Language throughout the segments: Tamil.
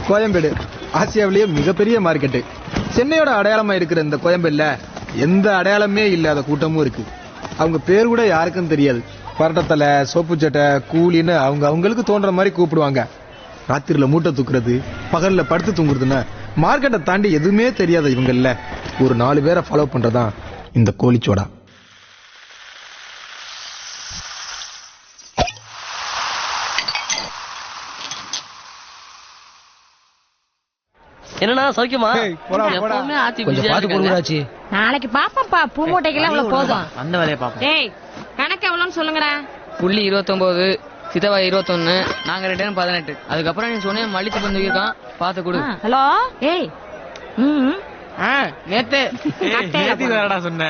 கோயம்பேடு ஆசியாவிலேயே மிகப்பெரிய மார்க்கெட்டு. சென்னையோட அடையாளமா இருக்கிற இந்த கோயம்பேடுல எந்த அடையாளமே இல்லாத கூட்டமும் இருக்கு. அவங்க பேர் கூட யாருக்கும் தெரியாது. பரட்டத்தலை, சோப்பு சட்டை, கூலின்னு அவங்களுக்கு தோன்ற மாதிரி கூப்பிடுவாங்க. ராத்திரில மூட்டை தூக்குறது, பகல்ல படுத்து தூங்குறதுன்னு மார்க்கெட்டை தாண்டி எதுவுமே தெரியாத இவங்கல்ல ஒரு 4 பேரை ஃபாலோ பண்றதான் இந்த கோழிச்சோடா. என்னன்னா சௌக்கியமா? நாளைக்கு பாப்பா பூ மூட்டைக்கெல்லாம் இவ்வளவு போதும். அந்த வேலையை பாப்போம். ஏய் கணக்கு எவ்வளவுன்னு சொல்லுங்கடா. புள்ளி 29, சித்தவா 21, நாங்க 2 18. அதுக்கப்புறம் நீ சொன்ன மல்லித்து பந்து இருக்கான், பாத்து கொடு. ஹலோ ஏய் நேத்து சொன்ன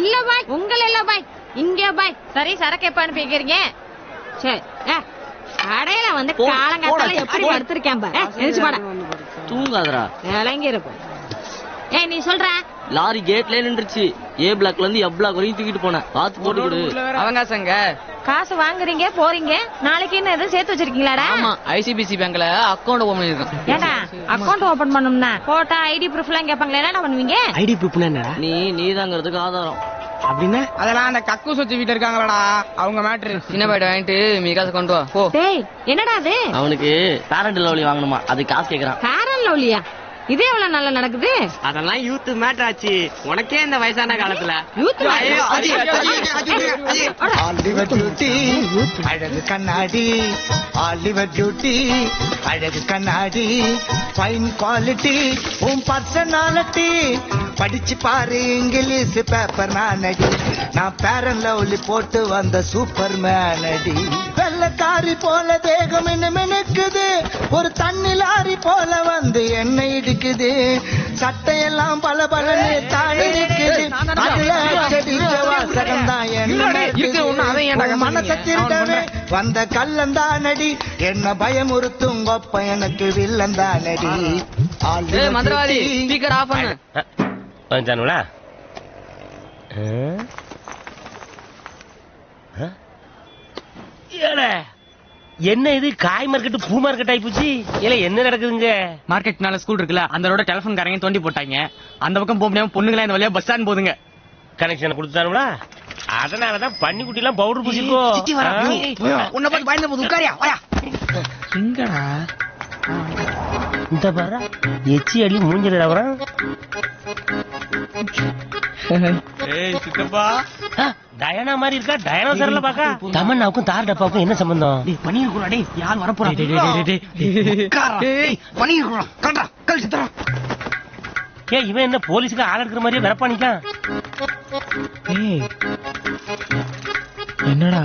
இல்ல பாய், உங்களை இல்ல பாய், இங்க பாய். சரி சரக்கு எப்ப அனுப்பி வைக்கிறீங்க? சரி கடையில வந்து காலங்காத்தால எப்படி படுத்திருக்கேன் பாரு. தூங்காதரா இறங்கி இருக்கும். ஏய் நீ சொல்ற லாரி கேட்ல நின்றுச்சு. ஏ பிளாக்ல இருந்து எப் பிளாக் வரைக்கும் தூக்கிட்டு போனேன். பாத்து போட்டு கொடு. அவங்காசங்க காசு வாங்குறீங்க போறீங்க, நாளைக்கு என்ன எதுவும் சேர்த்து வச்சிருக்கீங்களாடா? ஆமா, ஐசிபிசி பேங்க்ல அக்கவுண்ட் ஓபன் பண்ணிருக்கேன். ஏடா அக்கவுண்ட் ஓபன் பண்ணணும்னா போட்டா ஐடி ப்ரூஃப் எல்லாம் கேட்பாங்களே, என்ன பண்ணுவீங்க? ஐடி ப்ரூஃப்னா என்னடா? நீதாங்கிறதுக்கு ஆதாரம் அப்படின்னா அதெல்லாம் அந்த கக்கு சொச்சு வீட்டு இருக்காங்களடா, அவங்க மேட்ரு. சின்ன பையன் வாங்கிட்டு மீ காசு கொண்டு வா போ. டேய் என்னடா அது? அவனுக்கு பேரண்ட் லவ்லி வாங்கணுமா, அது காசு கேக்குறான். பேரன் லவ்லியா? இது எவ்வளவு நல்லா நடக்குது? அதெல்லாம் யூத் மேட்டர் ஆச்சு. உனக்கே இந்த வயசான காலத்துல யூத் அழகு கண்ணாடி, ஆலிவர் டியூட்டி, அழகு கண்ணாடி, ஃபைன் குவாலிட்டி, உன் பர்சனாலிட்டி படிச்சு பாரு இங்கிலீஷ் பேப்பர் நானடி. நான் பேரன் லவ்லி போட்டு வந்த சூப்பர் மேனடி. வெள்ளக்காரி போல தேகம் என்ன மினுக்குது, ஒரு தண்ணி லாரி போல வந்து என்னை இடிக்குது. சட்டையெல்லாம் பல பலன்னு தானே இருக்குது, அதுல அச்சடிச்ச வாசகம் தான் என்ன மனசை திருடவே வந்த கள்ளந்தானடி. என்ன பயமுறுத்தும் கொப்ப எனக்கு வில்லந்தானடி. மந்திரவாதி ஸ்பீக்கர் ஆஃப் பண்ணு. என்ன இது காய் மார்க்கெட் பூ மார்க்கெட் ஆயிப்போச்சு. இல்ல என்ன நடக்குதுங்க? மார்க்கெட்னால ஸ்கூல் இருக்குல்ல, அந்த ரோட டெலிபோன் காரங்க தோண்டி போட்டாங்க. அந்த பக்கம் போக முடியாம பொண்ணுங்களா இந்த வழியா பஸ் ஸ்டாண்ட் போதுங்க. கனெக்ஷன் கொடுத்தானுங்களா? அதனாலதான் பன்னிக்குட்டி எல்லாம் பவுடர் பூசிக்கோ. உன்னை பார்த்து பயந்த போது உட்காரியா வாயா. எங்கடா இந்த பாரு எச்சி அடி மூஞ்சில வரான். டயனா மாதிரி இருக்கா? டயனோசர்ல பாக்கா. தமன்னாவுக்கும் தார் டப்பாவுக்கும் என்ன சம்பந்தம்? பண்ணிருக்கா யார் வரப்போறா? பண்ணிருக்கா இவன் என்ன போலீஸுக்கு ஆள் எடுக்கிற மாதிரியே வரப்பானிக்கான். என்னடா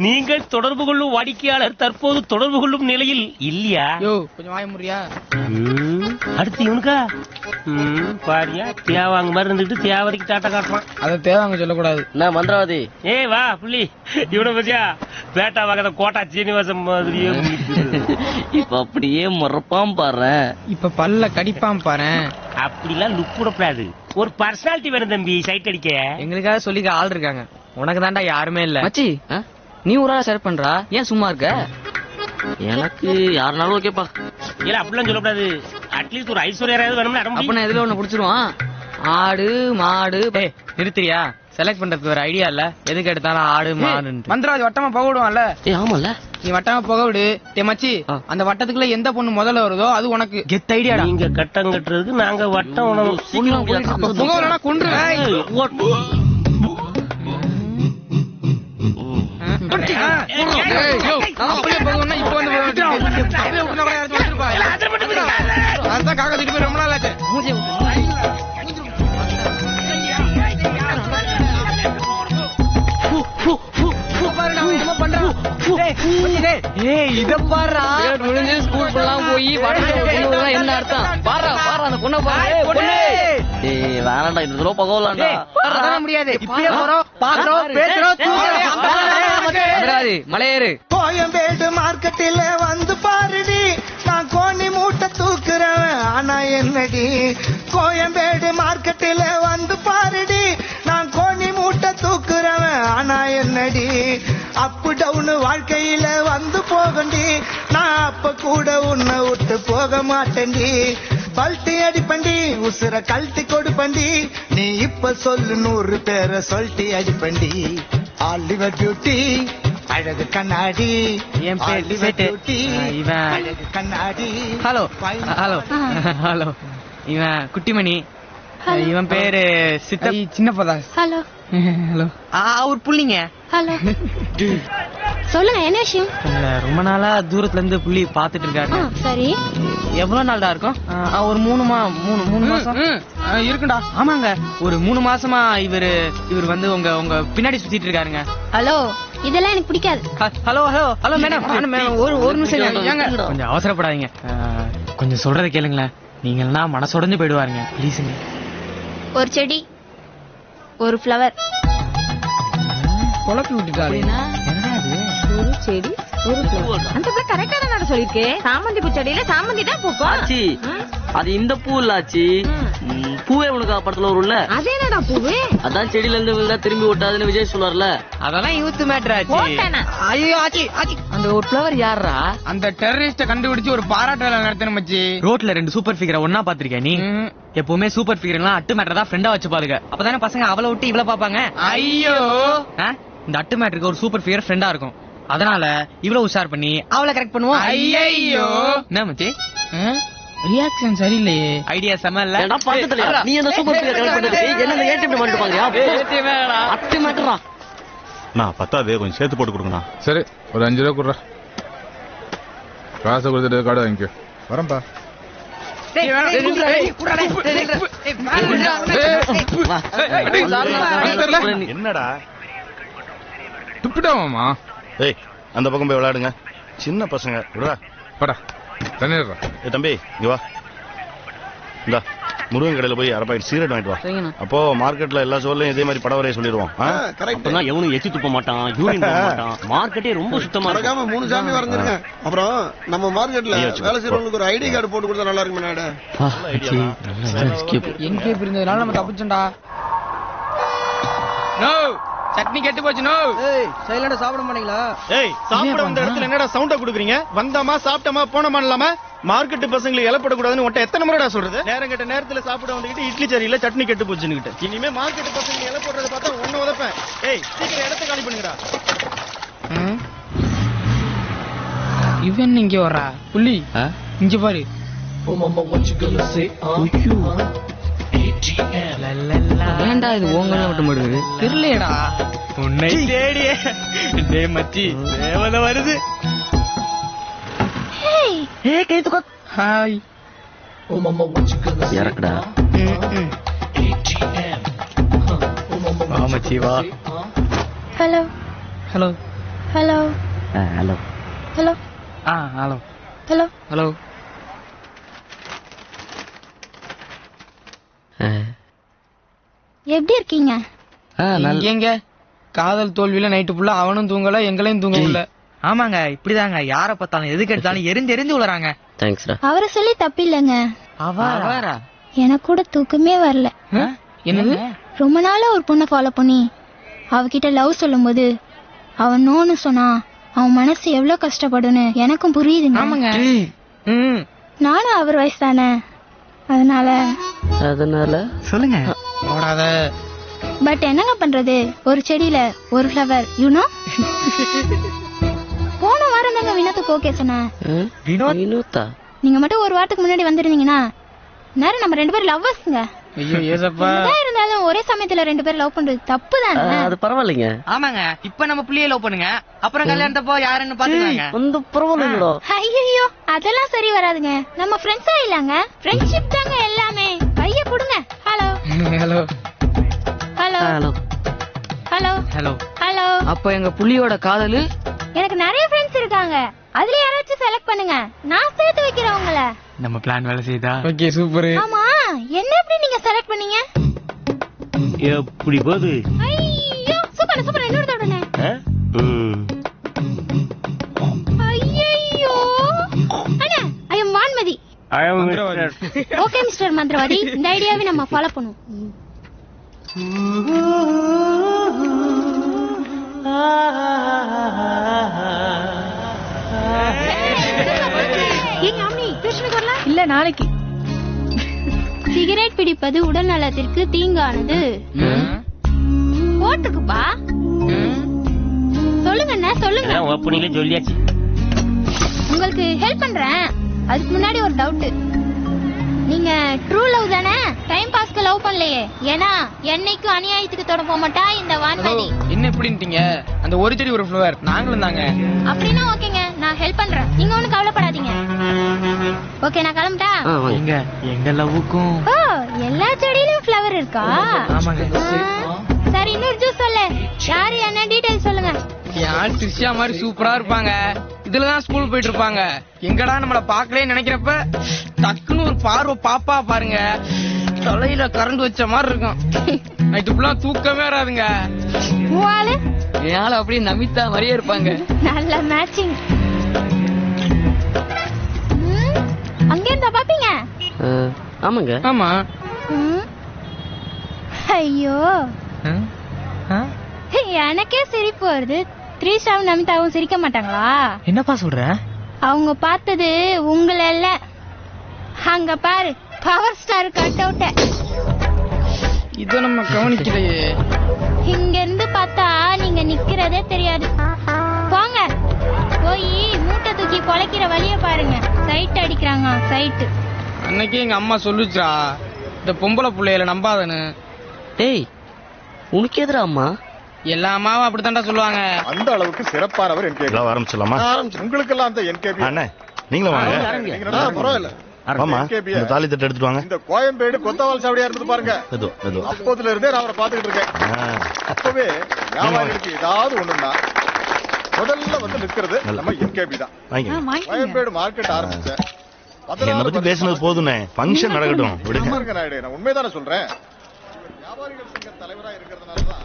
நீங்கள் தொடர்பு கொள்ளும் வாடிக்கையாளர் தற்போது தொடர்பு கொள்ளும் நிலையில் இல்லையா? கொஞ்சம் வாய முடியா? அடுத்து இவனுக்கா பாரியா தேவாங்க மாதிரி இருந்துட்டு தேவரைக்கு தாட்ட காட்டுறான். அதை தேவாங்க சொல்லக்கூடாது. நான் மந்திரவாதி. வா புள்ளி, இவனை பத்தியா பேட்டா வாங்கத கோட்டா சீனிவாசம் மாதிரியே இப்ப அப்படியே மறப்பாம் பாரு. இப்ப பல்ல கடிப்பாம் பாரு. அப்படிலாம் லுக் விடக்கூடாது. ஒரு பர்சனாலிட்டி வேணும் தம்பி சைட் அடிக்க. எங்களுக்காக சொல்லிக்க ஆள் இருக்காங்க, உனக்கு தாண்டா யாருமே இல்ல. மச்சி நீ ஒரு ஆளா செலக்ட் பண்றா, ஏன் சும்மா இருக்க? எனக்கு யாருனாலும் ஓகேப்பா. இல்ல அப்படிலாம் சொல்லக்கூடாது. அட்லீஸ்ட் ஒரு ஐஸ்வர்யாவது வேணும்னு அடம். அப்ப நான் எதுல ஒண்ணு புடிச்சிருவான். ஆடு மாடு. நிறுத்திரியா? செலக்ட் பண்றதுக்கு ஒரு ஐடியா இல்ல, எதுக்கு எடுத்தாலும் ஆடு மாடு. மந்திரவாதி வட்டமா போக விடுவான்ல? ஆமால, நீ வட்டமா போக விடு. மச்சி அந்த வட்டத்துக்குள்ள எந்த பொண்ணு முதல்ல வருதோ அது உனக்கு கெத் ஐடியா. நீங்க கட்டம் கட்டுறதுக்கு நாங்க வட்டம் உணவு கொண்டு ரொம்ப நாள் ஆச்சு. என்ன அர்த்தம்? பாரா பாரா அந்த பொண்ணை வேணாண்டா இந்த தடவை பகவலாண்டா. முடியாது. இப்பயே போறோம், பாக்குறோம், பேசுறோம், மலையேறு. கோயம்பேடு மார்க்கெட்டில வந்து பாருடி, நான் கோணி மூட்டை தூக்குறவன் ஆனா என்னடி. கோயம்பேடு மார்க்கெட்டில வந்து பாருடி, நான் கோணி மூட்டை தூக்குறவன் ஆனா என்னடி. அப்பு டவுன் வாழ்க்கையில கூட உன்னை விட்டு போக மாட்டேன்டி. பல்ட்டி அடிப்பண்டி உசுர கழட்டி கொடுப்பண்டி. நீ இப்ப சொல்லு 100 பேரை சொல்லிட்டு அடிப்பண்டி. ஆலிவர் பியூட்டி அழகு கண்ணாடி. என் பேர் ஆலிவர் சேட்டு. பியூட்டி இவன் அழகு கண்ணாடி. ஹலோ ஹலோ ஹலோ இவன் குட்டிமணி. இவன் பேரு சின்னப்பதா. ஹலோ ஹலோ அவர் புள்ளிங்க. ஹலோ சொல்லுங்க என்ன விஷயம்? ரொம்ப நாளா தூரத்துல இருந்து புள்ளி பாத்துட்டு இருக்காரு. சரி எவ்வளவு நாள்டா இருக்கும்? ஒரு 3 மாசம் இருக்குண்டா. ஆமாங்க ஒரு 3 மாசமா இவர் வந்து உங்க பின்னாடி சுத்திட்டு இருக்காருங்க. ஹலோ இதெல்லாம் எனக்கு பிடிக்காது. ஹலோ ஹலோ ஹலோ மேடம் ஒரு நிமிஷம் கொஞ்சம் அவசரப்படாதீங்க. கொஞ்சம் சொல்றதை கேளுங்களேன். நீங்கன்னா மனசுடைஞ்சு போயிடுவாருங்க ப்ளீஸுங்க. ஒரு செடி ஒரு ஃப்ளவர். குழப்பி விட்டுட்டாரு. ஒரு செடி ஒரு ஃப்ளவர். அந்த பிள்ளை கரெக்டா தான் சொல்லிருக்கேன். சாமந்தி பூ செடியில சாமந்தி தான் பூக்கும். ஆச்சி அது இந்த பூ இல்ல ஆச்சி. பூவே உனக்கு படத்துல வரும்ல, அது என்னடா பூவு? அதான் செடியில இருந்து விழுந்தா திரும்பி ஒட்டாதுன்னு விஜய் சொல்றாருல. அதெல்லாம் யூத் மேட்டர் ஆச்சு. ஓட்டானா? ஐயோ ஆச்சி ஆச்சி அந்த ஒரு ஃப்ளவர் யாரா? அந்த டெரரிஸ்ட கண்டுபிடிச்சு ஒரு பாராட்டுல நடத்தணும் மச்சி. ரோட்ல 2 சூப்பர் ஃபிகரை ஒன்னா பாத்திருக்கியா நீ? எப்பவுமே சூப்பர் ஃபிகர் எல்லாம் அட்டு மேட்டர் தான் ஃப்ரெண்டா வச்சு பாருங்க. அப்பதானே பசங்க அவளை விட்டு இவள பாப்பாங்க. ஐயோ இந்த அட்டு மேட்டருக்கு ஒரு சூப்பர் ஃபிகர் ஃப்ரெண்டா இருக்கும். அதனால இவ்வளவு உஷார் பண்ணி அவளை கரெக்ட் பண்ணுவோம். ஐயோ என்ன மச்சி ரியாக்ஷன் சரியில்லையே. ஐடியா செம இல்ல. ஏன்டா பக்கத்துல நீ என்ன சூப்பர் ஃபிகர் கரெக்ட் பண்றதுக்கு என்ன ஏடிஎம் பண்ணிட்டு பாக்கறியா? அட்டு மேட்டரா? நான் 10வது கொஞ்சம் சேர்த்து போட்டு கொடுங்கண்ணா. சரி ஒரு 5 ரூபா கொடுறா. காசை கொடுத்துட்டு கார்டு வாங்கிக்கோ. வரேன்ப்பா. என்னடா துப்பிட்டாமாமா? ஏய் அந்த பக்கம் போய் விளையாடுங்க. சின்ன பசங்க விடுறா. படா தண்ணிடுறா. ஏ தம்பி இங்க வா. இந்தா முருகன் கடையில போய் 1/2 பாக்கெட் சிகரெட் வாங்கிட்டு வா. அப்போ மார்க்கெட்ல எல்லா சோர்லயும் இதே மாதிரி படம் வரைய சொல்லிடுவோம். அப்பதான் எவனும் எச்சி துப்ப மாட்டான், யூரின் போக மாட்டான். மார்க்கெட்டே ரொம்ப சுத்தமா இருக்கும். 3 சாமி வரைஞ்சிருங்க. அப்புறம் நம்ம மார்க்கெட்ல வேலை செய்யறவங்களுக்கு ஒரு ஐடி கார்டு போட்டு கொடுத்தா நல்லா இருக்கும். என்கேப் இருந்ததுனால நம்ம தப்பிச்சோம்டா. நோ சட்னி கெட்டு போச்சு. நோ சைலண்டா சாப்பிட மாட்டீங்களா? ஏய் சாப்பிட வந்த இடத்துல என்னடா சவுண்ட குடுக்குறீங்க? வந்தமா சாப்பிட்டமா போனமா இல்லாம மார்க்கெட் பசங்களுக்கு இலப்படக்கூடாதுன்னு உன்ட்ட எத்தனை முறைடா சொல்றது? நேரம் கெட்ட நேரத்துல சாப்பிட வந்துகிட்டு இட்லி சரியில்ல சட்னி கெட்டு போச்சுன்னு. இனிமே மார்க்கெட் பசங்க இல போடுறத பார்த்தா ஒண்ணு உதப்பேன். ஏய் சீக்கிரம் இடத்த காலி பண்ணுங்கடா. இவன் இங்க வர்றா புள்ளி. இங்க பாரு. ஏன்டா இது ஓங்கல்ல விட்டு மாடுது தெரியலடா. உன்னை தேடியே டே மச்சி தேவதை வருது. ஏய் கை தூக்கு. ஹாய் இறக்குடா. வா மச்சி வா. Hello hello hello hello hello hello hello hello. எப்படி இருக்கீங்க? எங்க காதல் தோல்வியில நைட்டு ஃபுல்லா அவனும் தூங்கல எங்களையும் தூங்கல. ஆமாங்க இப்படிதாங்க. யார பார்த்தாலும் எதுக்கு எடுத்தாலும் எரிஞ்சு விழுறாங்க. தேங்க்ஸ்டா. அவரை சொல்லி தப்பில்லைங்க. அவரா? எனக்கு கூட தூக்கமே வரல. என்னது? ரொம்ப நாளா ஒரு பொண்ணை ஃபாலோ பண்ணி அவகிட்ட லவ் சொல்லும் போது அவன் நோன்னு சொன்னா அவன் மனசு எவ்வளவு கஷ்டப்படுன்னு எனக்கும் புரியுதுங்க. ஆமாங்க. நானும் அவர் வயசு தானே, அதனால சொல்லுங்க. பட் என்னங்க பண்றது, ஒரு செடியில ஒரு ஃப்ளவர் யூனோ. போன வாரம் தாங்க வினோத்துக்கு ஓகே சொன்னேன். வினோத்தா? நீங்க மட்டும் ஒரு வாரத்துக்கு முன்னாடி வந்திருந்தீங்கன்னா நேரம் நம்ம 2 பேரும் லவ்வர்ஸ்ங்க. ஐயோ ஏசப்பா. இருந்தாலும் ஒரே சமயத்துல 2 பேரும் லவ் பண்றது தப்பு தானே? அது பரவாயில்லைங்க. ஆமாங்க இப்ப நம்ம புள்ளிய லவ் பண்ணுங்க, அப்புறம் கல்யாணத்தப்போ யாருன்னு பாத்துக்கங்க. அந்த பரவாயில்லைங்களோ? ஐயோ அதெல்லாம் சரி வராதுங்க. நம்ம ஃப்ரெண்ட்ஸா இல்லங்க, ஃப்ரெண்ட்ஷிப் தாங்க எல்லாமே. கைய கொடுங்க. Hello hello hello hello hello hello hello. அப்ப எங்க புள்ளியோட காதலு எனக்கு நிறைய ஃப்ரெண்ட்ஸ் இருக்காங்க, அதுல யாராச்சும் செலக்ட் பண்ணுங்க, நான் சேர்த்து வைக்கிறேன் உங்கள. நம்ம பிளான் வேலை செய்தா? Okay super. ஆமா என்ன எப்படி நீங்க செலக்ட் பண்ணீங்க? எப்படி போகுது? ஐயோ சூப்பர் சூப்பர். இன்னொரு தடவை. ஐயோ அண்ணா ஐ அம் வான்மதி. ஓகே மிஸ்டர் மந்திரவாதி, இந்த ஐடியாவை நம்ம ஃபாலோ பண்ணுவோம். ஏங்க அம்மி டியூஷனுக்கு வரலாம்? இல்ல நாளைக்கு. சிகரெட் பிடிப்பது உடல் நலத்திற்கு தீங்கானது. போட்டுக்குப்பா. சொல்லுங்க சொல்லுங்க. ஓப்பனிங்ல சொல்லியாச்சு. உங்களுக்கு ஹெல்ப் பண்றேன். அதுக்கு முன்னாடி ஒரு டவுட். நீங்க ட்ரூ லவ் தானே? டைம் பாஸ்க்கு லவ் பண்ணலையே? ஏன்னா என்னைக்கும் அநியாயத்துக்கு தொட போக மாட்டா இந்த வான்மதி. என்ன எப்படின்ட்டீங்க? அந்த ஒரு செடி ஒரு ஃப்ளவர் நாங்களும் தாங்க. அப்படின்னா ஓகேங்க, நான் ஹெல்ப் பண்றேன். நீங்க ஒண்ணும் கவலைப்படாதீங்க. ஓகே நான் கிளம்பிட்டா? எங்க லவ்வுக்கும் எல்லா செடியிலும் ஃப்ளவர் இருக்கா? ஆமாங்க. சரி இன்னொரு ஜூஸ் சொல்லு. யாரு என்ன டீடைல் சொல்லுங்க. யார் த்ரிஷா மாதிரி சூப்பரா இருப்பாங்க. இதுலதான் ஸ்கூல் போயிட்டு இருப்பாங்க. எங்கடா நம்மள பாக்கலே நினைக்கிறப்ப டக்குன்னு ஒரு பார்வை பாப்பா பாருங்க. தலையில கரண்ட் வச்ச மாதிரி இருக்கும். நைட்டு ஃபுல்லா தூக்கமே வராதுங்க. என்னால அப்படியே நமிதா மாதிரியே இருப்பாங்க. நல்ல மேட்சிங். அங்க இருந்தா பாப்பீங்க? ஆமாங்க. ஆமா. ஐயோ எனக்கே சிரிப்பு வருது. த்ரிஷாவும் நமிதாவும் சிரிக்க மாட்டாங்களா? என்னப்பா சொல்ற? அவங்க பார்த்தது உங்களை இல்ல. அங்க பாரு பவர் ஸ்டார் கட் அவுட்ட. இத நம்ம கவனிக்கலையே. இங்க இருந்து பார்த்தா நீங்க நிக்கிறதே தெரியாது. போங்க போய் மூட்டை தூக்கி கொலைக்கிற வழிய பாருங்க. சைட் அடிக்கிறாங்க சைட். அன்னைக்கு எங்க அம்மா சொல்லுச்சா இந்த பொம்பளை புள்ளையில நம்பாதன்னு. டேய் உனக்கு எதிரா அம்மா? எல்லா அம்மாவும் அப்படித்தான்டா சொல்லுவாங்க. அந்த அளவுக்கு சிறப்பானவர் NKB. ஆரம்பிச்சலாமா? உங்களுக்கு எல்லாம் அந்த NKB. அண்ணே நீங்களும் வாங்க. பரவாயில்ல. ஆமா இந்த தாலி தட்டு எடுத்துட்டு வாங்க. இந்த கோயம்பேடு கொத்தவால் சாவடியா இருந்தது பாருங்க. அப்போதுல இருந்தே நான் அவரை பாத்துக்கிட்டு இருக்கேன். அப்பவே வியாபாரிகளுக்கு ஏதாவது ஒண்ணுன்னா முதல்ல வந்து நிக்கிறது நம்ம NKB தான். கோயம்பேடு மார்க்கெட் ஆரம்பிச்சேன். என்ன பத்தி பேசுனது போதுனே. ஃபங்க்ஷன் நடக்கட்டும். நான் உண்மைதானே சொல்றேன்.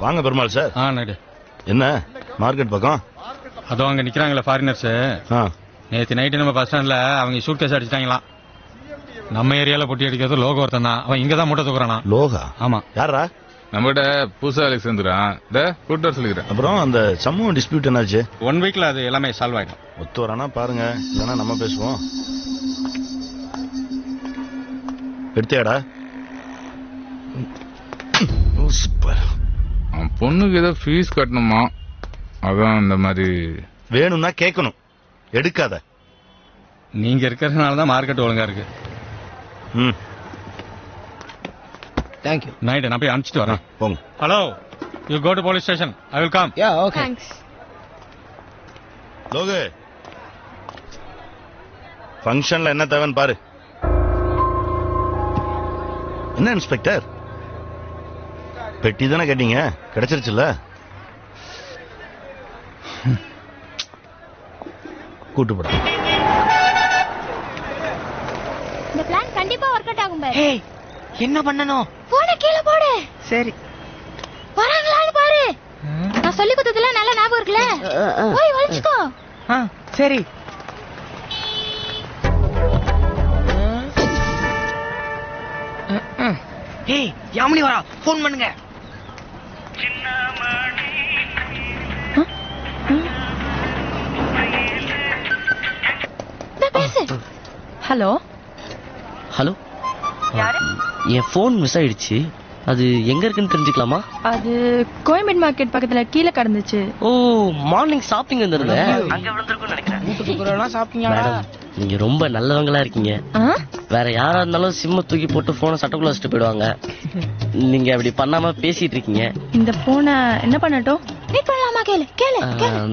வாங்க பெருமாள் சார். என்ன மார்க்கெட் பக்கம்? அதோ அங்க நிக்கிறாங்களே ஃபாரினர்ஸ். நேத்து நைட்டு நம்ம பஸ் ஸ்டாண்ட்ல அவங்க சூட் கேஸ் அடிச்சிட்டாங்களாம். நம்ம ஏரியால பொட்டி அடிக்கிறது லோகோ ஒருத்தன் தான். அவன் இங்கதான் மூட்டை தூக்குறானா. லோகா? ஆமா. யாரா? நம்மகிட்ட புதுசா அலெக்ஸ் வந்துறான். கூட்டர் சொல்லிக்கிறேன். அப்புறம் அந்த சமூக டிஸ்பியூட் என்னாச்சு? 1 வீக்ல அது எல்லாமே சால்வ் ஆயிடும். ஒத்து வரானா பாருங்க, இல்லைன்னா நம்ம பேசுவோம். எடுத்தியாடா? பொண்ணுக்கு ஏதோ ஃபீஸ் கட்டணுமா, அதான் இந்த மாதிரி. வேணும்னா கேட்கணும், எடுக்காத. நீங்க இருக்கிறதுனாலதான் மார்க்கெட் ஒழுங்கா இருக்கு. Thank you. நைட் நான் போய் அனுப்பிச்சிட்டு வரேன். போங்க. Hello, you go to police station. I will come. Yeah, okay. Thanks. Logu, ஃபங்க்ஷன்ல என்ன தேவைன்னு பாரு. என்ன இன்ஸ்பெக்டர், பெட்டி தானே கேட்டீங்க, கிடைச்சிருச்சுல்ல? கூட்டு போட. இந்த பிளான் கண்டிப்பா வொர்க் அவுட் ஆகும் பாரு. ஏய், என்ன பண்ணனும்? போடு, கீழ போடு. சரி. வராங்களான்னு பாரு. நான் சொல்லி கொடுத்ததெல்லாம் நல்ல ஞாபகம் இருக்குல? போய் ஒளிச்சுக்கோ. சரி. ஏய், யாமினி வரா, போன் பண்ணுங்க. ஹலோ ஹலோ, என் போன் மிஸ் ஆயிடுச்சு. அது எங்க இருக்குன்னு தெரிஞ்சுக்கலாமா? அது கோயம்பேடு மார்க்கெட் பக்கத்துல கீழே கடந்துச்சு. ஓ, மார்னிங் ஷாப்பிங் வந்திருந்தேன். அங்க விழுந்திருக்கும்னு நினைக்கிறேன். மேடம், நீங்க ரொம்ப நல்லவங்களா இருக்கீங்க. வேற யாரா இருந்தாலும் சிம்ம தூக்கி போட்டு போனை சட்டக்குள்ள வச்சுட்டு போயிடுவாங்க. நீங்க அப்படி பண்ணாம பேசிட்டு இருக்கீங்க. இந்த போனை என்ன பண்ணட்டும்? மீட் பண்ணலாமா? கேளு கேளு.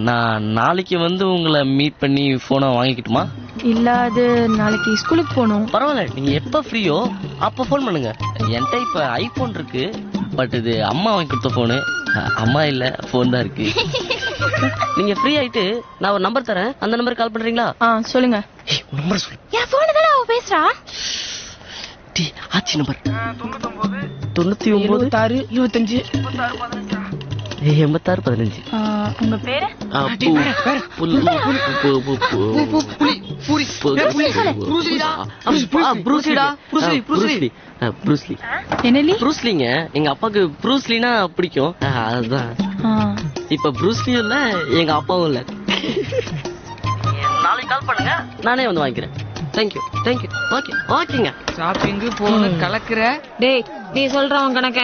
நான் நாளைக்கு வந்து உங்களை மீட் பண்ணி போனை வாங்கிக்கிட்டுமா? இல்ல, அது நாளைக்கு ஸ்கூலுக்கு போகணும். பரவாயில்ல, நீங்க எப்ப ஃப்ரீயோ அப்ப போன் பண்ணுங்க. என்கிட்ட இப்ப ஐபோன் இருக்கு, பட் இது அம்மா வாங்கி கொடுத்த போனு. அம்மா இல்ல, போன் தான் இருக்கு. நீங்க ஃப்ரீ ஆயிட்டு நான் ஒரு நம்பர் தரேன், அந்த நம்பருக்கு கால் பண்றீங்களா? சொல்லுங்க. நம்பர் சொல்லு. என் போன் தான அவ பேசுறா. ஆச்சி நம்பர் 99 26 25 86 15. உங்க பேரு? ப்ரூஸ்லிங்க. எங்க அப்பாக்கு ப்ரூஸ்லினா பிடிக்கும், அதுதான். இப்ப ப்ரூஸ்லியும் இல்ல, எங்க அப்பாவும் இல்ல. நாளைக்கு கால் பண்ணுங்க, நானே வந்து வாங்கிக்கிறேன். Thank you thank you. ஓகே ஓகேங்க. ஷாப்பிங்கு போன கலக்குற. டேய் நீ சொல்றவன் கணக்க.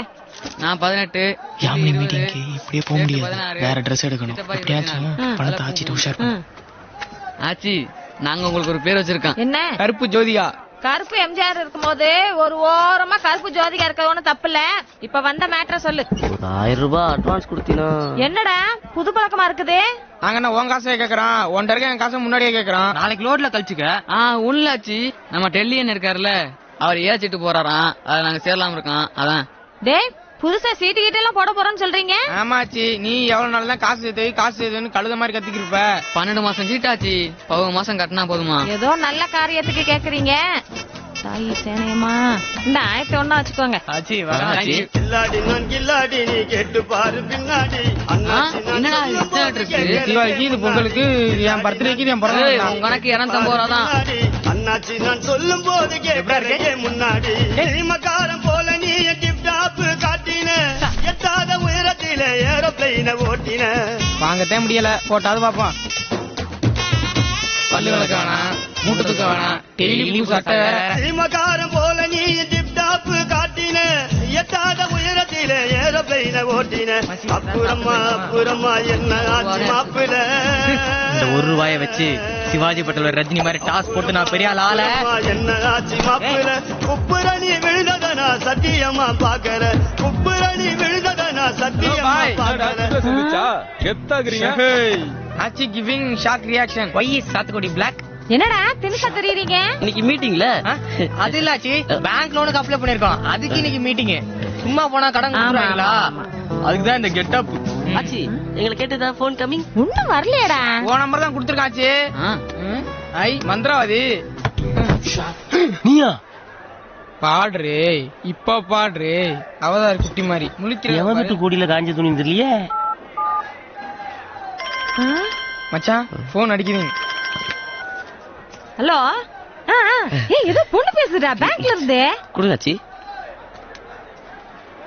நான் 18. யாமினி மீட்டிங்க்கு இப்படியே போக முடியாது. வேற ட்ரெஸ் எடுக்கணும். எப்படியாச்சும் பணத்தை ஆச்சிட்டு உஷார் பண்ணு. ஆச்சி நாங்க உங்களுக்கு ஒரு பேர் வச்சிருக்கோம். என்ன? கருப்பு ஜோதிகா. கருப்பு எம்ஜிஆர் இருக்கும்போது ஒரு ஓரமா கருப்பு ஜோதிகா இருக்க ஒண்ணு தப்பு இல்ல. இப்ப வந்த மேட்டரை சொல்லு. 1000 ரூபாய் அட்வான்ஸ் கொடுத்தீனா? என்னடா புது பழக்கமா இருக்குது? நாங்க என்ன உன் காசே கேக்குறோம், உன் இருக்க என் காசை முன்னாடியே கேக்குறோம். நாளைக்கு லோட்ல கழிச்சுக்க. உள்ளாச்சி நம்ம டெல்லியன் இருக்காருல்ல, அவர் ஏச்சிட்டு போறாராம். அதை நாங்க சேரலாம் இருக்கோம். அதான். டேய் புதுசா சீட்டு கீட்டு எல்லாம் போட போறோம்னு சொல்றீங்க? ஆமாச்சி, நீ எவ்வளவு நாள் தான் காசு சேர்த்து கழுத மாதிரி கத்திக்கிருப்ப. 12 மாசம் சீட்டாச்சு, 10 மாசம் கட்டினா போதுமா? ஏதோ நல்ல காரியத்துக்கு கேக்குறீங்க. தாயி சேனையம்மா இந்த 1001 வச்சுக்கோங்க. ஆச்சி வராச்சி. கில்லாடி நான் கில்லாடி நீ கேட்டு பாரு பின்னாடி. என்னடா இத்தனை ட்ரெஸ்? தீபாவளிக்கு இது பொங்கலுக்கு என் பர்த்டேக்கு என் பிறந்த உங்க கணக்கு 250 ரூபா தான். அண்ணாச்சி நான் சொல்லும் போது கேட்கறே முன்னாடி. மகாரம் போல நீ கிஃப்ட் ஆப் காட்டின, எட்டாத உயரத்தில ஏரோப்ளைன ஓட்டின. வாங்கத்தே முடியல, போட்டாவது பாப்போம். பல்லுகளுக்கு வேணாம், மூட்டத்துக்கு வேணாம், டெய்லி புது சட்டை வேற. மகாரம் போல நீ கிஃப்ட் ஆப் காட்டின, எட்டாத உயரத்தில ஏரோப்ளைன ஓட்டின. அப்புறமா என்ன ஆச்சு மாப்பிள? இந்த 1 ரூபாயை வச்சு சிவாஜி பட்டேல் ரஜினி மாதிரி டாஸ் போட்டு நான் பெரிய ஆள. என்ன ஆச்சு மாப்பிள? குப்புரணி விழுந்ததனா சத்தியமா பாக்கற. குப்புரணி விழுந்ததனா சத்தியமா பாக்கற. கெத்தாகிறீங்க. ஆச்சி giving shock reaction. Why is sathukudi black. என்னடா தினுசா தெரியுறீங்க? இன்னைக்கு மீட்டிங்ல அது இல்ல ஆச்சி, பேங்க் லோனுக்கு அப்ளை பண்ணிருக்கோம். அதுக்கு இன்னைக்கு மீட்டிங். சும்மா போனா கடன் கொடுக்குறாங்களா? அதுக்குதான் இந்த கெட்டப். ஆச்சி எங்களை கேட்டதா போன் கமிங். ஒண்ணும் வரலையடா. ஓ நம்பர் தான் கொடுத்துருக்கான் ஆச்சி. ஐ மந்திரவாதி நீயா? பாடுறே இப்ப பாடுறே. அவதார் குட்டி மாதிரி எவன் கூடியில காஞ்ச துணி தெரியலையே. மச்சான் போன் அடிக்குதுங்க. ஹலோ. ஏய் ஏதோ பொண்ணு பேசுறா பேங்க்ல இருந்து. கொடுங்க ஆச்சி.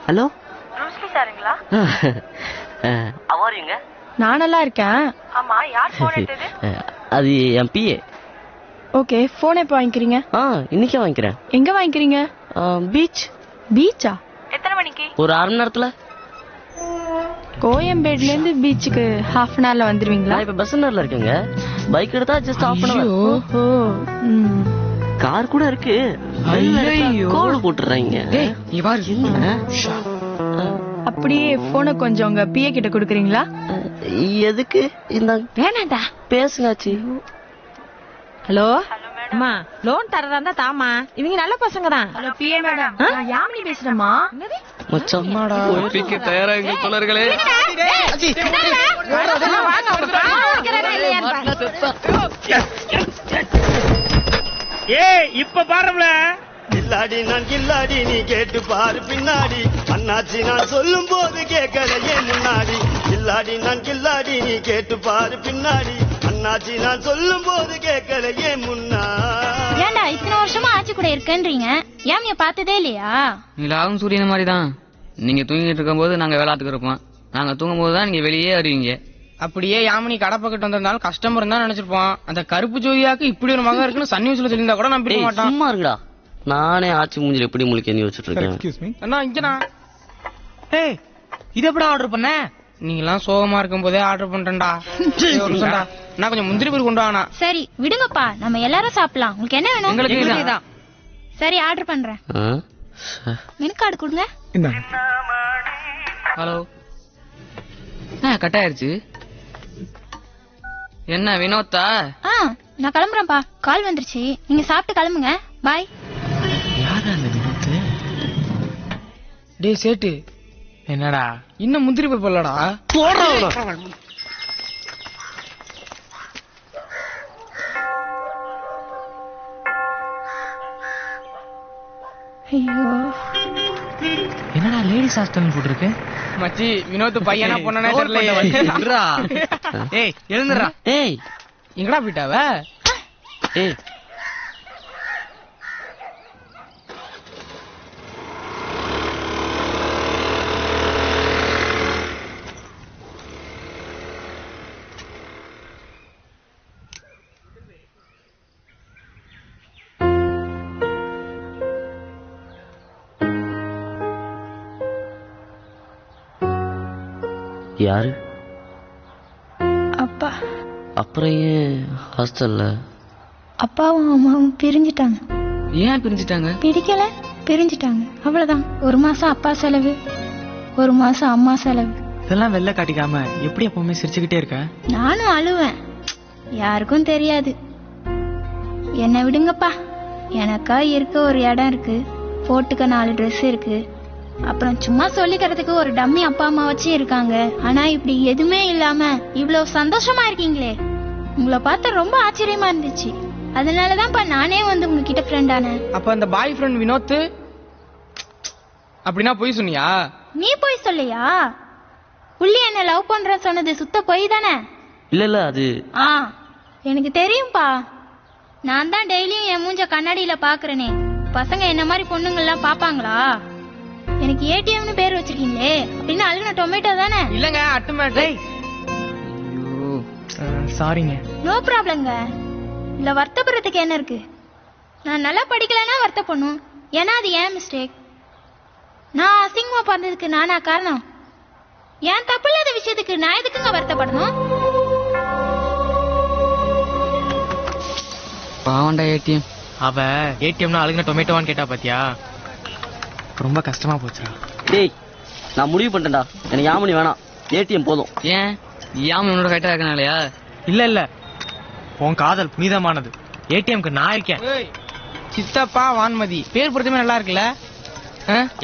ஹலோ ரோஸ்லி சாருங்களா? அவாரிங்க? நான் நல்லா இருக்கேன். ஆமா, யார் போன் எடுத்தது? அது என் பிஏ. ஓகே, போன் எப்போ வாங்கிக்கிறீங்க? இன்னைக்கே வாங்கிக்கிறேன். எங்க வாங்கிக்கிறீங்க? பீச். பீச்சா? எத்தனை மணிக்கு? ஒரு 1/2 மணி நேரத்துல. கோயம்பேடுல இருந்து பீச்சுக்கு ½ அன் ஹவர்ல வந்துருவீங்களா? இப்ப பஸ் ஸ்டாண்ட்ல இருக்கேங்க. பைக் எடுத்தா ஜஸ்ட் ½ அன் ஹவர். ஓஹோ. கார் கூட இருக்கு. கோடு போட்டுறாங்க. நீ பாரு என்ன. அப்படியே போனை கொஞ்சம் உங்க பிஏ கிட்ட குடுக்குறீங்களா? எதுக்கு? இந்த வேணாண்டா பேசுங்காச்சி. ஹலோ அம்மா, லோன் தரதா இருந்தா தாமா. இவங்க நல்ல பசங்க தான். ஹலோ பிஏ மேடம், நான் யாமினி பேசுறேம்மா. மச்சம்மாடா ஒப்பிக்க தயாராக தோழர்களே. ஏய் இப்ப பாருல. கில்லாடி நான் கில்லாடி நீ கேட்டு பாரு பின்னாடி. அண்ணாச்சி நான் சொல்லும் போது கேட்கலையே முன்னாடி. கில்லாடி நான் கில்லாடி நீ கேட்டு பாரு பின்னாடி. அண்ணாச்சி நான் சொல்லும் போது கேட்கலையே முன்னாடி. ஏன்டா இத்தனை வருஷமா ஆச்சி கூட இருக்கேன்றீங்க, யாமிய பார்த்ததே இல்லையா? நீலாவும் சூரியன் மாதிரி தான். நீங்க தூங்கிட்டு இருக்கும் போது நாங்க வேளாத்துக்கு இருப்போம். நாங்க தூங்கும் போது தான் நீங்க வெளியே அறிவீங்க. அப்படியே யாமினி கடப்பக்கிட்டு வந்திருந்தாலும் கஸ்டமர் தான் நினைச்சிருப்போம். அந்த கருப்பு ஜோதியாக்கு இப்படி ஒரு மகன் இருக்குன்னு சன் நியூஸ்ல சொல்லியிருந்தா கூட நான் பிடிக்க மாட்டேன். சும்மா இருக்குடா. நானே ஆச்சி மூஞ்சில எப்படி முழிக்க நீ வச்சுட்டு இருக்கேன். Excuse me. அண்ணா இங்கண்ணா. ஏய் இது எப்படா ஆர்டர் பண்ண? நீங்க எல்லாம் சோகமா இருக்கும் போதே ஆர்டர் பண்றேன்டா. நான் கொஞ்சம் முந்திரி பருப்பு கொண்டு வாங்க. சரி விடுங்கப்பா, நம்ம எல்லாரும் சாப்பிடலாம். உங்களுக்கு என்ன வேணும்? எங்களுக்கு தான். சரி ஆர்டர் பண்றேன். மெனு கார்டு கொடுங்க. ஹலோ. கட் ஆயிருச்சு. என்ன வினோத்தா? நான் கிளம்புறேன்ப்பா, கால் வந்துருச்சு. நீங்க சாப்பிட்டு கிளம்புங்க. பாய். யாரா அந்த வினோத்? டேய் சேட்டு, என்னடா இன்னும் முந்திரி பருப்பு இல்லடா? ஐயோ, என்னடா லேடிஸ் ஹாஸ்டல் போட்டுருக்கு? மச்சி வினோத் பையனா பொண்ணனே தெரியல. ஏய் எழுந்துடா. ஏய் எங்கடா போயிட்டாவ? ஏய் யாரு? அப்பா. அப்புறம் ஏன் ஹாஸ்டல்ல? அப்பாவும் அம்மாவும் பிரிஞ்சிட்டாங்க. ஏன் பிரிஞ்சிட்டாங்க? பிடிக்கல, பிரிஞ்சிட்டாங்க, அவ்வளவுதான். 1 மாசம் அப்பா செலவு, 1 மாசம் அம்மா செலவு. இதெல்லாம் வெளில காட்டிக்காம எப்படி எப்பவுமே சிரிச்சுக்கிட்டே இருக்க? நானும் அழுவேன், யாருக்கும் தெரியாது. என்னை விடுங்கப்பா, எனக்கா இருக்க ஒரு இடம் இருக்கு, போட்டுக்க 4 ட்ரெஸ் இருக்கு, அப்புறம் சும்மா சொல்லிக்கிறதுக்கு ஒரு டம்மி அப்பா அம்மா வச்சு இருக்காங்க. ஆனா இப்படி எதுவுமே இல்லாம இவ்வளவு சந்தோஷமா இருக்கீங்களே, உங்களை பார்த்த ரொம்ப ஆச்சரியமா இருந்துச்சு. அதனாலதான்ப்பா நானே வந்து உங்ககிட்ட ஃப்ரெண்ட் ஆனேன். அப்ப அந்த பாய் ஃப்ரெண்ட் வினோத் அப்படின்னா போய் சொன்னியா? நீ போய் சொல்லியா? புள்ளி என்ன லவ் பண்ற சொன்னது சுத்த போய் தானே? இல்ல அது எனக்கு தெரியும்பா. நான் தான் டெய்லியும் என் மூஞ்ச கண்ணாடியில பாக்குறேனே. பசங்க என்ன மாதிரி பொண்ணுங்கள்லாம் பாப்பாங்களா? எனக்கு ஏடிஎம்னு பேர் வச்சிருக்கீங்களே, அப்படின்னு அழுகுன டொமேட்டோ தானே? இல்லங்க அட்டுமேட்டை. சாரிங்க. நோ ப்ராப்ளம்ங்க. இல்ல வருத்தப்படுறதுக்கு என்ன இருக்கு? நான் நல்லா படிக்கலன்னா வருத்தப்படணும், ஏன்னா அது ஏன் மிஸ்டேக். நான் அசிங்கமா பிறந்ததுக்கு நானா காரணம்? ஏன் தப்பு இல்லாத விஷயத்துக்கு நான் எதுக்குங்க வருத்தப்படணும்? பாவண்டா ஏடிஎம். அவ ஏடிஎம்னா அழுகுன டொமேட்டோவான்னு கேட்டா பாத்தியா? ரொம்ப கஷ்டமா போச்சுடா. டேய், நான் முடிவு பண்ணிட்டேன்டா, எனக்கு யாமினி வேணாம், ஏடிஎம் போதும். ஏன்? யாமினி உன்னோட கரெக்டா இருக்கனாலயா? இல்ல உன் காதல் புனிதமானது, ஏடிஎம்க்கு நான் இருக்கேன். சித்தப்பா வான்மதி பேர் பொறுத்தமே நல்லா இருக்குல்ல?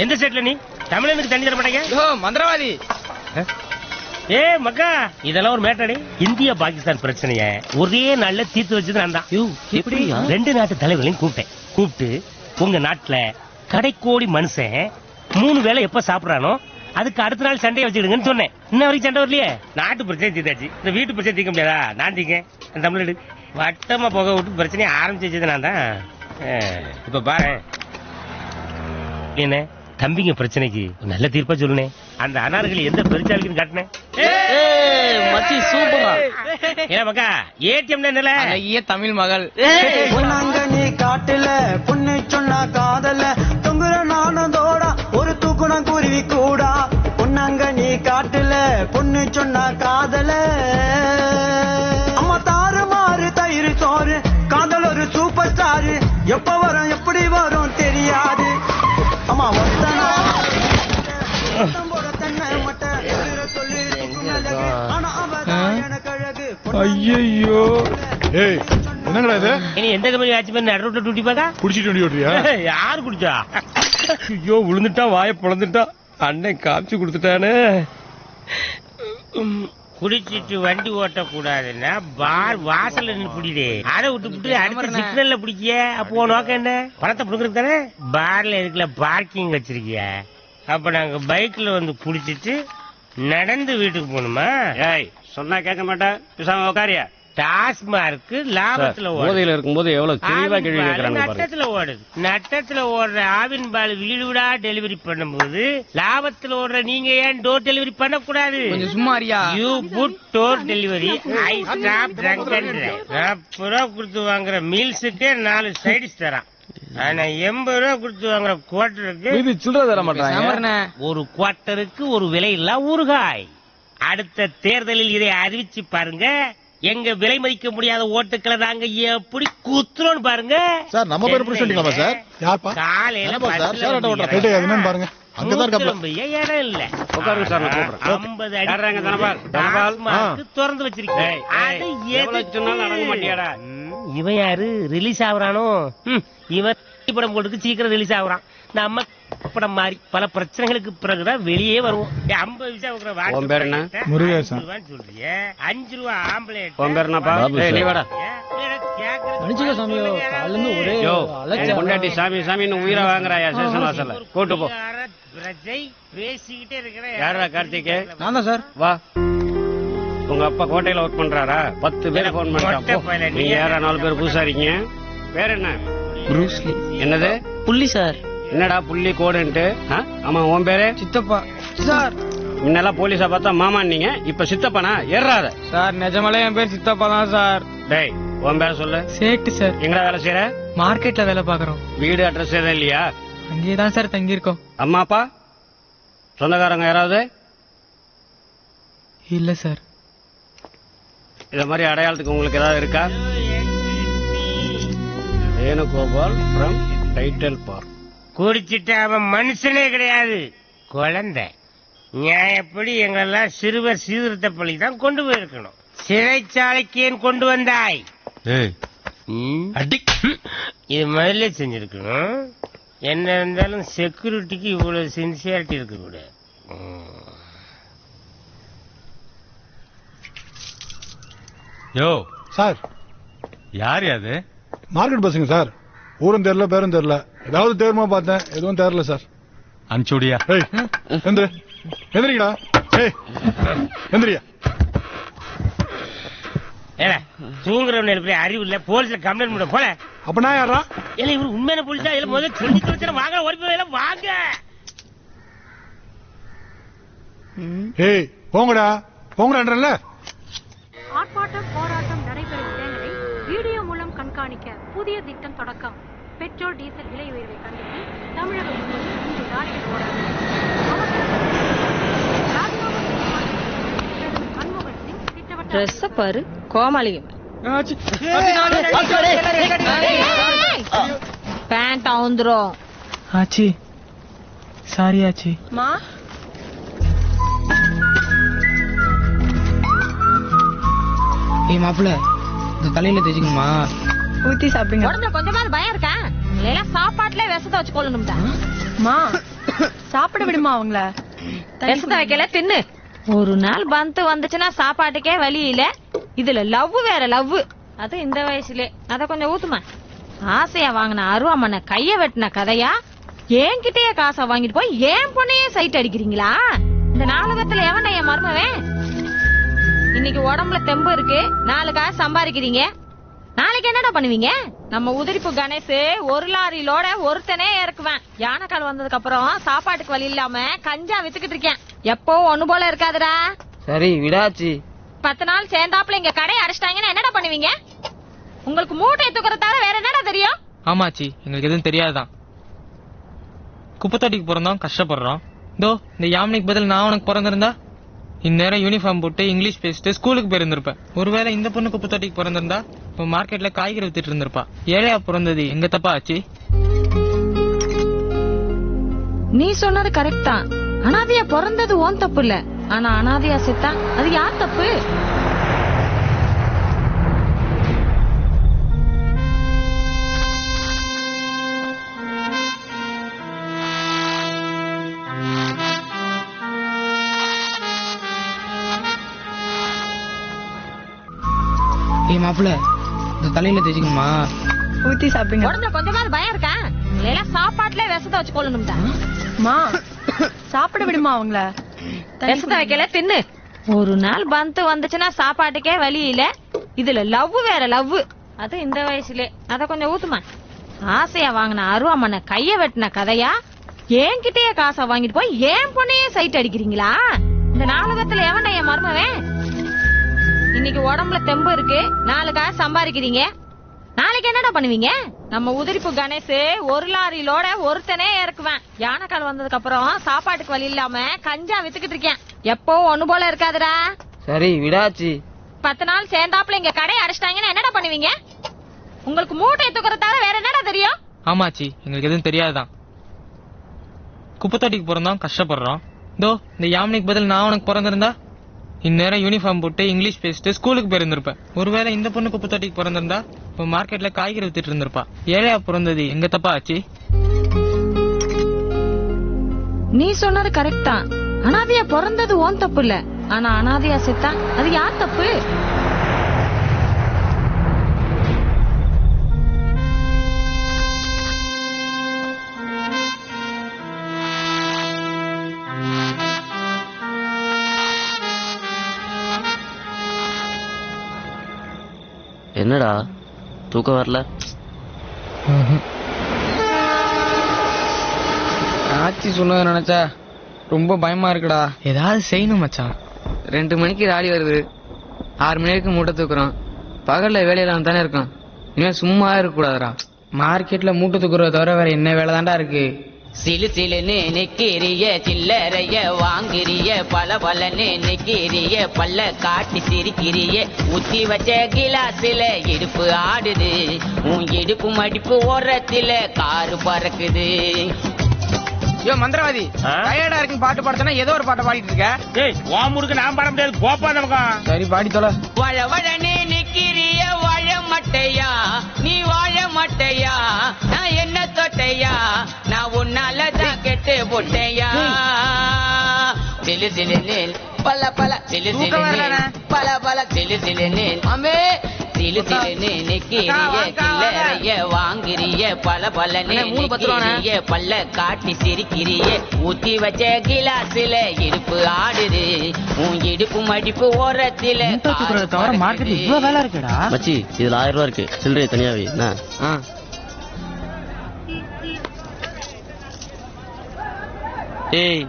எந்த ஸ்டேட்ல நீ? தமிழனுக்கு தண்ணி தர மாட்டேங்க? மந்திரவாதி. ஏ மக்கா, இதெல்லாம் ஒரு மேட்டடி. இந்தியா பாகிஸ்தான் பிரச்சனைய ஒரே நாள்ல தீர்த்து வச்சது நான் தான். எப்படியா? 2 நாட்டு தலைவர்களையும் கூப்பிட்டு உங்க நாட்டுல கடைக்கோடி மனுஷன் 3 வேளை எப்ப சாப்பிடறானோ அதுக்கு அடுத்த நாள் சண்டையை வச்சுக்கிடுங்கன்னு சொன்னேன். இன்ன வரைக்கும் சண்டை வரலையே. நாட்டு பிரச்சனை தீர்த்தாச்சு, இந்த வீட்டு பிரச்சனை தீர்க்க முடியாதா? நான் தீங்க தமிழ் வட்டமா புகை விட்டு பிரச்சனையை ஆரம்பிச்சு நான் தான். இப்ப பாரு என்ன தம்பிங்க பிரச்சனைக்கு நல்ல தீர்ப்பா சொல்லுனே. அந்த அனார்களை எந்த பெருச்சாலிக்குன்னு காட்டினேன். மச்சி சூப்பரா. ஏ மக்கா, ஏடிஎம் என்னல ஐயே தமிழ் மகள். பொன்னாங்க நீ காட்டுல பொண்ணு சொன்னா காதல தொங்குற நானதோட ஒரு தூக்குணம் குருவி கூடா. பொன்னாங்க நீ காட்டுல பொண்ணு சொன்னா காதல அம்மா தாறு மாறு தயிர் சோறு காதல் ஒரு சூப்பர் ஸ்டாரு. எப்ப வரும் எப்படி வரும் தெரியாது. அம்மா ஒத்தனா ஐயோ ஏய் என்னங்கடா இது? இனி எந்த கம்பெனி ஆச்சு பண்ண நடுரோட்ல டூட்டி பாக்கா குடிச்சிட்டு வண்டி ஓட்டுறியா? யாரு குடிச்சா? ஐயோ விழுந்துட்டான், வாய பொளந்துட்டான், அண்ணன் காமிச்சு கொடுத்துட்டானே. குடிச்சிட்டு வண்டி ஓட்ட கூடாதுன்னா பார் வாசல்ல நின்று பிடிடே. அதை விட்டு அடுத்த சிக்னல்ல பிடிக்கிய. அப்போ நோக்கம் என்ன? பணத்தை புடுங்கிறது தானே. பார்ல எதுக்குல பார்க்கிங் வச்சிருக்கிய? அப்ப நாங்க பைக்ல வந்து குடிச்சிட்டு நடந்து வீட்டுக்கு போகணுமா? ஏய் சொன்னா கேட்க மாட்டேன், பேசாம உட்காரியா? டாஸ்மார்க் லாபத்துல போதையில இருக்கும்போது எவ்வளவு தெளிவா கேள்வி கேட்கறாங்க. நட்டத்துல ஓடுது. நட்டத்துல ஓடுற ஆவின் பால் வீடு வீடா டெலிவரி பண்ணும்போது லாபத்துல ஓடுற நீங்க ஏன் டோர் டெலிவரி பண்ண கூடாது? கொஞ்சம் சும்மா அறியா? You put door delivery. I stop trunk and drive. 40 ரூபா கொடுத்து வாங்குற மீல்ஸுக்கே 4 சைடிஸ் தரான். ஆனா 80 ரூபா கொடுத்து வாங்குற குவார்டருக்கு சில்லறை தர மாட்டாங்க. ஒரு குவார்டருக்கு ஒரு விலை இல்ல ஊறுகாய். அடுத்த தேர்தலில் இதை அறிவிச்சு பாருங்க. எங்க விலை மதிக்க முடியாத ஓட்டுக்களை நாங்க எப்படி குத்துறோம் பாருங்க. சார் நம்ம பேர் புடிச்சிட்டீங்களா சார்? யார்ப்பா? காலையில என்னன்னு பாருங்க. அங்கதான் இடம் இல்ல. உட்காருங்க சார், நான் கூப்பிடுறேன். 50 அடி திறந்து வச்சிருக்கேன். அது எவ்வளவு சொன்னாலும் அடங்க மாட்டியாடா? இவன் யாரு ரிலீஸ் ஆகுறானோ? இவன் படம் போட்டுக்கு சீக்கிரம் ரிலீஸ் ஆகுறான். நம்ம படம் மாதிரி பல பிரச்சனைகளுக்கு பிறகுதான் வெளியே வருவோம். 50 பைசா உன் பேர் என்ன? முருகேசன். சொல்றிய 5 ரூபா ஆம்பளேட். உன் பேர் என்னப்பா? நீ வாடா. பொண்டாட்டி சாமி சாமின்னு உயிரை வாங்குறாயா ஸ்டேஷன் வாசல்ல? கூட்டு போ. பேசிக்கிட்டே இருக்கிறேன். யாரா கார்த்திகே? நான் தான் சார். வா. உங்க அப்பா கோட்டையில ஒர்க் பண்றாரா? 10 பேரை போன் பண்ணிட்டான். நீங்க யாரா 4 பேர் புதுசா இருக்கீங்க? பேர் என்ன? ப்ரூஸ்லி. என்னது? புள்ளி சார். என்னடா புள்ளி கோடுன்ட்டு? ஆமா உன் பேரு? சித்தப்பா சார். முன்னெல்லாம் போலீஸா பார்த்தா மாமா நீங்க, இப்ப சித்தப்பானா? ஏறாத சார். நிஜமாலே என் பேர் சித்தப்பா தான் சார். டேய் உன் பேர சொல்லு. சேட்டு சார். எங்கடா வேலை செய்யற? மார்க்கெட்ல வேலை பாக்குறோம். வீடு அட்ரஸ் எதுவும் இல்லையா? அங்கேதான் சார் தங்கி இருக்கோம். அம்மா அப்பா சொந்தக்காரங்க யாராவது? இல்ல சார். இத மாதிரி அடையாளத்துக்கு உங்களுக்கு ஏதாவது இருக்கா? Venugopal from title park. குடிச்சிட்டு அவன் மனுஷனே கிடையாது, குழந்தை. நியாயப்படி எங்களெல்லாம் சிறுவர் சீர்திருத்த பள்ளி தான் கொண்டு போயிருக்கணும். சிறைச்சாலைக்கு ஏன் கொண்டு வந்தாய்? இது முதல்ல செஞ்சிருக்கணும். என்ன இருந்தாலும் செக்யூரிட்டிக்கு இவ்வளவு சின்சியாரிட்டி இருக்க கூடாது. யோ சார், யார் அது? மார்க்கெட் பசங்க சார். ஊரும் தெரியல, பேரும் தெரியல. ஏதாவது தேர்மா பார்த்தேன், எதுவும் தெரியல சார். அனுப்பிச்சுடியா? எந்திரிக்கடா. எந்திரியா. தூங்குறவன் எழுப்பி அறிவு இல்ல, போலீஸ்ல கம்ப்ளைண்ட் பண்ண போல. அப்ப நான் யாரா? இல்ல இவரு உண்மையான போலீஸா? இல்ல முதல்ல சொல்லி தொலைச்சா வாங்க, ஓடி போய் வாங்க. ஏய் போங்கடா, போங்கடான்றல. ஆர்ப்பாட்டம் போராட்டம் நடைபெறும் இடங்களை வீடியோ மூலம் கண்காணிக்க புதிய திட்டம் தொடக்கம். பெட்ரோல் டீசல் விலை உயர்வை கண்டித்து தமிழகம் முழுவதும் இன்று ராக்கெட் போராட்டம். மன்மோகன் சிங் திட்டவட்ட பாரு கோமாளியம் பேண்ட் அவுந்துரும். ஆச்சி சாரி ஆச்சி. ஏய் மாப்பிள்ள, இந்த தலையில தேய்ச்சிக்கணுமா? ஊத்தி சாப்பிடுங்க. உடம்புல கொஞ்சமாவது பயம் இருக்கா? எல்லாம் சாப்பாட்டுல விஷத்தை வச்சு கொள்ளணும்டா. மா சாப்பிட விடுமா அவங்கள? விஷத்தை வைக்கல, தின்னு. ஒரு நாள் பந்து வந்துச்சுன்னா சாப்பாட்டுக்கே வழி இல்ல. இதுல லவ் வேற லவ். அது இந்த வயசுல. அத கொஞ்சம் ஊத்துமா. ஆசையா வாங்கின அருவாமனை கைய வெட்டின கதையா? என்கிட்டயே காசை வாங்கிட்டு போய் ஏன் பொண்ணையே சைட் அடிக்கிறீங்களா? இந்த நாடகத்துல எவன என் மருமவன்? இன்னைக்கு உடம்புல தெம்பு இருக்கு, 4 காசு சம்பாதிக்கிறீங்க. நாளைக்கு என்னடா பண்ணுவீங்க? நம்ம உதிரிப்பு கணேஷ் ஒரு லாரியிலோட ஒருத்தனே இறக்குவேன். யானைக்கால் வந்ததுக்கு அப்புறம் சாப்பாட்டுக்கு வழி இல்லாம கஞ்சா வித்துக்கிட்டு இருக்கேன். எப்போ ஒண்ணு போல இருக்காதுடா. சரி விடாச்சி. 10 நாள் சேர்ந்தாப்புல இங்க கடை அடைச்சிட்டாங்கன்னா என்னடா பண்ணுவீங்க? உங்களுக்கு மூட்டை தூக்குறதால வேற என்னடா தெரியும்? ஆமாச்சி, எங்களுக்கு எதுவும் தெரியாதுதான். குப்பத்தொட்டிக்கு பிறந்தோம், கஷ்டப்படுறோம். இதோ இந்த யாமினிக்கு பதில் நான் உனக்கு பிறந்திருந்தா இந்நேரம் யூனிஃபார்ம் போட்டு இங்கிலீஷ் பேசிட்டு ஸ்கூலுக்கு போயிருந்திருப்பேன். ஒருவேளை இந்த பொண்ணு குப்பத்தொட்டிக்கு பிறந்திருந்தா இப்ப மார்க்கெட்ல காய்கறி வித்துட்டு இருந்திருப்பா. ஏழையா பிறந்தது எங்க தப்பா ஆச்சு? நீ சொன்னது கரெக்ட் தான். அனாதையா பிறந்தது ஓன் தப்பு இல்ல. ஆனா அனாதையா செத்தா அது யார் தப்பு? ஏய் மாப்பிள்ள, இந்த தலையில தேய்ச்சிக்கணுமா? ஊத்தி சாப்பிடுங்க. உடம்புல கொஞ்சமாவது பயம் இருக்கா? எல்லாம் சாப்பாட்டுல விஷத்தை வச்சு கொள்ளணும்டா. மா சாப்பிட விடுமா அவங்கள? விஷத்தை வைக்கல, தின்னு. ஒரு நாள் பந்து வந்துச்சுன்னா சாப்பாட்டுக்கே வழி இல்ல. இதுல லவ் வேற லவ். அது இந்த வயசுல. அத கொஞ்சம் ஊத்துமா. ஆசையா வாங்கின அருவாமனை கைய வெட்டின கதையா? என்கிட்டயே காசை வாங்கிட்டு போய் ஏன் பொண்ணையே சைட் அடிக்கிறீங்களா? இந்த நாடகத்துல எவன என் மருமவன்? இன்னைக்கு உடம்புல தெம்பு இருக்கு, 4 காசு சம்பாதிக்கிறீங்க. நாளைக்கு என்னடா பண்ணுவீங்க? நம்ம உதிரிப்பு கணேஷ் ஒரு லாரியிலோட ஒருத்தனே இறக்குவேன். யானைக்கால் வந்ததுக்கு அப்புறம் சாப்பாட்டுக்கு வழி இல்லாம கஞ்சா வித்துக்கிட்டு இருக்கேன். எப்போ ஒண்ணு போல இருக்காதுடா. சரி விடாச்சி. 10 நாள் சேர்ந்தாப்புல இங்க கடை அடைச்சிட்டாங்கன்னா என்னடா பண்ணுவீங்க? உங்களுக்கு மூட்டை தூக்குறதால வேற என்னடா தெரியும்? ஆமாச்சி, எங்களுக்கு எதுவும் தெரியாதுதான். குப்பத்தொட்டிக்கு பிறந்தோம், கஷ்டப்படுறோம். இதோ இந்த யாமினிக்கு பதில் நான் உனக்கு பிறந்திருந்தா இந்நேரம் யூனிஃபார்ம் போட்டு இங்கிலீஷ் பேசிட்டு ஸ்கூலுக்கு போயிருந்திருப்பேன். ஒருவேளை இந்த பொண்ணு குப்பத்தொட்டிக்கு பிறந்திருந்தா இப்ப மார்க்கெட்ல காய்கறி வித்துட்டு இருந்திருப்பா. ஏழையா பிறந்தது எங்க தப்பா ஆச்சு? நீ சொன்னது கரெக்ட் தான். அனாதையா பிறந்தது ஓன் தப்பு இல்ல. ஆனா அனாதையா செத்தா அது யார் தப்பு? என்னடா தூக்கம் வரல? ஆச்சி சொன்னதை நினைச்சா ரொம்ப பயமா இருக்குடா. ஏதாவது செய்யணும் மச்சான். 2 மணிக்கு ராலி வருது, 6 மணி வரைக்கும் மூட்டை தூக்குறோம். பகல்ல வேலையெல்லாம் தானே இருக்கும். இனிமேல் சும்மா இருக்க கூடாதுடா. மார்க்கெட்ல மூட்டை தூக்குறத தவிர வேற என்ன வேலை தான்டா இருக்கு? சிலு சிலுன்னு நிக்கிறிய சில்லறைய வாங்கிறிய பல பலன்னு நிக்கிறிய பல்ல காட்டி சிரிக்கிறிய ஊத்தி வச்ச கிலாஸ்ல இடுப்பு ஆடுது உன் இடுப்பு மடிப்பு ஓரத்துல காரு பறக்குது. ஐயோ மந்திரவாதி, டயர்டா இருக்குன்னு பாட்டு பாடுறதுனா ஏதோ ஒரு பாட்டை பாடிட்டு இருக்க. ஏய் வாமுருக்கு நான் பாட முடியாது, கோப்பா நமக்கு. சரி பாடி தொலை. வள வளனே நிக்கிறிய வாழ மட்டையா நீ வாழ மட்டையா நான் என்ன தொட்டையா நான் உன்னாலதான் கெட்டு போட்டையா. சிலு சிலுன்னு பல பல சிலு சிலுன்னு பல பல சிலு சிலுன்னு அம்மே சிலு சிலுன்னு நிக்கிறிய கிளறைய வாங்கிறிய பல பலன்னு நிக்கிறிய பல்ல காட்டி சிரிக்கிறிய ஊத்தி வச்ச கிலாஸ்ல இடுப்பு ஆடுது உன் இடுப்பு மடிப்பு ஓரத்துல தவிர மார்க்கெட்ல இவ்வளவு வேலை இருக்குடா. மச்சி இதுல 1000 ரூபா இருக்கு, சில்லறை தனியாவே. ஏய்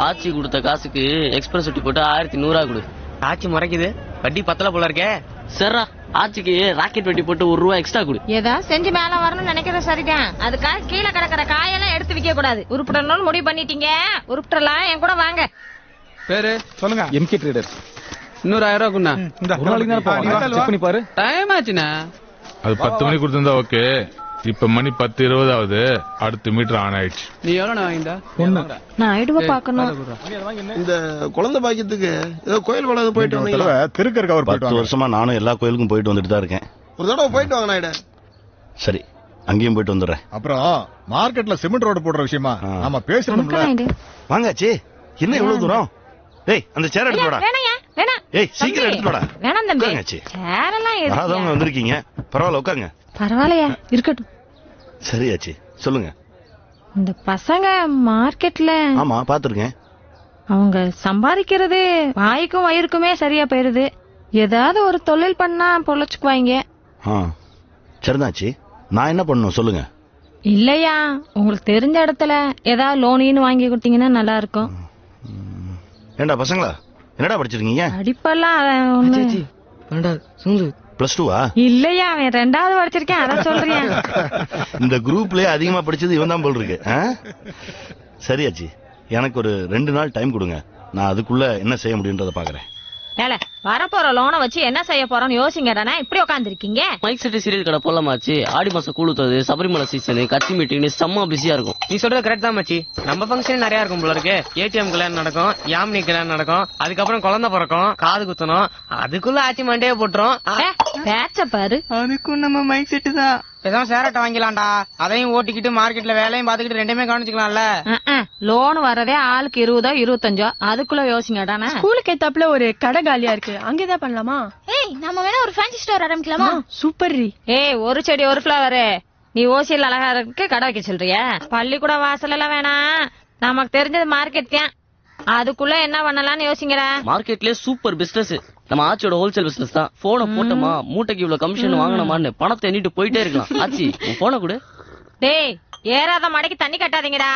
ஆச்சி கொடுத்த காசுக்கு எக்ஸ்பிரஸ் ஒட்டி போட்டு 1100 கொடு. ஆச்சி முறைக்குது, வட்டி பத்தல போல இருக்கே. சரிடா, ஆச்சிக்கு ராக்கெட் வெட்டி போட்டு 1 ரூபா எக்ஸ்ட்ரா கொடு. ஏதா செஞ்சு மேல வரணும்னு நினைக்கிறது சரிதான், அதுக்காக கீழே கிடக்கிற காயெல்லாம் எடுத்து விக்க கூடாது. உருப்பிடணும்னு முடிவு பண்ணிட்டீங்க, உருப்பிடலாம். என் கூட வாங்க. பேரு சொல்லுங்க. MK traders. இன்னொரு 1000 ரூபா குண்ணா. ஒரு நாளைக்கு செக் பண்ணி பாரு. டைம் ஆச்சுண்ணா. அது 10 மணிக்கு கொடுத்திருந்தா ஓகே. இப்ப மணி 10:20 ஆகுது. அடுத்த மீட்டர் ஆன் ஆயிடுச்சு. நீ எவ்வளவு வாங்கிட்டா? நான் ஐடுவா பாக்கணும். இந்த குழந்தை பாக்கியத்துக்கு ஏதோ கோயில் வளர்ந்து போயிட்டு வந்தீங்க. திருக்கருக்கு அவர் 10 வருஷமா நானும் எல்லா கோயிலுக்கும் போயிட்டு வந்துட்டு தான் இருக்கேன். ஒரு தடவை போயிட்டு வாங்க நாயுடு. சரி, அங்கேயும் போயிட்டு வந்துடுறேன். அப்புறம் மார்க்கெட்ல சிமெண்ட் ரோடு போடுற விஷயமா நாம பேசணும்ல. வாங்காச்சி, என்ன இவ்வளவு தூரம்? டேய் அந்த சேர் எடுத்து வாடா. ஏய் சீக்கிரம் எடுத்து வாடா. வேணாம் தம்பி, உட்காருங்க. சேரெல்லாம் எதுக்கு? வராதவங்க வந்திருக்கீங்க, பரவாயில்ல உட்காருங்க. பரவாயில்லையா, இருக்கட்டும். சரியாச்சி, சொல்லுங்க. இந்த பசங்க மார்க்கெட்ல ஆமா பாத்துருக்கேன். அவங்க சம்பாதிக்கிறது வாய்க்கும் வயிறுக்குமே சரியா போயிருது. ஏதாவது ஒரு தொழில் பண்ணா பொழைச்சுக்குவாங்க. சரிதாச்சி, நான் என்ன பண்ணணும் சொல்லுங்க. இல்லையா, உங்களுக்கு தெரிஞ்ச இடத்துல ஏதாவது லோனின்னு வாங்கி கொடுத்தீங்கன்னா நல்லா இருக்கும். ஏண்டா பசங்களா, என்னடா படிச்சிருக்கீங்க? படிப்பெல்லாம் +2வா? இல்லையா, அவன் 2வது படிச்சிருக்கேன், அத சொல்றேன். இந்த குரூப்லயே அதிகமா படிச்சது இவன் தான் போல் இருக்கு. சரியாச்சி, எனக்கு ஒரு 2 நாள் டைம் கொடுங்க. நான் அதுக்குள்ள என்ன செய்ய முடியுன்றத பாக்குறேன். ஏல, வரப்போற லோனை வச்சு என்ன செய்ய போறோம்னு யோசிங்கடா. இப்படி உட்காந்துருக்கீங்க. மைக் செட் சீரியல் கடை போலாமாச்சு. ஆடி மாசம் கூழுத்தது, சபரிமலை சீசனு, கட்சி மீட்டிங், செம்ம பிஸியா இருக்கும். நீ சொல்றது கரெக்ட் தான் மச்சி. நம்ம ஃபங்க்ஷன் நிறைய இருக்கும் போல இருக்கு. ஏடிஎம் கல்யாணம் நடக்கும், யாமினி கல்யாணம் நடக்கும், அதுக்கப்புறம் குழந்தை பிறக்கும், காது குத்தணும், அதுக்குள்ள ஆச்சி மண்டே போட்டுரும். பேச்ச பாரு. அதுக்கும் நம்ம மைக் செட்டு தான். ஏதாவது சேரட்டை வாங்கிலாம்டா, அதையும் ஓட்டிக்கிட்டு மார்க்கெட்ல வேலையும் பாத்துக்கிட்டு ரெண்டுமே கவனிச்சுக்கலாம்ல. லோன் வரதே ஆளுக்கு 20 25, அதுக்குள்ள யோசிங்கடா. ஸ்கூலுக்கு ஏத்தாப்புல ஒரு கடை காலியா இருக்கு, அங்கேதான் பண்ணலாமா? ஏய், நம்ம வேணா ஒரு ஃபேன்சி ஸ்டோர் ஆரம்பிக்கலாமா? சூப்பர் ரீ. ஏய், ஒரு செடி ஒரு ஃபிளவர். நீ ஓசியில் அழகா இருக்கு கடை வைக்க சொல்றிய? பள்ளிக்கூட வாசல் எல்லாம் வேணாம், நமக்கு தெரிஞ்சது மார்க்கெட் தான். அதுக்குள்ள என்ன பண்ணலாம்னு யோசிங்கடா. மார்க்கெட்லயே சூப்பர் பிசினஸ் நம்ம ஆச்சியோட ஹோல்சேல் பிசினஸ் தான். போன போட்டோமா, மூட்டைக்கு இவ்வளவு கமிஷன் வாங்கணுமான்னு பணத்தை எண்ணிட்டு போயிட்டே இருக்கலாம். ஆச்சி உன் போன கூட. டேய், ஏறாத மடைக்கு தண்ணி கட்டாதீங்கடா.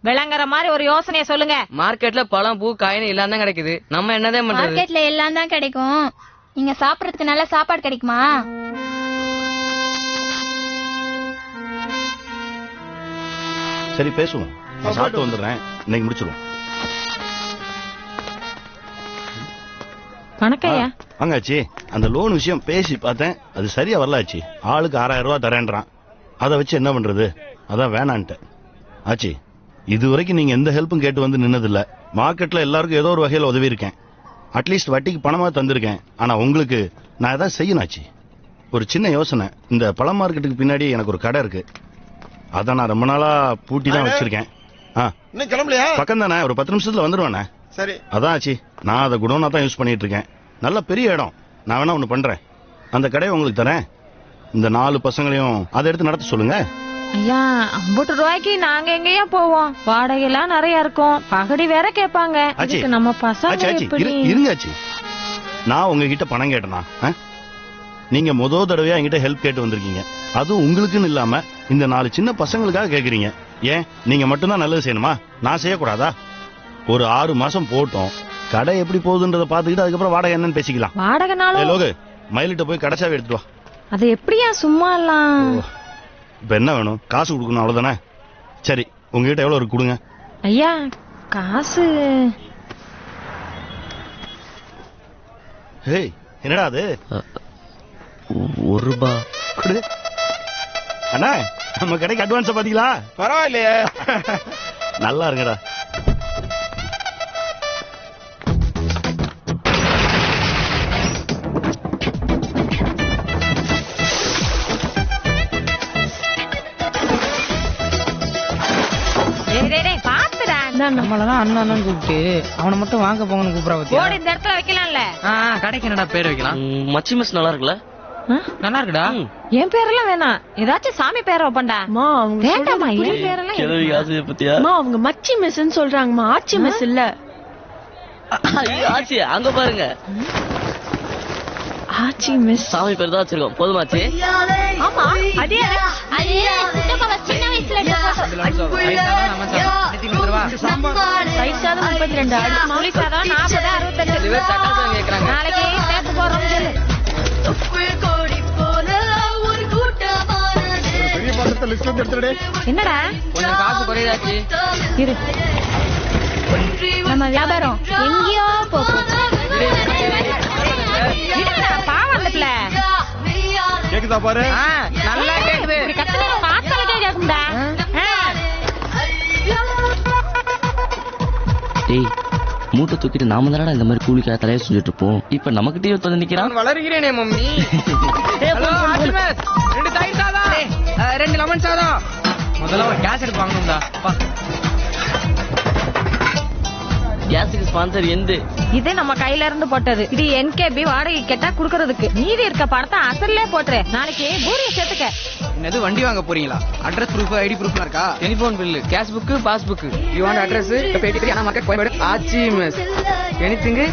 விளங்குற மாதிரி ஒரு யோசனைய சொல்லுங்க. மார்க்கெட்ல பழம் பூ காயின்னு எல்லாம் தான் கிடைக்குது, நம்ம என்னதான் பண்றது? மார்க்கெட்ல எல்லாம் தான் கிடைக்கும், நீங்க சாப்பிடறதுக்கு நல்ல சாப்பாடு கிடைக்குமா? சரி பேசுவோம், நான் சாப்பிட்டு வந்துடுறேன், இன்னைக்கு முடிச்சிருவோம். வணக்கம்யா. வாங்காச்சி, அந்த லோன் விஷயம் பேசி பார்த்தேன், அது சரியா வரலாச்சு. ஆளுக்கு 6000 ரூபாய் தரேன்றான். அதை வச்சு என்ன பண்றது? அதான் வேணான்ட்டேன். ஆச்சி, இது வரைக்கும் நீங்க எந்த ஹெல்ப்பும் கேட்டு வந்து நின்னதில்ல. மார்க்கெட்ல எல்லாருக்கும் ஏதோ ஒரு வகையில் உதவி இருக்கேன். அட்லீஸ்ட் வட்டிக்கு பணமா தந்திருக்கேன். ஆனா உங்களுக்கு நான் எதாவது செய்யணும் ஆச்சி. ஒரு சின்ன யோசனை, இந்த பழ மார்க்கெட்டுக்கு பின்னாடி எனக்கு ஒரு கடை இருக்கு. அதை நான் ரொம்ப நாளா பூட்டி தான் வச்சிருக்கேன். பக்கம் தானே, ஒரு 10 நிமிஷத்துல வந்துடுவானே. சரி, அதான் ஆச்சி, நான் அதை குடோனா தான் யூஸ் பண்ணிட்டு இருக்கேன். நல்ல பெரிய இடம். நான் வேணா ஒண்ணு பண்றேன், அந்த கடையை உங்களுக்கு தரேன். இந்த 4 பசங்களையும் அதை எடுத்து நடத்த சொல்லுங்க. ஐயா, 50 ரூபாய்க்கு நாங்க எங்கேயா போவோம்? வாடகை எல்லாம் நிறைய இருக்கும், பகடி வேற கேட்பாங்க. அதுக்கு நம்ம பசங்க எப்படி? இருங்க ஆச்சி, நான் உங்ககிட்ட பணம் கேட்டேனா? நீங்க முதல் தடவையா என்கிட்ட ஹெல்ப் கேட்டு வந்திருக்கீங்க. அதுவும் உங்களுக்குன்னு இல்லாம இந்த 4 சின்ன பசங்களுக்காக கேக்குறீங்க. ஏன் நீங்க மட்டும்தான் நல்லது செய்யணுமா? நான் செய்யக்கூடாதா? ஒரு 6 மாசம் போட்டோம், கடை எப்படி போகுதுன்றத பாத்துக்கிட்டு அதுக்கப்புறம் வாடகை என்னன்னு பேசிக்கலாம். வாடகை நாளும் லோகு, மயிலிட்ட போய் கடைசாவி எடுத்துட்டு வா. அது எப்படியா சும்மா எல்லாம்? இப்ப என்ன வேணும்? காசு கொடுக்கணும், அவ்வளவுதானே? சரி, உங்ககிட்ட எவ்வளவு இருக்கு கொடுங்க. ஐயா, காசு ஹேய் என்னடா அது? ₹1 கொடு. அண்ணா நம்ம கடைக்கு அட்வான்ஸ் பாத்தீங்களா? பரவாயில்லையே. நல்லா இருங்கடா. நம்மளதான் அண்ணா அண்ணன் கூப்பிட்டு அவனை மட்டும் வாங்க போங்கன்னு கூப்பிடா பத்தியா? போர்டு இந்த இடத்துல வைக்கலாம்ல. கடைக்கு என்னடா பேர் வைக்கலாம்? மச்சி மிஸ் நல்லா இருக்குல்ல? நல்லா இருக்குடா. என் பேரெல்லாம் வேணாம், ஏதாச்சும் சாமி பேரை வைப்பண்டா. வேண்டாமா என் பேரெல்லாம்? அவங்க மச்சி மிஸ்ன்னு சொல்றாங்கம்மா, ஆச்சி மிஸ் இல்ல. ஆச்சி அங்க பாருங்க, ஆச்சி மிஸ் சாமி பேர் தான் வச்சிருக்கோம். போதுமாச்சு? ஆமா அதே சின்ன வயசுல ரைஸ் சாதம் 32, புளி சாதம் 40, 68. நாளைக்கு சேர்த்து போறோம் சொல்லு. பெரிய பாத்திரத்தை லிஸ்ட் வந்து எடுத்துடே. என்னடா கொஞ்சம் காசு குறையாச்சு. இரு, நம்ம வியாபாரம் எங்கேயோ போகும். பாவம்ல கேக்குதா பாரு? நல்லா கேக்குது. கத்துனா காத்தாலே கேக்கும்டா. டேய், மூட்டை தூக்கிட்டு நாம தானடா இந்த மாதிரி கூலிக்காக தலையை செஞ்சுட்டு இருப்போம். இப்ப நமக்கிட்டே ஒருத்தர் நிக்கிறான். வளர்கிறேனே மம்மி. 2 தயிர் சாதம், 2 லெமன் சாதம். முதல்ல ஒரு கேஸ் எடுத்து வாங்கணும்டா. கேஸுக்கு ஸ்பான்சர் எந்த? இது நம்ம கையில இருந்து போட்டது. இது NKB வாடகை கேட்டா குடுக்கறதுக்கு. மீதி இருக்க படத்தை அசல்லே போட்டுரு. நாளைக்கு பூரிய சேர்த்துக்க. என்னது வண்டி வாங்க போறீங்களா? அட்ரஸ் ப்ரூஃப், ஐடி ப்ரூஃப்லாம் இருக்கா? Telephone bill, cash book, passbook. You want address? பேட்டி அண்ணா மார்க்கெட் கோயம்பேடு. ஆச்சி மிஸ் எனிதிங்?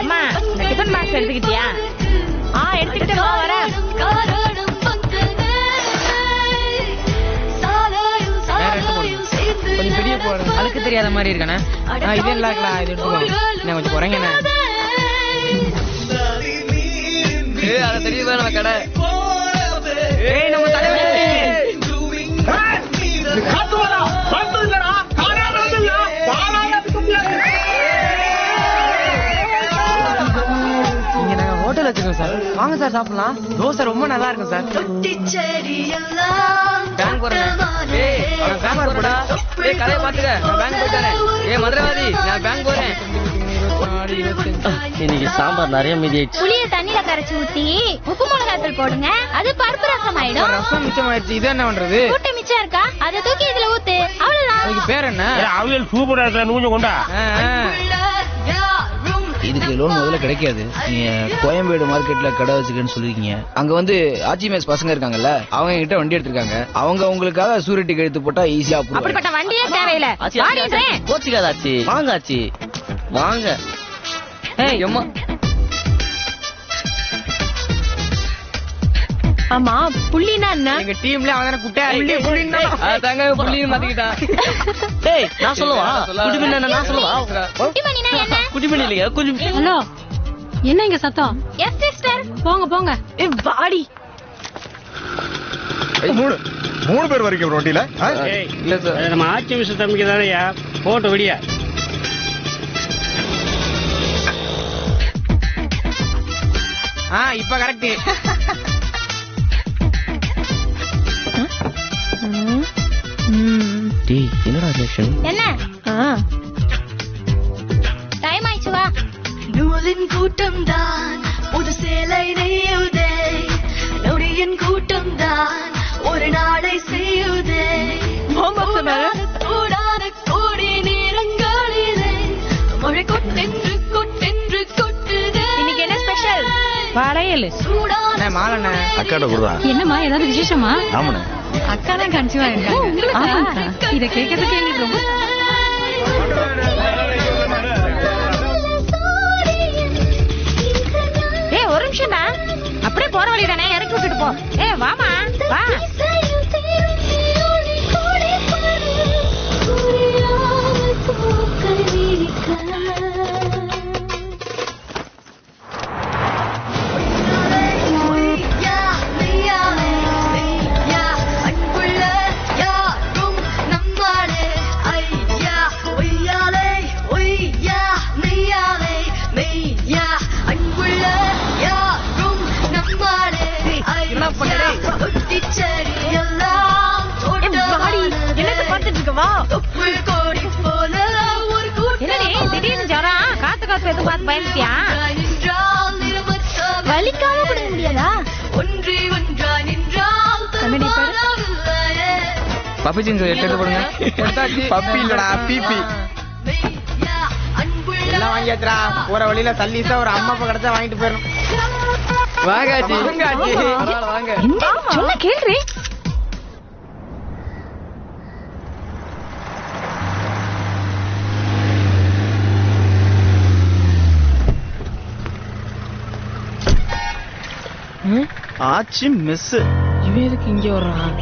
அம்மா, இந்த டிஃபன் பாக்ஸ் எடுத்துக்கிட்டியா? எடுத்துக்கிட்டு வா வரேன். கொஞ்சம் பெரிய போடுங்க. அதுக்கு தெரியாத மாதிரி இருக்கானே. இது நல்லா இருக்கலாம், இது எடுத்துக்கோங்க. என்ன கொஞ்சம் குறைங்கண்ணே. அதை தெரியுதா நம்ம கடை? நம்ம தலைவர் இங்க நாங்க ஹோட்டல் வச்சிருக்கோம் சார். வாங்க சார் சாப்பிடலாம். தோசை ரொம்ப நல்லா இருக்கும் சார். பேங்க் போறேன். பேங்க் போடா. கதையை பாத்துக்க. நான் பேங்க் போயிட்டானே. மதுரவாதி, நான் பேங்க் போறேன். இன்னைக்கு சாம்பார் நிறைய மீதி ஆயிடுச்சு. புளிய தண்ணியில கரைச்சு ஊத்தி உப்பு மிளகாத்தூள் போடுங்க. அது பருப்பு ரசம் ஆயிடும். ரசம் மிச்சம் ஆயிடுச்சு. இது என்ன பண்றது? கூட்ட மிச்சம் இருக்கா? அதை தூக்கி இதுல ஊத்து. அவ்வளவுதான். அதுக்கு பேர் என்ன? அவியல் சூப்பரா இருக்கா? கொஞ்சம் கொண்டா. இதுக்கு லோன் முதல்ல கிடைக்காது. நீங்க கோயம்பேடு மார்க்கெட்ல கடை வச்சுக்கன்னு சொல்லிருக்கீங்க. அங்க வந்து ஆச்சி மேஸ் பசங்க இருக்காங்கல்ல, அவங்க கிட்ட வண்டி எடுத்திருக்காங்க. அவங்க உங்களுக்காக சூரிட்டி கழுத்து போட்டா ஈஸியா அப்ரூவ். அப்படிப்பட்ட வண்டியே தேவையில்ல. கோச்சிக்காத ஆச்சி. வாங்க ஆச்சி, வாங்க. அம்மா, ஆமா புள்ளினா என்ன? எங்க டீம்ல அவன குட்டை புள்ளினா அதாங்க புள்ளின்னு மாத்திக்கிட்டான். டேய், நான் சொல்லவா? குடிமணி என்ன? நான் சொல்லவா? குட்டிமணினா என்ன? குடிமணி இல்லையா? கொஞ்சம். ஹலோ, என்ன இங்க சத்தம்? Yes sister. போங்க போங்க. வாடி. 3 பேர் வரைக்கும் வண்டியில. இல்ல சார், நம்ம ஆச்சி மிஸ் தம்பிக்கு தானேயா. போட்டு விடியா. இப்ப கரெக்ட். டேய், என்னடா ரியாக்ஷன்? என்ன? டைம் ஆயிடுச்சு வா. நூலின் கூட்டம் தான் ஒரு சேலை நெய்யுதே. நொடியின் கூட்டம் தான் ஒரு நாளை செய்யுதே. கூடாத கோடி நேரங்களிலே மழை கொட்டென்று கொட்டென்று கொட்டுதே. இன்னைக்கு என்ன ஸ்பெஷல்? வளையல். மாலண்ணே, அக்காட்ட கொடுறா. என்னம்மா, ஏதாவது விசேஷமா? ஆமாண்ணே. அக்கா தான் கன்சீவா இருக்காங்க. இத கேட்கறதுக்கு எங்களுக்கு ரொம்ப. ஒரு நிமிஷம் தான், அப்படியே போற வழி தானே, இறக்கி விட்டுட்டு போ. வாமா வா. அன்புள்ள யாரும் நம்மாலே ஐயா திறந்து பார்த்து பயந்துட்டியா? வலிக்காம கொடுக்க முடியாதா? பப்பி சிங்கு எடுத்து போடுங்க. பப்பி இல்லடா பிபி. எல்லாம் வாங்கியாச்சுடா. போற வழியில சல்லீஸா ஒரு அம்மா அப்பா கிடைச்சா வாங்கிட்டு போயிடணும். வாங்காச்சி வாங்க. சொன்ன கேள்றி. ஆச்சி மிஸ். இவன் எதுக்கு இங்க வர்றான்?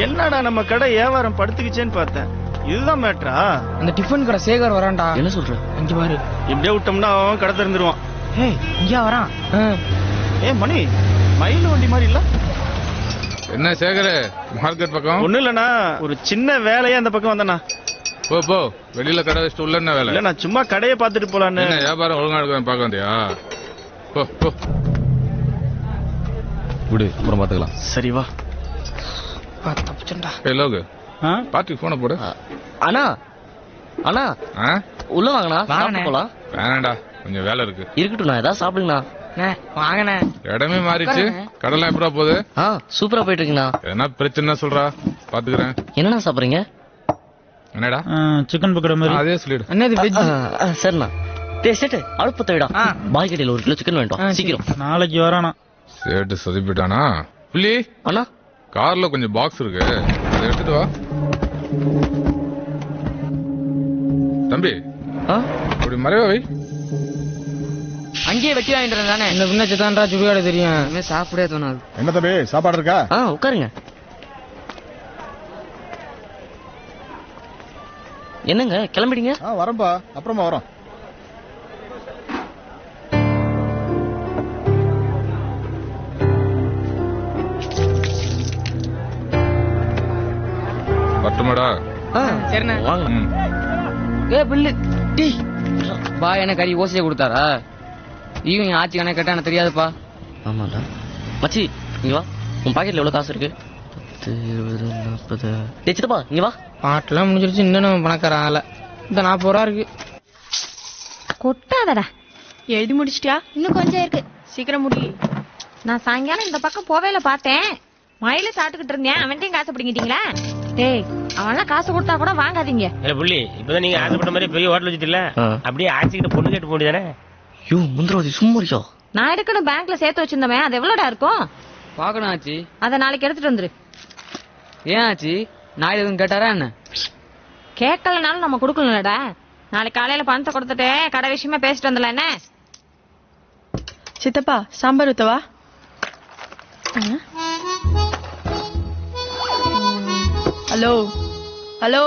என்னடா நம்ம கடை வியாபாரம் படுத்துக்கிச்சேன்னு பார்த்தேன். இதுதான் மேட்ரா? அந்த டிஃபன் கடை சேகர் வரான்டா. என்ன சொல்ற? இங்க பாரு. இப்படியே விட்டோம்னா அவன் கடை திறந்துருவான். ஏய் இங்க வரான். மணி மயில் வண்டி மாதிரி இல்ல? என்ன சேகர் மார்க்கெட் பக்கம்? ஒண்ணு இல்லண்ணா, ஒரு சின்ன வேலையா அந்த பக்கம் வந்தண்ணா. போ வெளியில கடை வச்சுட்டு உள்ள என்ன வேலை? இல்ல நான் சும்மா கடையை பார்த்துட்டு போலான்னு. வியாபாரம் ஒழுங்கா எடுக்க பார்க்க வந்தியா? போ விடு, அப்புறம் பாத்துக்கலாம். சரி வா. தப்பிச்சண்டா. லோகு பாட்டி போன போடு. அண்ணா அண்ணா உள்ள வாங்கண்ணா, சாப்பிட்டு போலாம். வேணாண்டா, கொஞ்சம் வேலை இருக்கு. இருக்கட்டும், நான் ஏதாவது சாப்பிடுங்கண்ணா. வாங்கண்ணே. இடமே மாறிச்சு. கடலாம் எப்படா போகுது? சூப்பரா போயிட்டு இருக்குண்ணா. என்ன பிரச்சனை சொல்றா, பாத்துக்கிறேன். என்னண்ணா சாப்பிடுறீங்க? என்னடா? சிக்கன் பக்கோடா மாதிரி. அதே சொல்லிடு. என்னது வெஜ்? சரிண்ணா. சேட்டு அடுப்பு தவிடா, பாய் கடையில் 1 கிலோ சிக்கன் வேண்டாம் சீக்கிரம். நாளைக்கு வரானா? சேட்டு சொதிப்பிட்டானா? புள்ளி அண்ணா, கார்ல கொஞ்சம் பாக்ஸ் இருக்கு, அதை எடுத்துட்டு வா. தம்பி அப்படி மறைவா வை. அங்கேயே வெட்டி வாங்கிட்டு தானே. இந்த பின்ன சித்தான்றா சுடுகாடு தெரியும். சாப்பிடவே தோணாது. என்ன தம்பி சாப்பாடு இருக்கா? உட்காருங்க. என்னங்க கிளம்பிடுங்க? வரம்பா, அப்புறமா வரோம். பட்டுமாடா? சரிண்ணே வாங்க. பில்லு டீ பா. எனக்கு கறி ஓசையை கொடுத்தாரா? இவன் என் ஆட்சி கணக்கு கேட்டா எனக்கு தெரியாதுப்பா. ஆமாடா மச்சி, இங்க வா. உன் பாக்கெட்ல எவ்வளவு காசு இருக்கு? 10, 20, 40. சித்தப்பா இங்க வா. பாட்டெல்லாம் முடிஞ்சிருச்சு. இன்னும் நம்ம பணக்கார ஆகல. இந்த 40 ரூபா இருக்கு. கொட்டாதடா. எழுதி முடிச்சிட்டியா? இன்னும் கொஞ்சம் இருக்கு. சீக்கிரம் முடி. நான் சாயங்காலம் இந்த பக்கம் போவேல பார்த்தேன். மயில சாப்பிட்டுக்கிட்டு இருந்தேன். அவன்கிட்டயும் காசு பிடிங்கிட்டீங்களா? டேய், அவன்லாம் காசு கொடுத்தா கூட வாங்காதீங்க. இல்ல புள்ளி, இப்பதான் நீங்க ஆசைப்பட்ட மாதிரி பெரிய ஹோட்டல் வச்சுட்டுல, அப்படியே ஆச்சிக்கிட்ட பொண்ணு கேட்டு போண்டிதானே? யோ முந்திரவாதி சும்மா இருக்கோ. நான் எடுக்கணும் பேங்க்ல சேர்த்து வச்சிருந்தவன். அது எவ்வளோடா இருக்கும்? பாக்கணும் ஆச்சி. அதை நாளைக்கு எடுத்துட்டு வந்துரு. ஏன் ஆச்சி, நாய் எதுவும் கேட்டாரா என்ன? கேட்கலனாலும் நம்ம கொடுக்கணும்லடா. நாளைக்கு காலையில பணத்தை கொடுத்துட்டு கடை விஷயமா பேசிட்டு வந்துடலாம். என்ன சித்தப்பா சாம்பார் ஊத்தவா? ஹலோ ஹலோ,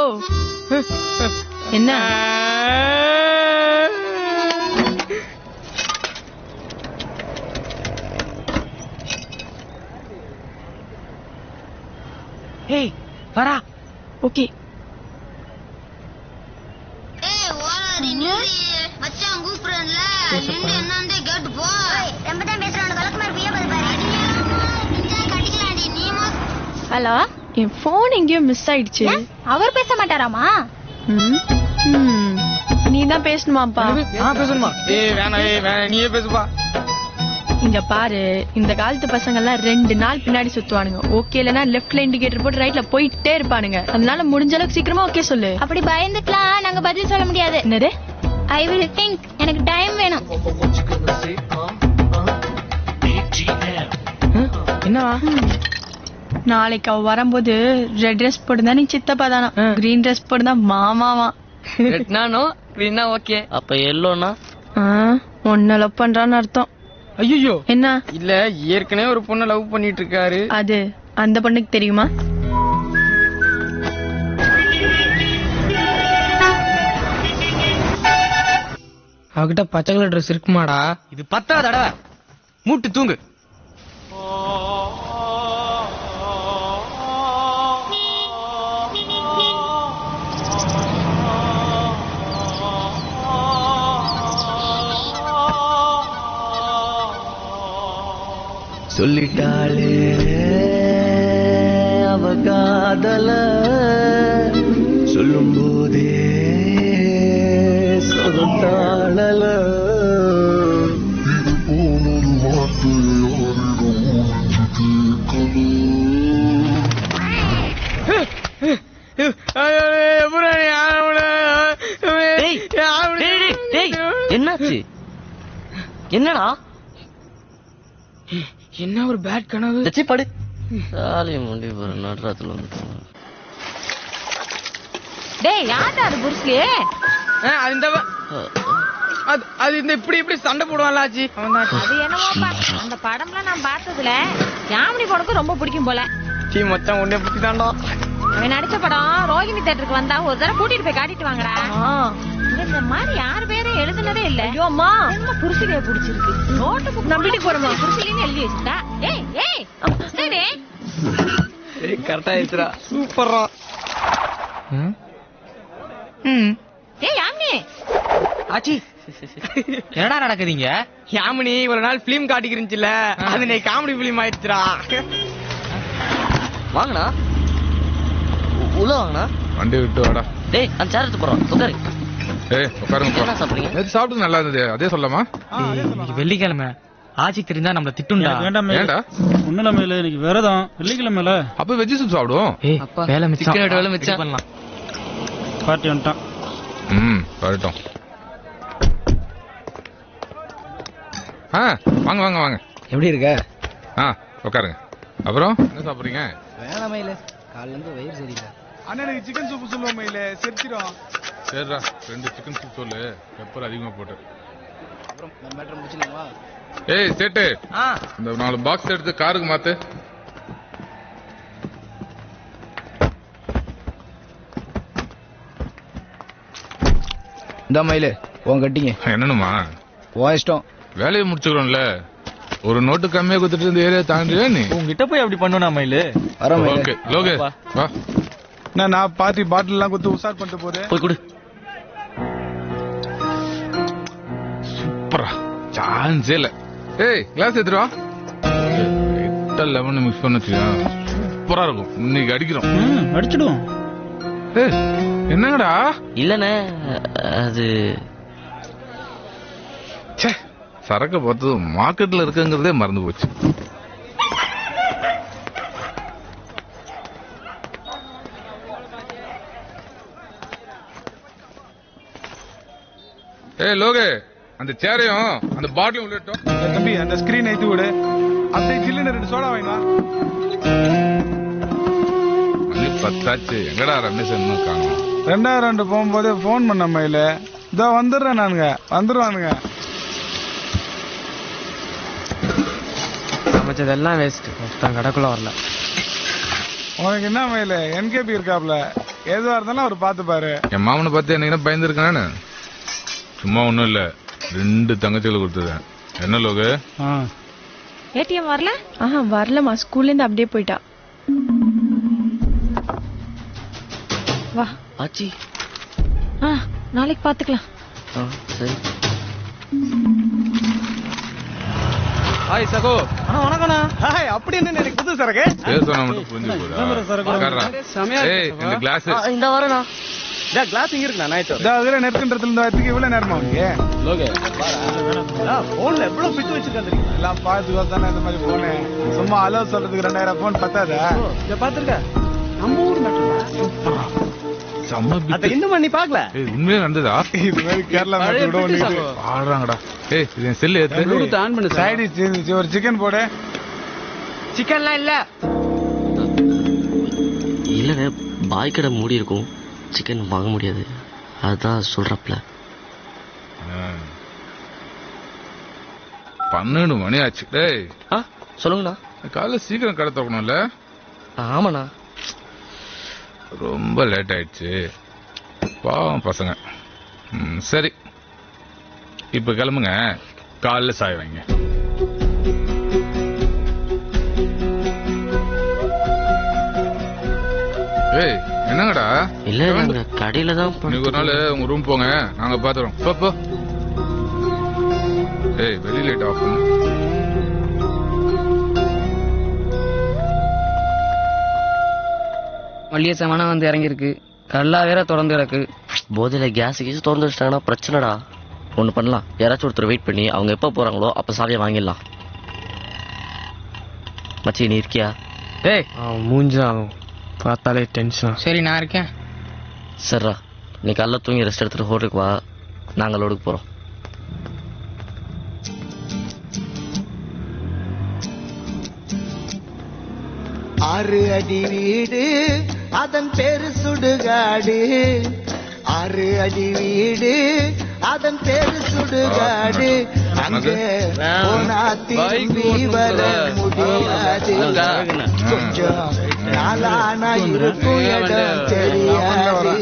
என்ன? ஏய் வரா. ஓகே. மச்சான் கூப்பிடுறேன்ல, நின்னு என்னன்னு கேட்டு போ. ரொம்ப தான் பேசுறானே, வழக்கமா பிய பாரு. கட்டிக்கலாம்டி நீ. ஹலோ, என் போன் எங்கேயோ மிஸ் ஆயிடுச்சு. அவர் பேச மாட்டாராமா? நீ தான் பேசணுமாப்பா? பேசணுமா? வேணாம் நீயே பேசுப்பா. இங்க பாரு, இந்த காலத்து பசங்க எல்லாம் 2 நாள் பின்னாடி சுத்துவானுங்க. ஓகே இல்லனா லெஃப்ட்ல இண்டிகேட்டர் போட்டு ரைட்ல போயிட்டே இருப்பானுங்க. அதனால முடிஞ்ச அளவுக்கு சீக்கிரமா ஓகே சொல்லு. அப்படி பயந்துக்கலாம் நாங்க பதில் சொல்ல முடியாது. என்னது? I will think. எனக்கு டைம் வேணும். என்னவா? நாளைக்கு அவ வரும்போது ரெட் ட்ரெஸ் போட்டுதான் நீ சித்தப்பா தானா, கிரீன் ட்ரெஸ் போட்டுதான் மாமாவா. ரெட்னானோ கிரீனா ஓகே. அப்ப எல்லோனா ஒன்ன லவ் பண்றான்னு அர்த்தம். ஐயோ என்ன? இல்ல, ஏற்கனவே ஒரு பொண்ணை லவ் பண்ணிட்டு இருக்காரு. அது அந்த பொண்ணுக்கு தெரியுமா? அவகிட்ட பச்சை கலர் ட்ரெஸ் இருக்குமாடா? இது 10வது தடவை. மூட்டு தூங்கு. சொல்லிட்டாளே அவ காதல, சொல்லும் போதே சொல்லாளல. என்னாச்சு? என்னடா? என்ன ஒரு பேட் கனவு. படு. முண்டி போற நடுராத்துல வந்து. டேய் யாரா அது புருஸ்லி? அது இந்த அது இந்த இப்படி சண்டை போடுவான்ல ஆச்சி. அது என்னமோப்பா, அந்த படம்லாம் நான் பார்த்ததுல யாமினி படக்கும் ரொம்ப பிடிக்கும் போல. டீ மச்சான் உன்னை பத்தி தாண்டா. அவன் நடிச்ச படம் ரோகிணி தியேட்டருக்கு வந்தா ஒரு தடவை கூட்டிட்டு போய் காட்டிட்டு வாங்கடா. இந்த மாதிரி யாரு பேரும் எழுதுனதே இல்ல. ஐயோ அம்மா, என்ன புருஷிலிய பிடிச்சிருக்கு. நோட்டு புக் நம்ம வீட்டுக்கு போறோமா? புருஷிலின்னு எழுதி வச்சுட்டா. ஏய் ஏய் சரி. ஏய் கரெக்டா இருக்குடா. சூப்பர்ரா. ஏய் யாமினி. ஆச்சி என்னடா நடக்குதுங்க? யாமினி ஒரு நாள் பிலிம் காட்டிக்கிருந்துச்சுல, அது நீ காமெடி பிலிம் ஆயிடுச்சுடா. வாங்கண்ணா, உள்ள வாங்கண்ணா. வண்டி விட்டு வாடா. டேய் அந்த சேர் எடுத்து போறோம், உட்காரு. ஏய் உட்காருங்க. என்ன சாப்பிடுறீங்க? நேத்து சாப்பிட்டு நல்லா இருந்தது, அதே சொல்லலாமா? வெள்ளிக்கிழமை ஆச்சி தெரிஞ்சா நம்மள திட்டுண்டா. ஏன்டா? ஒண்ணுல இன்னைக்கு விரதம், வெள்ளிக்கிழமைல. அப்ப வெஜ் சூப் சாப்பிடுவோம். ஏய் வேலை மிச்சம். வேலை மிச்சம் பண்ணலாம். பார்ட்டி வந்துட்டான். வரட்டும். வாங்க வாங்க வாங்க. எப்படி இருக்க? உட்காருங்க. அப்புறம் என்ன சாப்பிடுறீங்க? வேணாம் மயில, காலைல இருந்து வயிறு சரியில்லை. அண்ணனுக்கு சிக்கன் சூப் சொல்லுவோம் மயில, செரிச்சிடும். சரிடா, 2 சிக்கன் சூப் சொல்லு, பெப்பர் அதிகமா போட்டு. அப்புறம் நம்ம மேட்டர் முடிச்சிடலாமா? ஏய் சேட்டு, இந்த 4 பாக்ஸ் எடுத்து காருக்கு மாத்து. இந்த மயில உன் கட்டிங்க. என்னனுமா? உன் இஷ்டம். வேலையை முடிச்சுக்கிறோம்ல, ஒரு நோட்டு கம்மியா கொடுத்துட்டு இந்த ஏரியா தாண்டியா நீ? உங்ககிட்ட போய் அப்படி பண்ணுனா மயிலு? ஓகே லோகே வா. நான் பார்ட்டி பாட்டில் எல்லாம் கொடுத்து உஷார் பண்ணிட்டு போறேன். போய் கொடு. சூப்பரா, சான்ஸே இல்ல. ஏய் கிளாஸ் எடுத்துட்டு வா. 8-11 மிக்ஸ் பண்ண வச்சுக்கா சூப்பரா இருக்கும். இன்னைக்கு அடிக்கிறோம். அடிச்சிடுவோம். ஏய் என்னங்கடா? இல்லண்ணே அது சரக்கு பார்த்து மார்க்கெட்ல இருக்குங்கிறதே மறந்து போச்சு. ஏய் லோகே, அந்த சேரையும் அந்த பாட்டிலும் உள்ளட்டும். தம்பி அந்த ஸ்கிரீன் ஏத்தி விடு. அப்படியே ஜில்லுன்னு 2 சோடா வாங்கினா. மணி 10 ஆச்சு. எங்கடா ரமேஷ் இன்னும் காணோம்? 2 போகும்போதே போன் பண்ண மயில. இதோ வந்துடுறேன் நானுங்க, வந்துருவானுங்க. சமைச்சதெல்லாம் வேஸ்ட். மொத்தம் கடைக்குள்ள வரல. உனக்கு என்ன மயில, என்கேபி இருக்காப்ல, எதுவா இருந்தாலும் அவர் பாத்து பாரு. என் மாமனை பார்த்து என்ன பயந்துருக்கானு? சும்மா ஒண்ணும் இல்ல, 2 தங்கச்சிகளை கொடுத்துருக்கேன். என்ன லோகு? ஏடிஎம் வரல? வரலமா, ஸ்கூல்ல இருந்து அப்படியே போயிட்டா. வா ஆச்சி. நாளைக்கு பாத்துக்கலாம். சரி. ஹாய் சகோ. வணக்கம்ண்ணா. ஹாய். அப்படி என்ன எனக்கு புது சரக்கு? பேசணும் மட்டும் புரிஞ்சு போகுதா? ஏய் இந்த கிளாஸ் இந்த வரேண்ணா. கிளாஸ் இங்க இருக்குண்ணா. நைட் அதுல நெருக்கன்றதுல இருந்து வரதுக்கு இவ்வளவு நேரமா உனக்கு? லோகே போன்ல எவ்வளவு பிட் வச்சிருக்காங்க. எல்லாம் பார்த்து தானே இந்த மாதிரி போனு. சும்மா அலோ சொல்றதுக்கு 2000 போன் பத்தாதா? இத பாத்துருக்க. நம்ம ஊர் மட்டும் செம்ம அத இன்னும் பண்ணி பார்க்கல. ஏய் உண்மையா நடந்ததா? இது மாதிரி கேரளா மேட்ச் கூட ஒண்ணு ஆடுறாங்கடா. ஏய் இது செல் ஏத்து. ப்ளூடூத் ஆன் பண்ணு. சைடு ஒரு சிக்கன் போடு. சிக்கன்லாம் இல்ல. இல்லண்ணே, பாய் கடை மூடி இருக்கும், சிக்கன் வாங்க முடியாது, அதுதான் சொல்றப்பல. 12 மணி ஆச்சு. டேய் சொல்லுங்கண்ணா. காலைல சீக்கிரம் கடை திறக்கணும்ல? ஆமாண்ணா. ரொம்ப லேட் ஆயிடுச்சு, பாவம் பசங்க. சரி இப்ப கிளம்புங்க, காலைல சாய் வைங்க. ஏய் என்னங்கடா? இல்ல நாங்க கடையில தான். நீங்க ஒரு நாள் உங்க ரூம் போங்க, நாங்க பாத்துறோம். போ. ஏய் வெளி லைட் ஆஃப் பண்ணு. மல்லிகை சாமானா வந்து இறங்கிருக்கு, கல்லா வேற திறந்து கிடக்கு. போதையில கேஸ் திறந்து வச்சிட்டாங்கன்னா பிரச்சனைடா. ஒண்ணு பண்ணலாம், யாராச்சும் ஒருத்தர் வெயிட் பண்ணி அவங்க எப்ப போறாங்களோ அப்ப சாவியை வாங்கிடலாம். மச்சி நீ இருக்கியா? ஏய் மூஞ்சாகும் பார்த்தாலே டென்ஷன். சரி நான் இருக்கேன். சரிடா, நீ காலைல தூங்கி ரெஸ்ட் எடுத்துட்டு ஹோட்டலுக்கு வா, நாங்கள் லோடுக்கு போறோம். ஆறு அடி வீடு அதன் பேரு சுடுகாடு, 6 அடி வீடு அதன் பேரு சுடுகாடு, அங்க போனா திரும்பி வர முடியாது, கொஞ்சம் நாளானா இருக்கும் இடம் தெரியாது,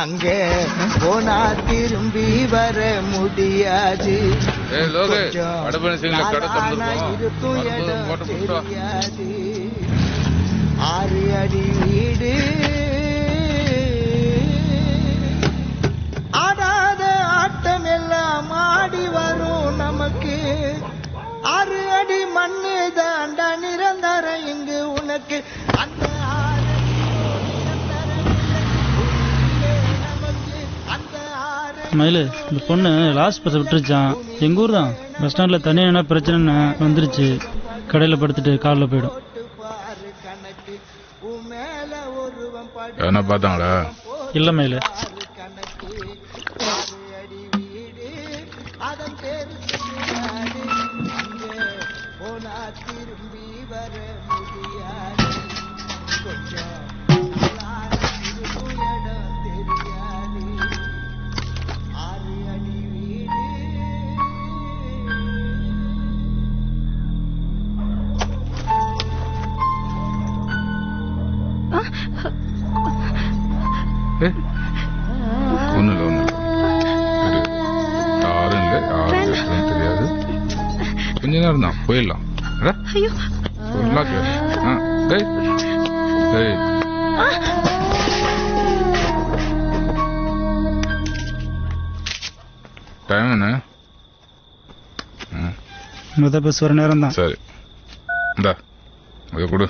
அங்க போனா திரும்பி வர முடியாது, கொஞ்சம் நாளானா இருக்கும் இடம் தெரியாது. 6 அடி வீடு ஆடாத ஆட்டம் எல்லாம் ஆடி வரும் நமக்கு, 6 அடி மண்ணு தாண்டா நிரந்தரம் இங்கு உனக்கு, அந்த மயிலு இந்த பொண்ணு லாஸ்ட் பஸ் விட்டுருச்சான். எங்க ஊர் தான். பஸ் ஸ்டாண்ட்ல தனியா என்ன பிரச்சனை வந்துருச்சு. கடையில படுத்துட்டு காலில் போயிடும். என்ன பார்த்தாங்களா? இல்ல மயிலு. கொஞ்ச நேரம் தான் போயிடலாம். டைம் என்ன? முத பஸ் வர நேரம் தான். சரி இந்தா இதை கொடு.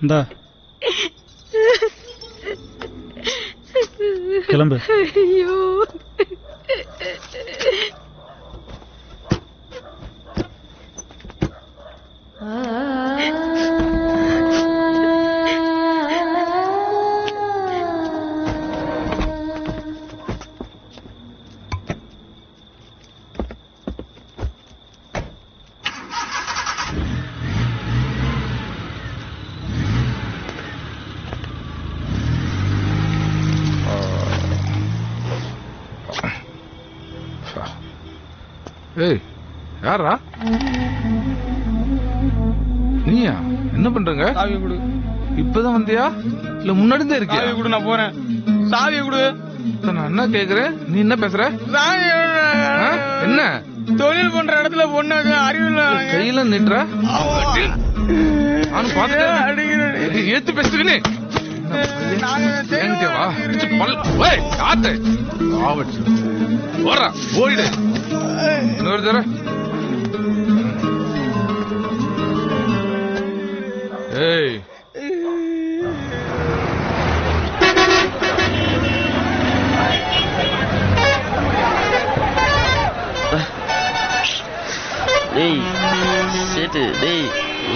இந்தா கிளம்பு. ஐயோ ஏய் யாரா நீயா? என்ன பண்றங்க? சாவி கொடு. இப்பதான் வந்தியா இல்ல முன்னாடி தான் இருக்கியா? சாவி கொடு, நான் போறேன். சாவி கொடு. நான் என்ன கேக்குறேன், நீ என்ன பேசுற? என்ன தொழில் பண்ற இடத்துல பொண்ணு அறிவில்ல கையில நிட்டுற? நானும் பாத்துட்டேன். ஏத்து பேசுறேன். ஓடிடு இன்னொரு தர. ஏய் டேய் சேட்டு, டேய்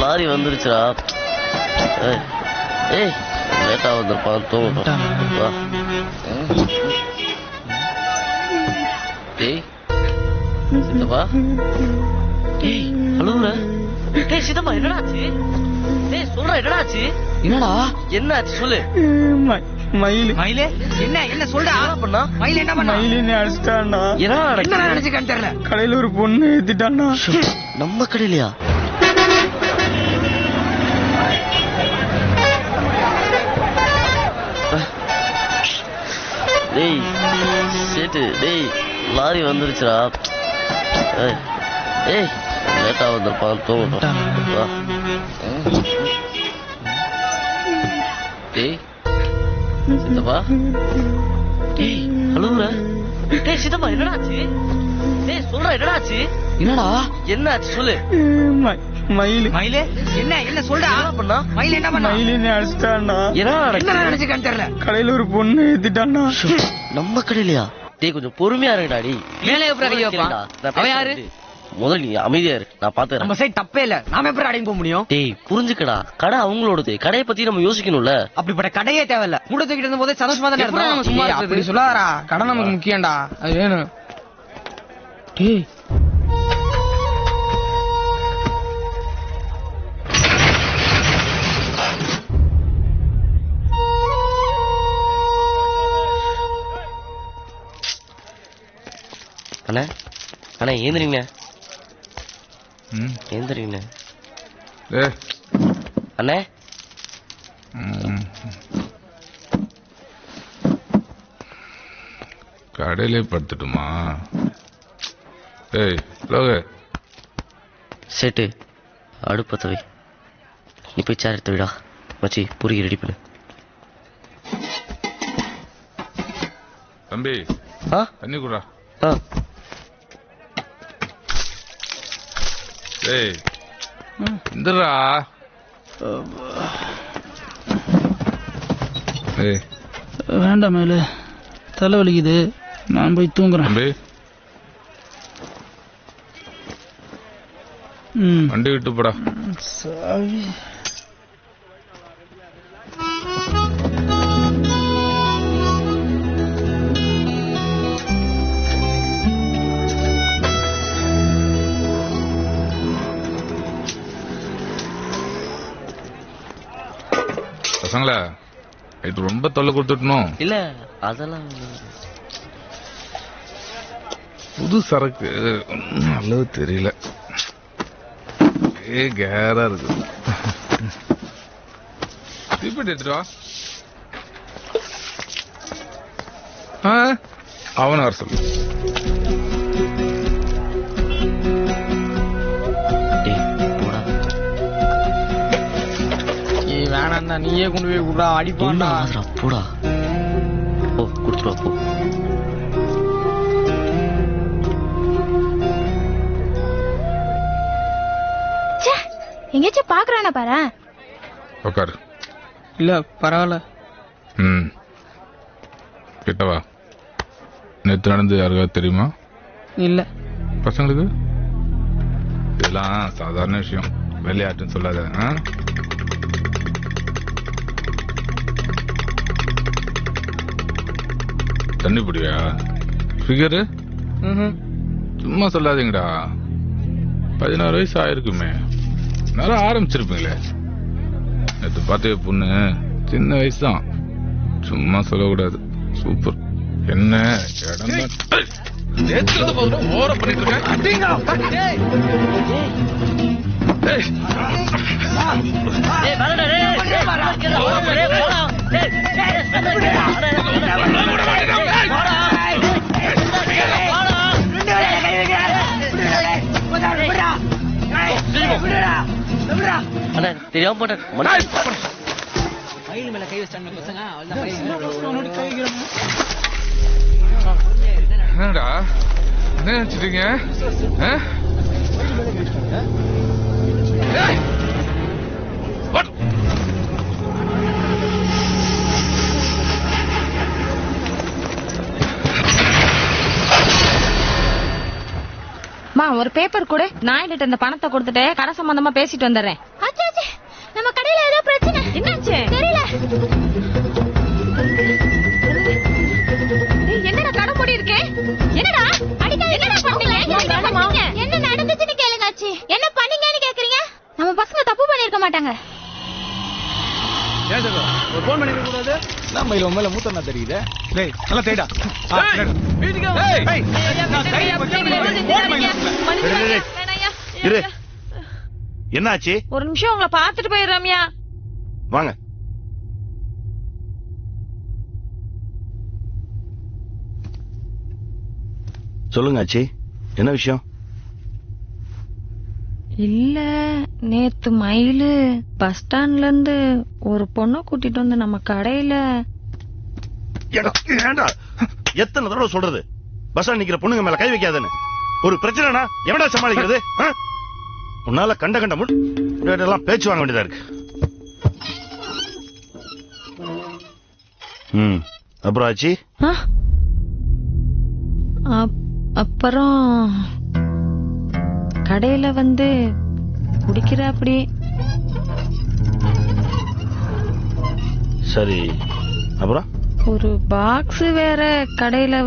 லாரி வந்துருச்சுடா. ஏய் லேட்டா வந்திருப்பான், தூங்கட்டும். டேய் சித்தப்பா. டேய் அழுவுற? டேய் சித்தப்பா என்னடாச்சு? டேய் சொல்ற என்னடாச்சு? என்னடா என்ன ஆச்சு சொல்லு. மயிலு மயிலே என்ன சொல்றா? பண்ணா மயில என்ன பண்ணா? மயிலு என்ன அடிச்சிட்டான்டா. என்ன நினைச்சுக்கான்னு தெரியல. கடையில ஒரு பொண்ணு ஏத்திட்டான்டா. நம்ம கடையிலயா? டேய் சேட்டு, டேய் லாரி வந்துருச்சுடா. ஏய் லேட்டா வந்திருப்பான், தூங்கட்டும். டேய் சித்தப்பா. டேய் அழுவுற? டேய் சித்தப்பா என்னடாச்சு? டேய் சொல்ற என்னடாச்சு? என்னடா என்ன ஆச்சு சொல்லு. மயிலு மயிலே என்ன சொல்றா? பண்ணா மயில என்ன பண்ணா? மயிலு என்ன அடிச்சிட்டான்டா. என்ன நினைச்சுக்கான்னு தெரியல. கடையில ஒரு பொண்ணு ஏத்திட்டான்டா. நம்ம கடையிலயா? டேய் கொஞ்சம் பொறுமையா இருங்கடா. டேய் மேலே எப்படி வைப்பா? அவ யாரு? முதல்ல நீ அமைதியா இரு, நான் பாத்துறேன். நம்ம சைடு தப்பே இல்ல, நாம எப்படி அடங்கி போக முடியும்? டேய் புரிஞ்சுக்கடா, கடை அவங்களோடது, கடையை பத்தி நம்ம யோசிக்கணும்ல. அப்படிப்பட்ட கடையே தேவையில்ல, மூட தூக்கிட்டு இருந்த போதே சந்தோஷமா தானே இருந்தோம். சும்மா அப்படி சொல்லாதடா, கடை நமக்கு முக்கியம்டா, அது வேணும். டேய் அண்ணா அண்ணா ஏந்திரிங்க, ஏந்திரிங்க அண்ணே. கடையிலே படுத்துட்டுமா? சேட்டு அடுப்பத்தவை, நீ போய் சேர் எடுத்து விடா. மச்சி பூரிக்கு ரெடி பண்ணு. தம்பி தண்ணி குடா. ஏய் இந்தடா. வேண்டாம் மேல தலை வலிக்குது, நான் போய் தூங்குறேன். வண்டி விட்டு போடா. சாவி பசங்களா இது ரொம்ப தொல்லை கொடுத்துட்டணும். இல்ல அதெல்லாம் புது சரக்கு நல்லது தெரியல, கேரா இருக்கு. தீப்பெட்டி எடுத்துட்டு வா. அவனை வர சொல்லு. வேணாண்டா, நீயே கொண்டு போய் குடுறா, அடிப்பான்டா. போடா ஓ குடுத்துருவா போ. எங்கேயாச்சும் பாக்குறானா பாரு. உட்காரு. இல்ல பரவாயில்ல. கிட்டவா. நேற்று நடந்து யாருக்காவது தெரியுமா? இல்ல. பசங்களுக்கு இதெல்லாம் சாதாரண விஷயம், விளையாட்டுன்னு சொல்லாத. தண்ணி பிடியா? ஃபிகரு சும்மா சொல்லாதீங்கடா. 16 வயசு ஆயிருக்குமே, நேரம் ஆரம்பிச்சிருப்பீங்களே. நேற்று பார்த்த பொண்ணு சின்ன வயசு தான், சும்மா சொல்லக்கூடாது. சூப்பர். என்ன இடம் ஓர பண்ணிட்டு தெரியாம போட்டேன். மயில் மேல கை வச்சாங்க பசங்க. என்னடா என்ன நினைச்சிட்டீங்க? ஒரு பேப்பர் கூட, நான் இந்த பணத்தை கொடுத்துட்டு கடை சம்பந்தமா பேசிட்டு வந்துடுறேன். நம்ம கடையில ஏதோ பிரச்சனை. என்னாச்சு தெரியல. என்னடா கடை மூடி இருக்கு? என்னடா அடிக்காதீங்க. என்னடா பண்ணீங்க? என்ன நடந்துச்சுன்னு கேளுங்க ஆச்சி. என்ன பண்ணீங்கன்னு கேக்குறீங்க? நம்ம பசங்க தப்பு பண்ணிருக்க மாட்டாங்க. ஒரு போன் பண்ணிக்க கூடாது. நம்ம இவன் மேல மூத்தனா தெரியுது. டேய் நல்லா தேடா. என்னாச்சு? ஒரு நிமிஷம் உங்களை பாத்துட்டு போயிரு ரம்யா. வாங்க. சொல்லுங்க ஆச்சி, என்ன விஷயம்? இல்ல நேத்து மயிலு பஸ் ஸ்டாண்ட்ல இருந்து ஒரு பொண்ணை கூட்டிட்டு வந்து நம்ம கடையில. எத்தனை தடவை சொல்றது பஸ் ஸ்டாண்ட் நிக்கிற பொண்ணுங்க மேல கை வைக்காதுன்னு? ஒரு பிரச்சனைனா எவடா சமாளிக்கிறது? உன்னால கண்ட கண்ட முன்னெல்லாம் பேச்சு வாங்க வேண்டியதா இருக்கு. அப்புறம் ஆச்சி? அப்புறம் கடையில வந்து குடிக்கிற அப்படி. சரி, அப்புறம் ஒரு பாக்ஸ் வேற கடையில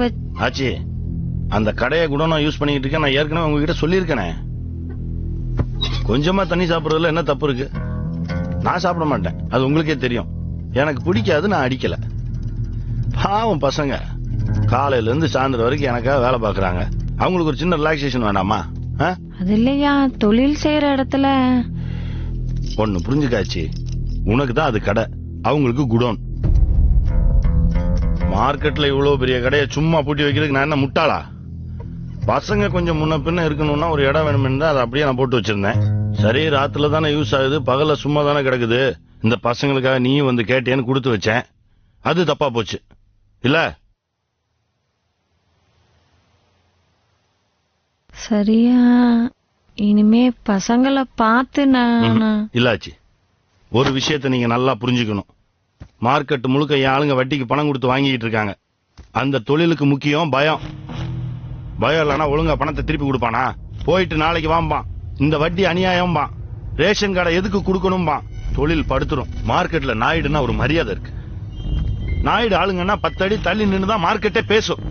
ஆச்சி, அந்த கடையை கூட நான் யூஸ் பண்ணிக்கிட்டு இருக்கேன். நான் ஏற்கனவே உங்ககிட்ட சொல்லியிருக்கேனே. கொஞ்சமா தண்ணி சாப்பிடுறதுல என்ன தப்பு இருக்கு? நான் சாப்பிட மாட்டேன், அது உங்களுக்கே தெரியும். எனக்கு பிடிக்காது, நான் அடிக்கல. பாவம் பசங்க காலையில இருந்து சாயந்தரம் வரைக்கும் எனக்காக வேலை பாக்குறாங்க. அவங்களுக்கு ஒரு சின்ன ரிலாக்ஸேஷன் வேண்டாமா? அது இல்லையா, தொழில் செய்யற இடத்துல ஒண்ணு புரிஞ்சுக்காச்சு, உனக்கு தான் அது கடை, அவங்களுக்கு குடோன். மார்க்கெட்ல இவ்வளவு பெரிய கடையை சும்மா பூட்டி வைக்கிறதுக்கு நான் என்ன முட்டாளா? பசங்க கொஞ்சம் முன்ன பின்ன இருக்கணும்னா ஒரு இடம் வேணும்னு அதை அப்படியே நான் போட்டு வச்சிருந்தேன். சரி, ராத்துல தானே யூஸ் ஆகுது, பகல்ல சும்மா தானே கிடக்குது, இந்த பசங்களுக்காக நீ வந்து கேட்டேன்னு கொடுத்து வச்சேன். அது தப்பா போச்சு இல்ல? சரியா, இனிமே பசங்களை பார்த்து நான் இல்லாச்சு. ஒரு விஷயத்தை நீங்க நல்லா புரிஞ்சுக்கணும். மார்க்கெட் முழுக்க ஆளுங்க வட்டிக்கு பணம் கொடுத்து வாங்கிட்டு இருக்காங்க. அந்த தொழிலுக்கு முக்கியம் பயம். பயம் இல்லைன்னா ஒழுங்கா பணத்தை திருப்பி கொடுப்பானா? போயிட்டு நாளைக்கு வாம்பான். இந்த வட்டி அநியாயம்பான். ரேஷன் கார்டை எதுக்கு கொடுக்கணும்பான். தொழில் படுத்துரும். மார்க்கெட்ல நாயுடுன்னா ஒரு மரியாதை இருக்கு. நாயுடு ஆளுங்கன்னா 10 அடி தள்ளி நின்னுதான் மார்க்கெட்டே பேசும்.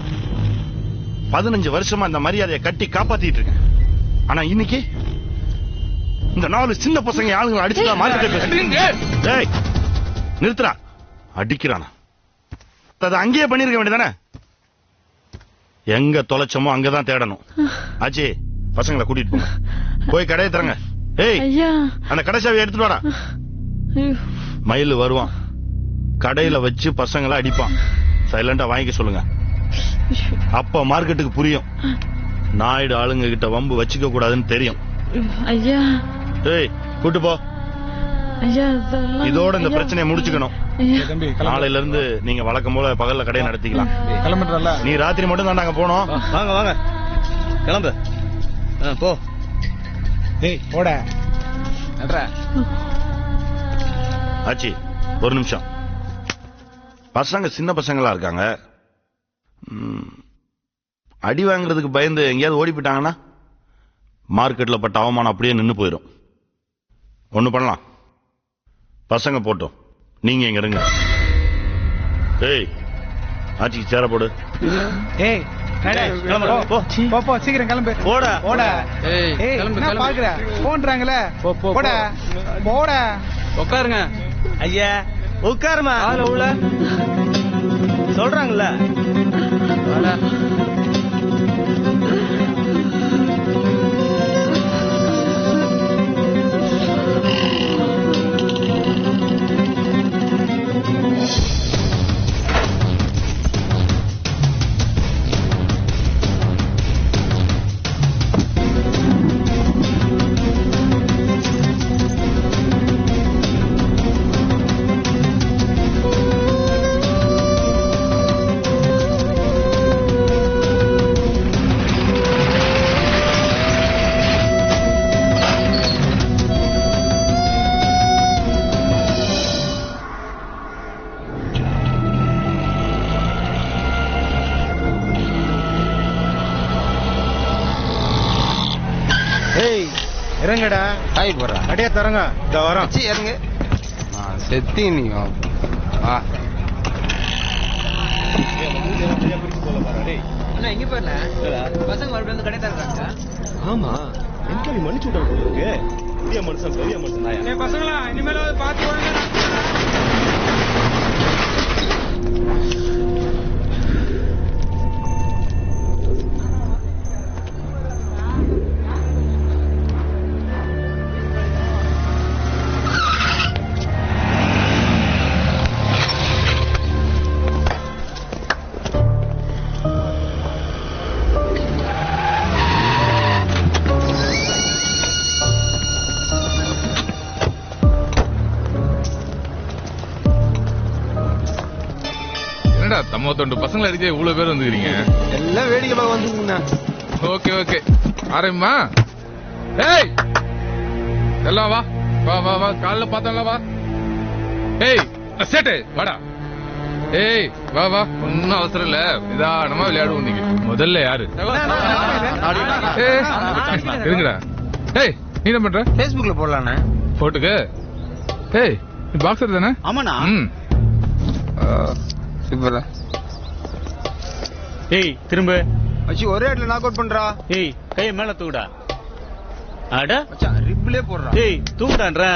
15 வருஷமா அந்த மரியாதையை கட்டி காப்பாத்திட்டு இருக்கேன். ஆனா இன்னைக்கு இந்த 4 சின்ன பசங்க ஆளுங்களை அடிச்சுதான் மார்க்கெட்டே பேசுறேன். நிறுத்துறா, அடிக்கிறானா? அதை அங்கேயே பண்ணிருக்க வேண்டியதானே? எங்க தொலைச்சமோ அங்கதான் தேடணும். ஆச்சி, பசங்களை கூட்டிட்டு போங்க, போய் கடையை தரங்க. ஏய், அந்த கடை சாவியை எடுத்துட்டு வாடா. மயில் வருவான், கடையில வச்சு பசங்களை அடிப்பான். சைலண்டா வாங்கிக்க சொல்லுங்க. அப்ப மார்க்கெட்டுக்கு புரியும் நாயுடு ஆளுங்க கிட்ட வம்பு வச்சுக்க கூடாதுன்னு தெரியும். ஐயா, ஏய், கூட்டு போ. இதோட இந்த பிரச்சனையை முடிச்சுக்கணும். நாளையில இருந்து நீங்க வழக்கம் போல பகல்ல கடையை நடத்திக்கலாம். நீ ராத்திரி மட்டும் தான் நாங்க போனோம். வாங்க வாங்க, கிளம்பு. போ. போட ஆச்சி, ஒரு நிமிஷம். பசங்க சின்ன பசங்களா இருக்காங்க. அடி வாங்குறதுக்கு பயந்து எங்கேயாவது ஓடி போயிட்டாங்கன்னா மார்க்கெட்ல பட்ட அவமானம் அப்படியே நின்னு போயிடும். ஒண்ணு பண்ணலாம், பசங்க போட்டோம், நீங்க இங்க இருங்க. ஏய், ஆச்சிக்கு சேர போடு. ஏய், சீக்கிரம் கிளம்பு. போட போட. என்ன பாக்குற? போன்றாங்களே, போட போட. உட்காருங்க ஐயா, உட்காருமா. உள்ள சொல்றாங்கல்ல. இறங்கடா. காய் போடுறா, அடையா தரங்க. இந்த வரோம். இறங்க. செத்தி நீ வா. எங்க போயிடல பசங்க மறுபடியும் வந்து கடை தர்றாங்க. ஆமா, என்கவி மன்னிச்சு விட்டா போயிருக்கு. பெரிய மனுஷன், பெரிய மனுஷன். பசங்களா, இனிமேல பாத்து வாங்க. தம்ம தொண்டு பசங்களை அடிக்க இவ்வளவு பேர் வந்துக்கிறீங்க. எல்லாம் வேடிக்கை பார்க்க வந்துருங்கண்ணா. Okay okay, ஆரம்பிமா. ஏய், எல்லாம் வா வா வா வா, காலைல பார்த்தோம்ல வா. ஏய் சேட்டு வாடா. ஏய் வா வா, ஒன்னும் அவசரம் இல்ல, நிதானமா விளையாடுவோம். நீங்க முதல்ல யாரு? இருங்கடா, ஏய் நீ என்ன பண்ற? Facebookல போடலானே. போட்டுக்கு. ஏய் நீ பாக்ஸர் தானே? ஆமாண்ணா. சூப்பரா. ஏய் திரும்ப. மச்சி ஒரே இடத்துல நாக் அவுட் பண்றா. ஏய் கைய மேல தூக்குடா. அட மச்சான் ரிப்லே போடுறா. ஏய் தூக்குடான்றா.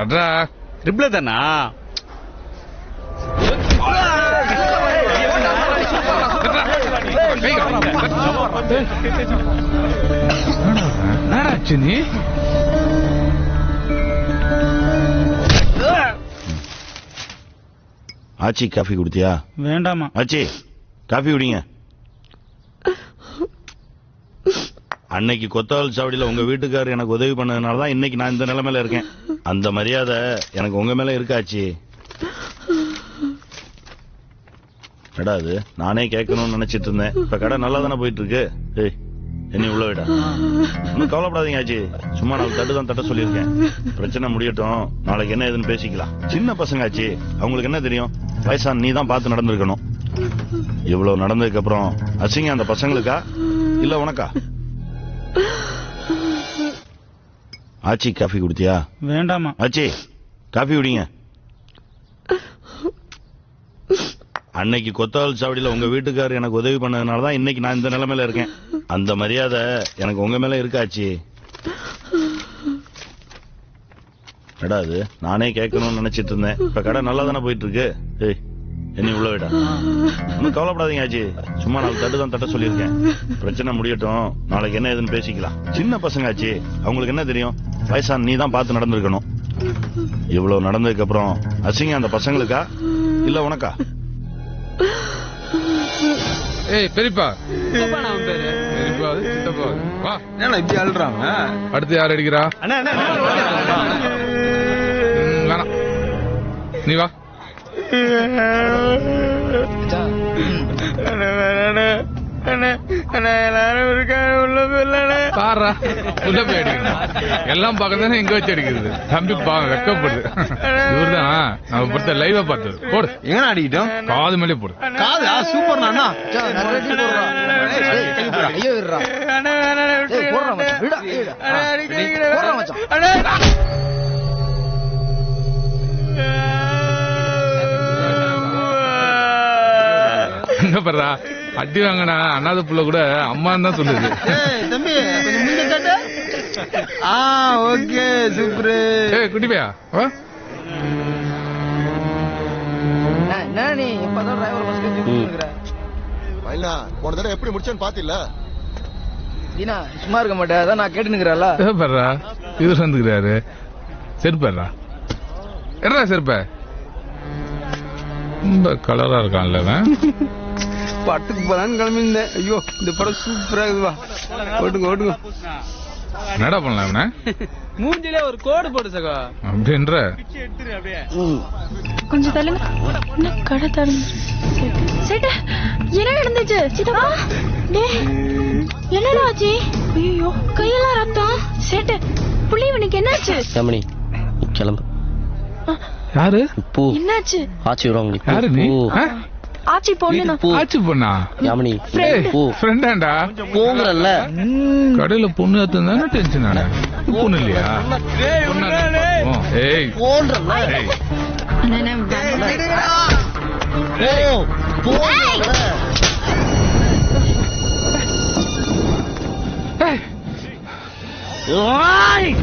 அடடா ரிப்லே தானா? என்னடாச்சு நீ? ஆச்சி காஃபி குடித்தியா? வேண்டாமா. ஆச்சி காஃபி குடிங்க. அன்னைக்கு கொத்தவால் சாவடியில உங்க வீட்டுக்காரர் எனக்கு உதவி பண்ணதுனாலதான் இன்னைக்கு நான் இந்த நிலைமையில இருக்கேன். அந்த மரியாதை எனக்கு உங்க மேல இருக்காச்சு. கடை அது நானே கேட்கணும்னு நினைச்சிட்டு இருந்தேன். இப்ப கடை நல்லா தானே போயிட்டு இருக்கு. ஏய் என்ன உள்ள விடா. ஒன்னும் கவலைப்படாதீங்க ஆச்சி. சும்மா 4 தட்டு தான் தட்ட சொல்லியிருக்கேன். பிரச்சனை முடியட்டும், நாளைக்கு என்ன ஏதுன்னு பேசிக்கலாம். சின்ன பசங்க ஆச்சி, அவங்களுக்கு என்ன தெரியும்? வயசான நீ தான் பார்த்து நடந்திருக்கணும். இவ்வளவு நடந்ததுக்கு அப்புறம் அசிங்க அந்த பசங்களுக்கா இல்ல உனக்கா? ஆச்சி காஃபி குடித்தியா? வேண்டாமா. ஆச்சி காஃபி குடிங்க. அன்னைக்கு கொத்தவால் சாவடியில உங்க வீட்டுக்காரர் எனக்கு உதவி பண்ணதுனாலதான் இன்னைக்கு நான் இந்த நிலைமையில இருக்கேன். அந்த மரியாதை எனக்கு உங்க மேல இருக்காச்சு. கடை அது நானே கேட்கணும்னு நினைச்சிட்டு இருந்தேன். இப்ப கடை நல்லா தானே போயிட்டு இருக்கு. ஏய் என்ன உள்ள விடா. ஒன்னும் கவலைப்படாதீங்க ஆச்சி. சும்மா 4 தட்டு தான் தட்ட சொல்லியிருக்கேன். பிரச்சனை முடியட்டும், நாளைக்கு என்ன ஏதுன்னு பேசிக்கலாம். சின்ன பசங்க ஆச்சி, அவங்களுக்கு என்ன தெரியும்? வயசான நீ தான் பார்த்து நடந்திருக்கணும். இவ்வளவு நடந்ததுக்கு அப்புறம் அசிங்க அந்த பசங்களுக்கா இல்ல உனக்கா? ஏய் பெரியப்பா. பெரியப்பா சித்தப்பா வா. என்ன இப்படி அழுறாங்க? அடுத்து யார் அடிக்கிறா? வேணாம் நீ வா. பாரா உள்ள போய் அடிக்கணும். எல்லாம் பார்க்கதானே எங்க வச்சு அடிக்கிறது. தம்பி வெக்கப்படுது. இவர்தான் நம்ம பொறுத்த லைவா பார்த்தது. போடு எங்க அடிக்கிட்டோம்? காது மேலே போடு. காது சூப்பர் நானா. ஐயோ இருடா. ஏய் போடுறா மச்சான். விடா. போடுறா மச்சான். என்ன பண்றா? அடி வாங்கனா அண்ணாத புள்ள கூட அம்மான்னு தான் சொல்லுது. தம்பி கொஞ்சம் முன்ன காட்டு. Okay super. ஏய் குட்டி பையா வா. நீ இப்பதான் டிரைவர் பஸ்க்கு தூக்குங்கற. வைனா போன தடவை எப்படி முடிச்சேன்னு பாத்தில? நீனா சும்மா இருக்க மாட்டே. அதான் நான் கேட்டு நிக்கறல. ஏ பர்றா இவர் வந்துக்கிறாரு. செருப்பறா. என்னடா செருப்ப? ரொம்ப கலரா இருக்கான்ல அவன். பட்டுக்கு போலான்னு கிளம்பியிருந்தேன். ஐயோ இந்த படம் சூப்பரா இருக்குவா. ஓட்டுங்க. என்னடா பண்ணலாம் அவன? மூஞ்சிலே ஒரு கோடு போடு சகோ. அப்படின்ற கொஞ்சம் தள்ளுங்க. என்ன கடை தரணும்? சேட்டு என்ன நடந்துச்சு? சித்தப்பா என்னடா ஆச்சு? ஐயோ கையெல்லாம் ரத்தம். சேட்டு புள்ளிவனுக்கு என்னாச்சு? ரமணி கிளம்பு. யாரு? போ. என்னாச்சு? ஆச்சி வராங்க. யாரு நீ? ஆச்சி பொண்ணு. ஆச்சி பொண்ணா? யாமினி போ. ஃப்ரெண்டாண்டா? போங்கறல்ல. கடையில பொண்ணு ஏத்துனானே டென்ஷன் ஆனா. பொண்ணு இல்லையா? ஏய் போன்றல்ல. ஏய் அண்ணா போ. ஏய் ஓய்.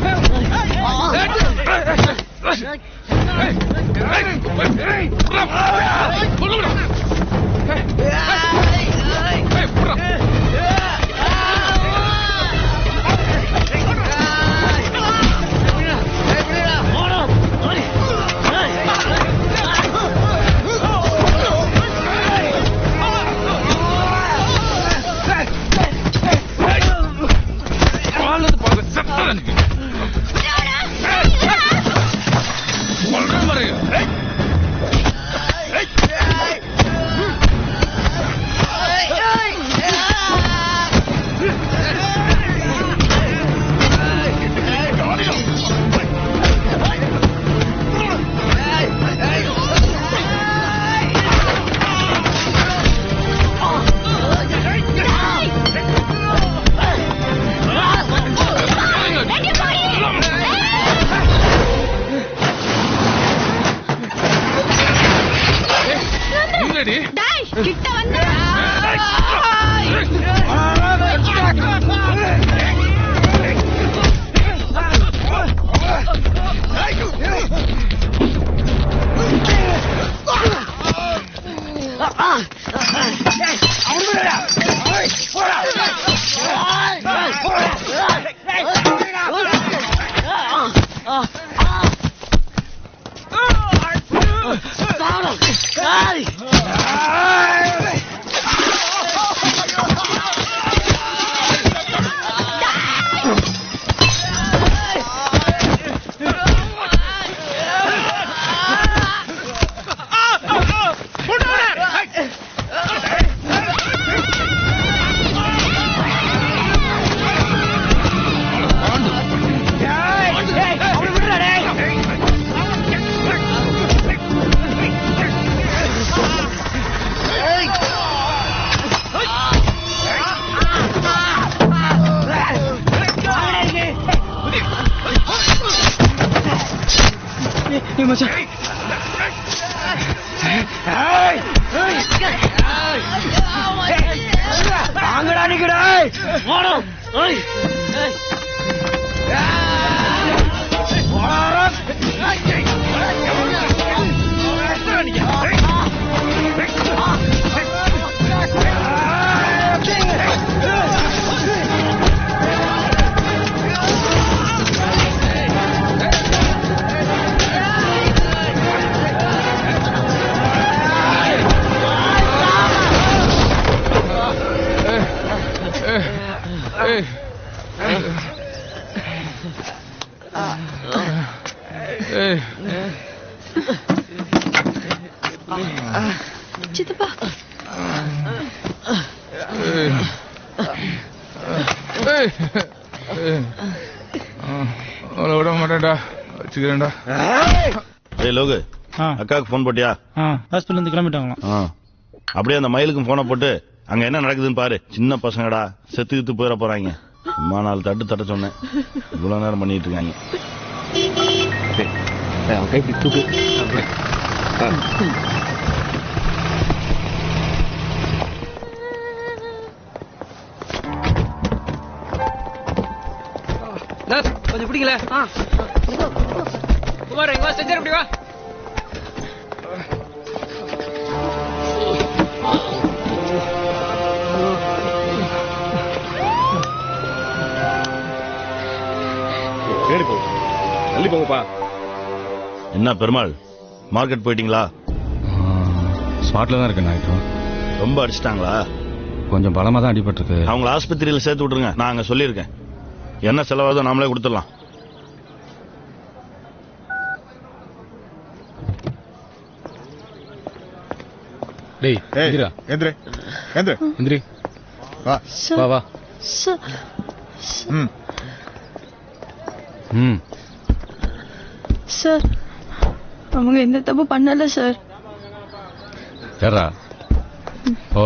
சித்தப்பா விட மாட்டேன்டா வச்சுக்கிறேன்டா. ஏய் லோகு, அக்காவுக்கு போன் போட்டியா? ஹாஸ்பிட்டல் இருந்து கிளம்பிட்டாங்களாம். அப்படியே அந்த மயிலுக்கும் போனை போட்டு அங்க என்ன நடக்குதுன்னு பாரு. சின்ன பசங்கடா, செத்து கித்து போயிட போறாங்க. சும்மா 4 தட்ட சொன்னேன், இவ்வளவு நேரம் பண்ணிட்டு இருக்காங்க. கொஞ்சம் பிடிக்கல. குமார் எங்க செஞ்சு அப்படி வா. என்ன பெருமாள், மார்க்கெட் போயிட்டீங்களா? ஸ்பாட்ல தான் இருக்கேன். நாய்க்கு ரொம்ப அடிச்சிட்டாங்களா? கொஞ்சம் பலமா தான் அடிபட்டிருக்கு. அவங்கள ஆஸ்பத்திரியில சேர்த்து விட்டுருங்க, நான் அங்க சொல்லியிருக்கேன். என்ன செலவாதோ நாமளே கொடுத்துடலாம். டேய் எந்திரா, எந்திரி எந்திரி எந்திரி, வா வா வா. சார், அவங்க எந்த தப்பு பண்ணல சார். ஏறா ஓ.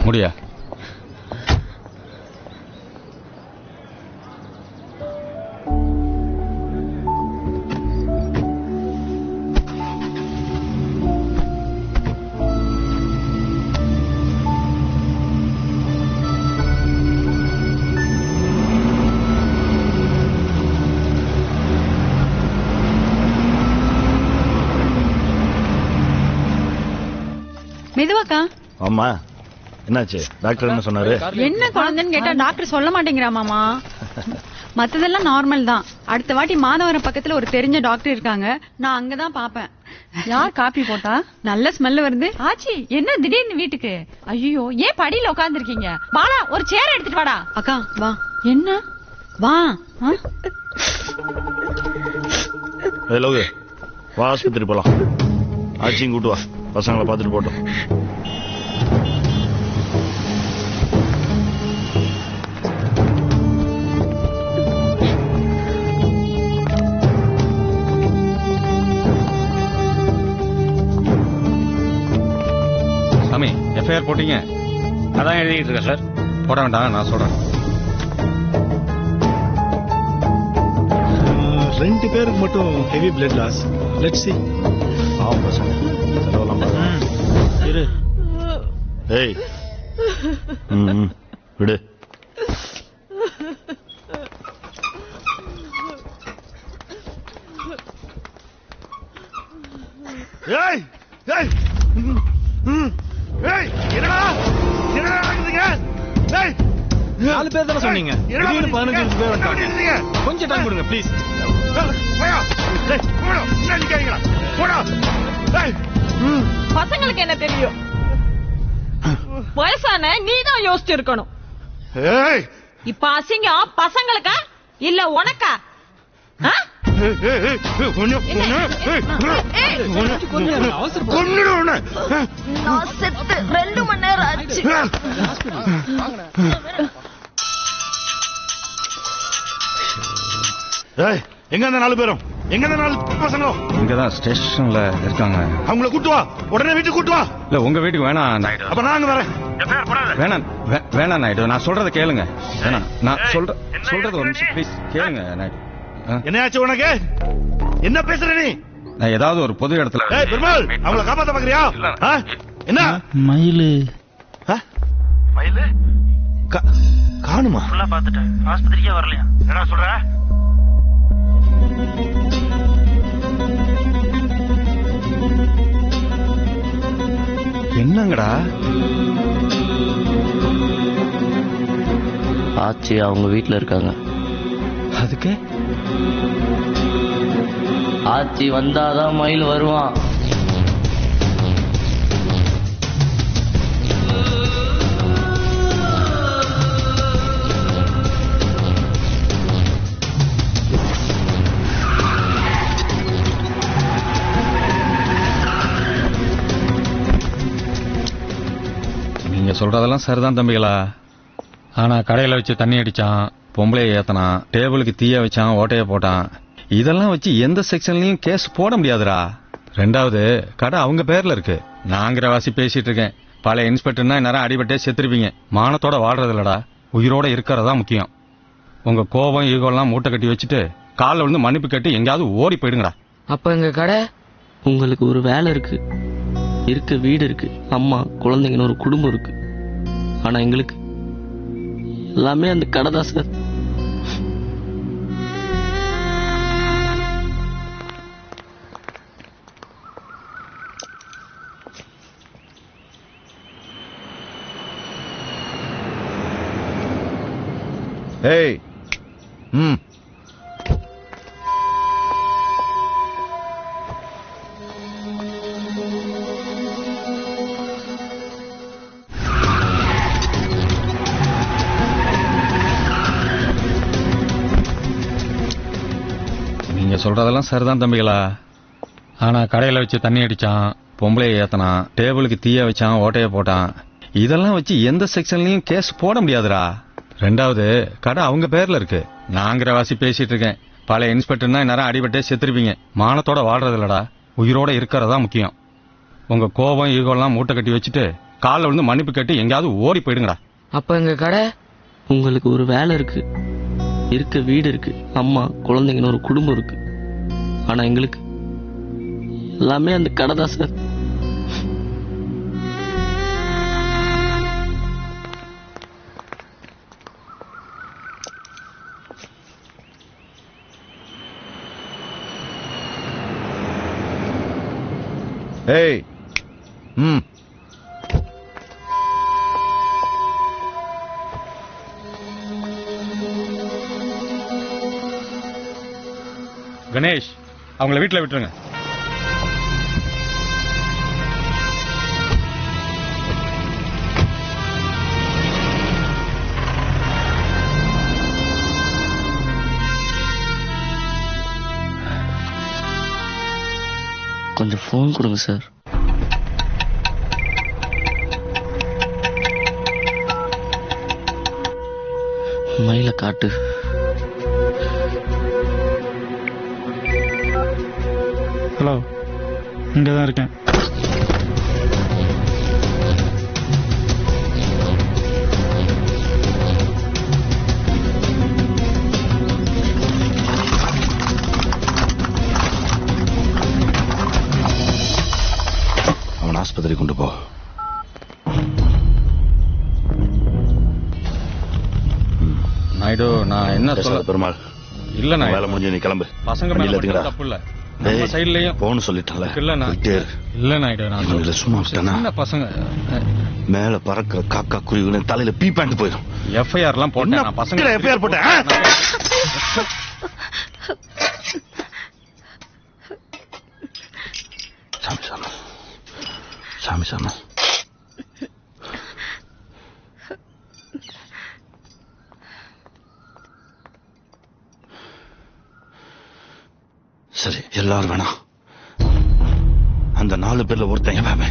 முடியா? மெதுவாக்கா. ஆமா, என்னாச்சு? டாக்டர் என்ன சொன்னாரு? என்ன குழந்தைன்னு கேட்டா டாக்டர் சொல்ல மாட்டேங்கிறா மாமா. மத்ததெல்லாம் நார்மல் தான். அடுத்த வாட்டி மாதவரம் பக்கத்துல ஒரு தெரிஞ்ச டாக்டர் இருக்காங்க, நான் அங்கதான் பாப்பேன். யார் காப்பி போட்டா? நல்ல ஸ்மெல் வருது. ஆச்சி, என்ன திடீர்னு வீட்டுக்கு? ஐயோ, ஏன் படியில உட்கார்ந்து இருக்கீங்க? பாலா, ஒரு சேர் எடுத்துட்டு வாடா. அக்கா வா. என்ன வா? லோகு, வா ஆஸ்பத்திரி போலாம். ஆச்சியும் கூட்டு வா, பசங்களை பார்த்துட்டு போட்டோம். சாமி, எஃப்ஐஆர் போட்டீங்க? அதான் எழுதிட்டு இருக்கேன் சார். போட வேண்டாம், நான் சொல்றேன். 2 பேருக்கு மட்டும் heavy blood loss. Let's see. பாவம் பசங்க, செலவெல்லாம் பாருங்க. இரு. ஏய், விடு. ஏய் ஏய் ஏய் என்னடா என்னடா நடக்குதுங்க? ஏய் 4 பேர் தான சொன்னீங்க. திடீர்னு 15 பேர் வந்துட்டாங்க. கொஞ்சம் டைம் கொடுங்க ப்ளீஸ். போயா. டேய் போடா. என்ன நிக்கிறீங்களா? போடா. டேய். பசங்களுக்கு என்ன தெரியும்? வயசான நீதான் யோசிச்சு இருக்கணும். ஏய் இப்ப அசிங்கம் பசங்களுக்கா இல்ல உனக்கா? நான் செத்து 2 மணி நேரம் ஆச்சு. ஏய் எங்க அந்த 4 பேரும்? எங்க அந்த 4 பசங்களும்? இங்கதான் ஸ்டேஷன்ல இருக்காங்க. அவங்கள கூட்டு வா. உடனே வீட்டுக்கு கூட்டு வா. இல்ல உங்க வீட்டுக்கு வேணாம். அப்ப நான் அங்க வரேன். வேணாம் வேணாம் நாயுடு, நான் சொல்றத கேளுங்க. வேணாம், நான் சொல்றது ஒரு நிமிஷம் ப்ளீஸ் கேளுங்க நாயுடு. என்னையாச்சு உனக்கு? என்ன பேசுற நீ? நான் ஏதாவது ஒரு பொது இடத்துல. ஏய் பெருமாள், அவங்கள காப்பாத்த பாக்குறியா? என்ன மயிலு மயிலு காணுமா? ஃபுல்லா பாத்துட்டேன். ஆஸ்பத்திரிக்கே வரலையா? என்னடா சொல்ற? என்னங்கடா? ஆச்சி அவங்க வீட்டுல இருக்காங்க. அதுக்கு ஆச்சி வந்தாதான் மயில் வருவான். நீங்க சொல்றதெல்லாம் சரிதான் தம்பிகளா. ஆனா கடையில வச்சு தண்ணி அடிச்சான், பொம்பளைய ஏத்தனான், டேபிளுக்கு தீய வச்சான், ஓட்டைய போட்டான். இதெல்லாம் வச்சு எந்த செக்ஷன்லயும் கேஸ் போட முடியாதுடா. 2வது கடை அவங்க பேர்ல இருக்கு. நாங்கிற வாசி பேசிட்டு இருக்கேன். பழைய இன்ஸ்பெக்டர்னா நேரம் அடிபட்டே செத்துருப்பீங்க. மானத்தோட வாழ்றது இல்லடா, உயிரோட இருக்கிறதா முக்கியம். உங்க கோபம் ஈகோலாம் மூட்டை கட்டி வச்சுட்டு காலில் விழுந்து மன்னிப்பு கட்டி எங்கேயாவது ஓடி போயிடுங்கடா. அப்ப எங்க கடை? உங்களுக்கு ஒரு வேலை இருக்கு, இருக்க வீடு இருக்கு, அம்மா குழந்தைங்கன்னு ஒரு குடும்பம் இருக்கு. ஆனா எங்களுக்கு எல்லாமே அந்த கடை தான் சார். ஏய் நீங்க சொல்றதெல்லாம் சரிதான் தம்பிகளா. ஆனா கடையில வச்சு தண்ணி அடிச்சான், பொம்பளைய ஏத்தனான், டேபிளுக்கு தீய வச்சான், ஓட்டைய போட்டான். இதெல்லாம் வச்சு எந்த செக்ஷன்லயும் கேஸ் போட முடியாதுடா. 2வது கடை அவங்க பேர்ல இருக்கு. நாங்கிற வாசி பேசிட்டு இருக்கேன். பழைய இன்ஸ்பெக்டர்னா நேரம் அடிபட்டே செத்துருப்பீங்க. மானத்தோட வாழ்றது இல்லடா, உயிரோட இருக்கிறதா முக்கியம். உங்க கோபம் ஈகோலாம் மூட்டை கட்டி வச்சுட்டு காலில் விழுந்து மன்னிப்பு கட்டி எங்கேயாவது ஓடி போயிடுங்கடா. அப்ப எங்க கடை? உங்களுக்கு ஒரு வேலை இருக்கு, இருக்க வீடு இருக்கு, அம்மா குழந்தைங்கன்னு ஒரு குடும்பம் இருக்கு. ஆனா எங்களுக்கு எல்லாமே அந்த கடை தான் சார். ஏய் கணேஷ், அவங்கள வீட்டுல விட்டுருங்க. கொஞ்சம் போன் கொடுங்க சார். மயில காட்டு. ஹலோ, இங்கதான் இருக்கேன். ஆஸ்பத்திரி கொண்டு போ. நாயுடு, நான் என்ன சொல்ல பெருமாள், இல்ல நான் வேலை முடிஞ்சு நீ கிளம்பு. பசங்க மேல தப்பு இல்ல. சைடுலயும் போன்னு சொல்லிட்டல இல்ல நாயுடு நான் சும்மா விட்டேனா பசங்க மேல பறக்க காக்கா குருவின்னு தலையில பீ பேண்ட் போயிடும். எஃப்ஐஆர் எல்லாம் போட்டேன் பசங்க எஃப்ஐஆர் போட்டேன். சாமி சாமி சாமி சாமி சரி எல்லாரும் வேணாம். அந்த 4 பேர்ல ஒருத்தன் எவன்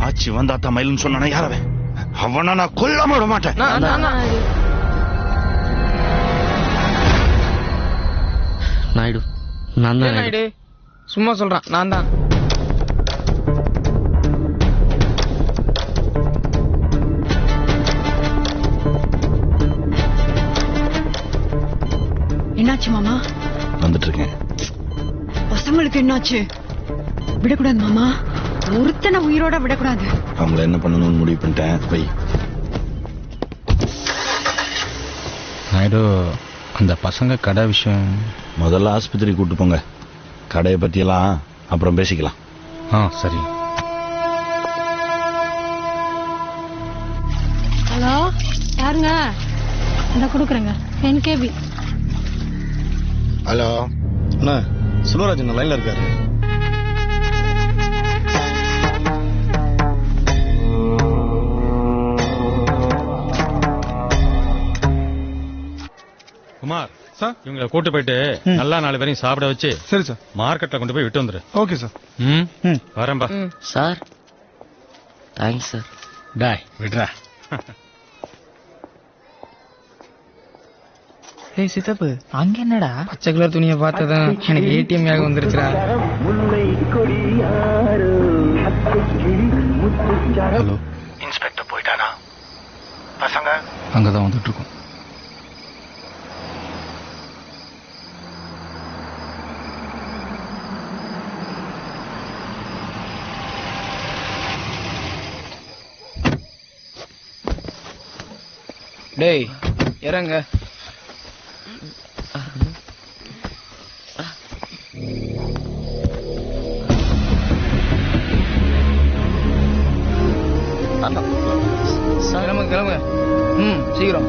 ஆட்சி வந்தாத்தா மயிலுன்னு சொன்னானா யாரவன்? அவனா நான் கொல்லாம விட மாட்டேன். நாயுடு நான் தான் நாயுடு சும்மா சொல்றான் நான் தான். என்னாச்சு மாமா? வந்துட்டு இருக்கேன். பசங்களுக்கு என்னாச்சு? விடக்கூடாது மாமா, ஒருத்தனை உயிரோட விடக்கூடாது. அவங்கள என்ன பண்ணணும்னு முடிவு பண்ணிட்டேன். போய் நாயுடு அந்த பசங்க கடை விஷயம் முதல்ல ஆஸ்பத்திரி கூட்டு போங்க. கடையை பத்தி எல்லாம் அப்புறம் பேசிக்கலாம். சரி. ஹலோ யாருங்க? இந்த கொடுக்குறேங்க 10 KB. ஹலோ அண்ணா, செல்வராஜன் லைன்ல இருக்காரு. குமார் சார் இவங்களை கூட்டு போயிட்டு நல்லா 4 பேரையும் சாப்பிட வச்சு சரி சார் மார்க்கெட்ல கொண்டு போய் விட்டு வந்துரு. Okay sir. வரேன்பா சார். Thanks sir. டாய் விடுறா. ஏய் சித்தப்பு அங்க என்னடா? பச்சை கலர் துணியை பார்த்ததான் எனக்கு ஏடிஎம் யாக வந்துருச்சுடா. ஹலோ இன்ஸ்பெக்டர் போயிட்டானா? பசங்க அங்கதான் வந்துட்டு இருக்கோம். டேய் இறங்க. கிளம்புங்க கிளம்புங்க. சீக்கிரம்.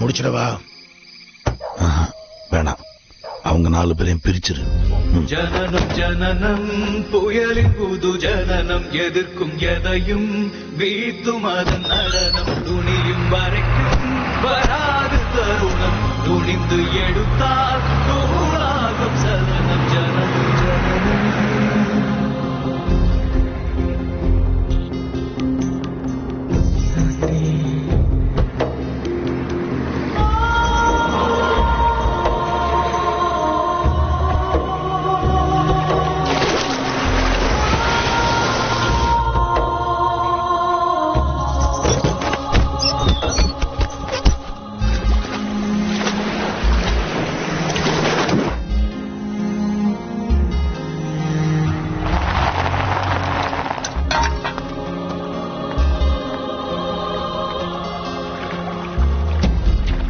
முடிச்சிடவா? வேணாம், அவங்க 4 பேரையும் பிரிச்சிரு. ஜனனம் ஜனனம் புயலின் புது ஜனனம் எதிர்க்கும் எதையும் வீத்தும் அதன் நடனம் துணியும் வரைக்கும் வராது தருணம் துணிந்து எடுத்தால் தூளாகும் சலனம் ஜனனம் ஜனனம்.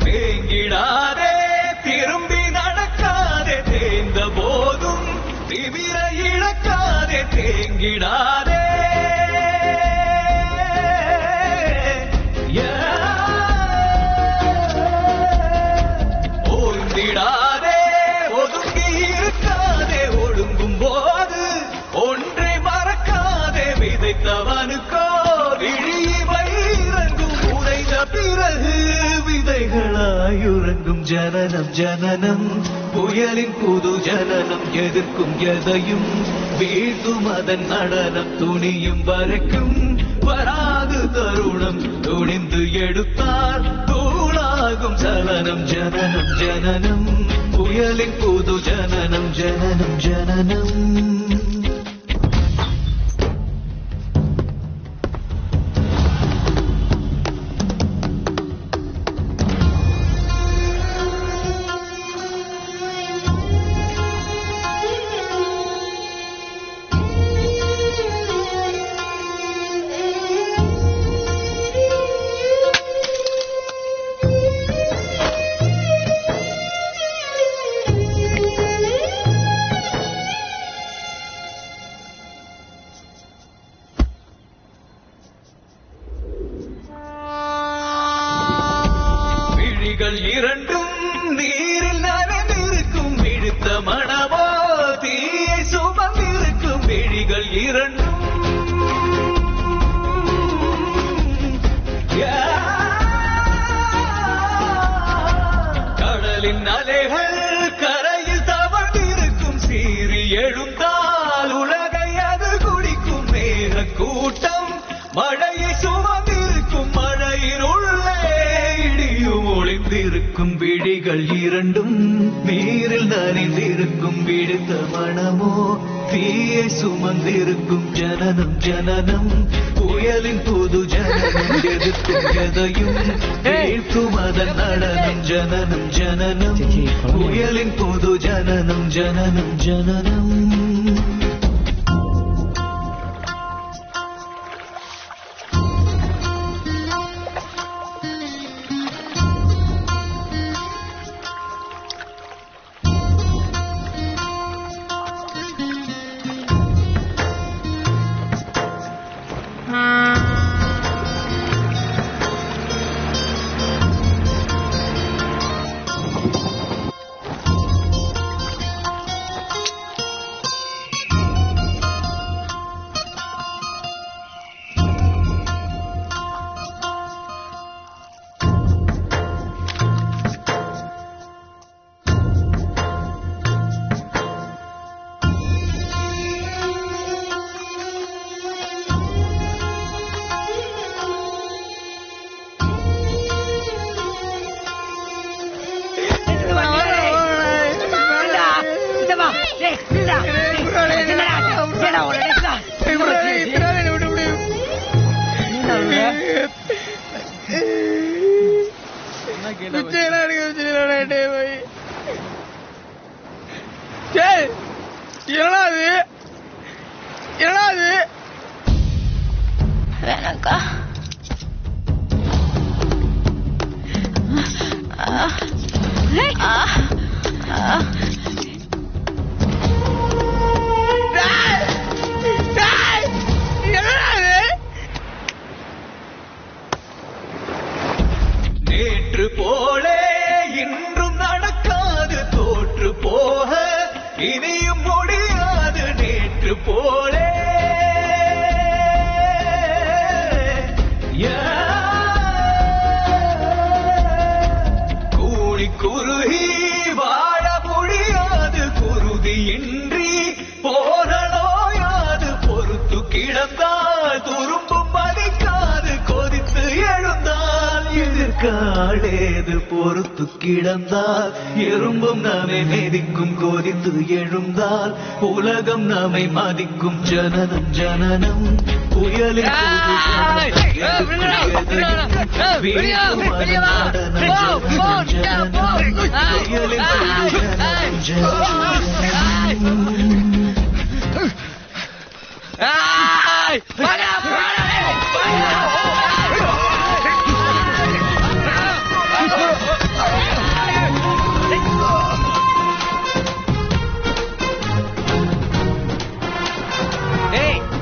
தேங்கிடாதே திரும்பி நடக்காதே தேய்ந்த போதும் திமிர இழக்காதே தேங்கிடாதே ஓய்ந்திடாதே ஒதுங்கி இருக்காதே ஒடுங்கும் போது ஒன்றை மறக்காதே விதைத்தவனுக்கோ விழிவை இறங்கும் உதைந்த பிறகு விதைகளாயுறங்கும் ஜனனம் ஜனனம் புயலின் புது ஜனனம் எதிர்க்கும் எதையும் வீழ்த்தும் அதன் நடனம் துணியும் வரைக்கும் வராது தருணம் துணிந்து எடுத்தால் தூளாகும் சலனம் ஜனனம் ஜனனம் புயலின் புது ஜனனம் ஜனனம் ஜனனம். இரண்டும் நீரில் நனைந்திருக்கும் இழுத்த மனமோ தீயை சுமந்திருக்கும் விழிகள் இரண்டும் கடலின் அலைகள் கரையில் தவழ்ந்திருக்கும் சீறி எழுந்தால் உலகை அது குடிக்கும் மேக கூட்டம் மழையை சுமந்திருக்கும் மழையின் உள்ளே இடியும் ஒளிந்திருக்கும் விழிகள் இரண்டும் நீரில் நனைந்திருக்கும் விடுத்த மனமோ தீயை சுமந்திருக்கும் ஜனனம் ஜனனம் புயலின் புது ஜனனம் எதிர்க்கும் எதையும் வீழ்த்தும் அதன் நடனம் ஜனனம் ஜனனம் புயலின் புது ஜனனம் ஜனனம் ஜனனம். வேணாக்கா. நேற்று போலே காளேது பொறுத்து கிடந்தால் எறும்பும் நம்மை மேதிக்கும் கொதித்து எழுந்தால் உலகம் நம்மை மதிக்கும் ஜனனம் ஜனனம் புயலில்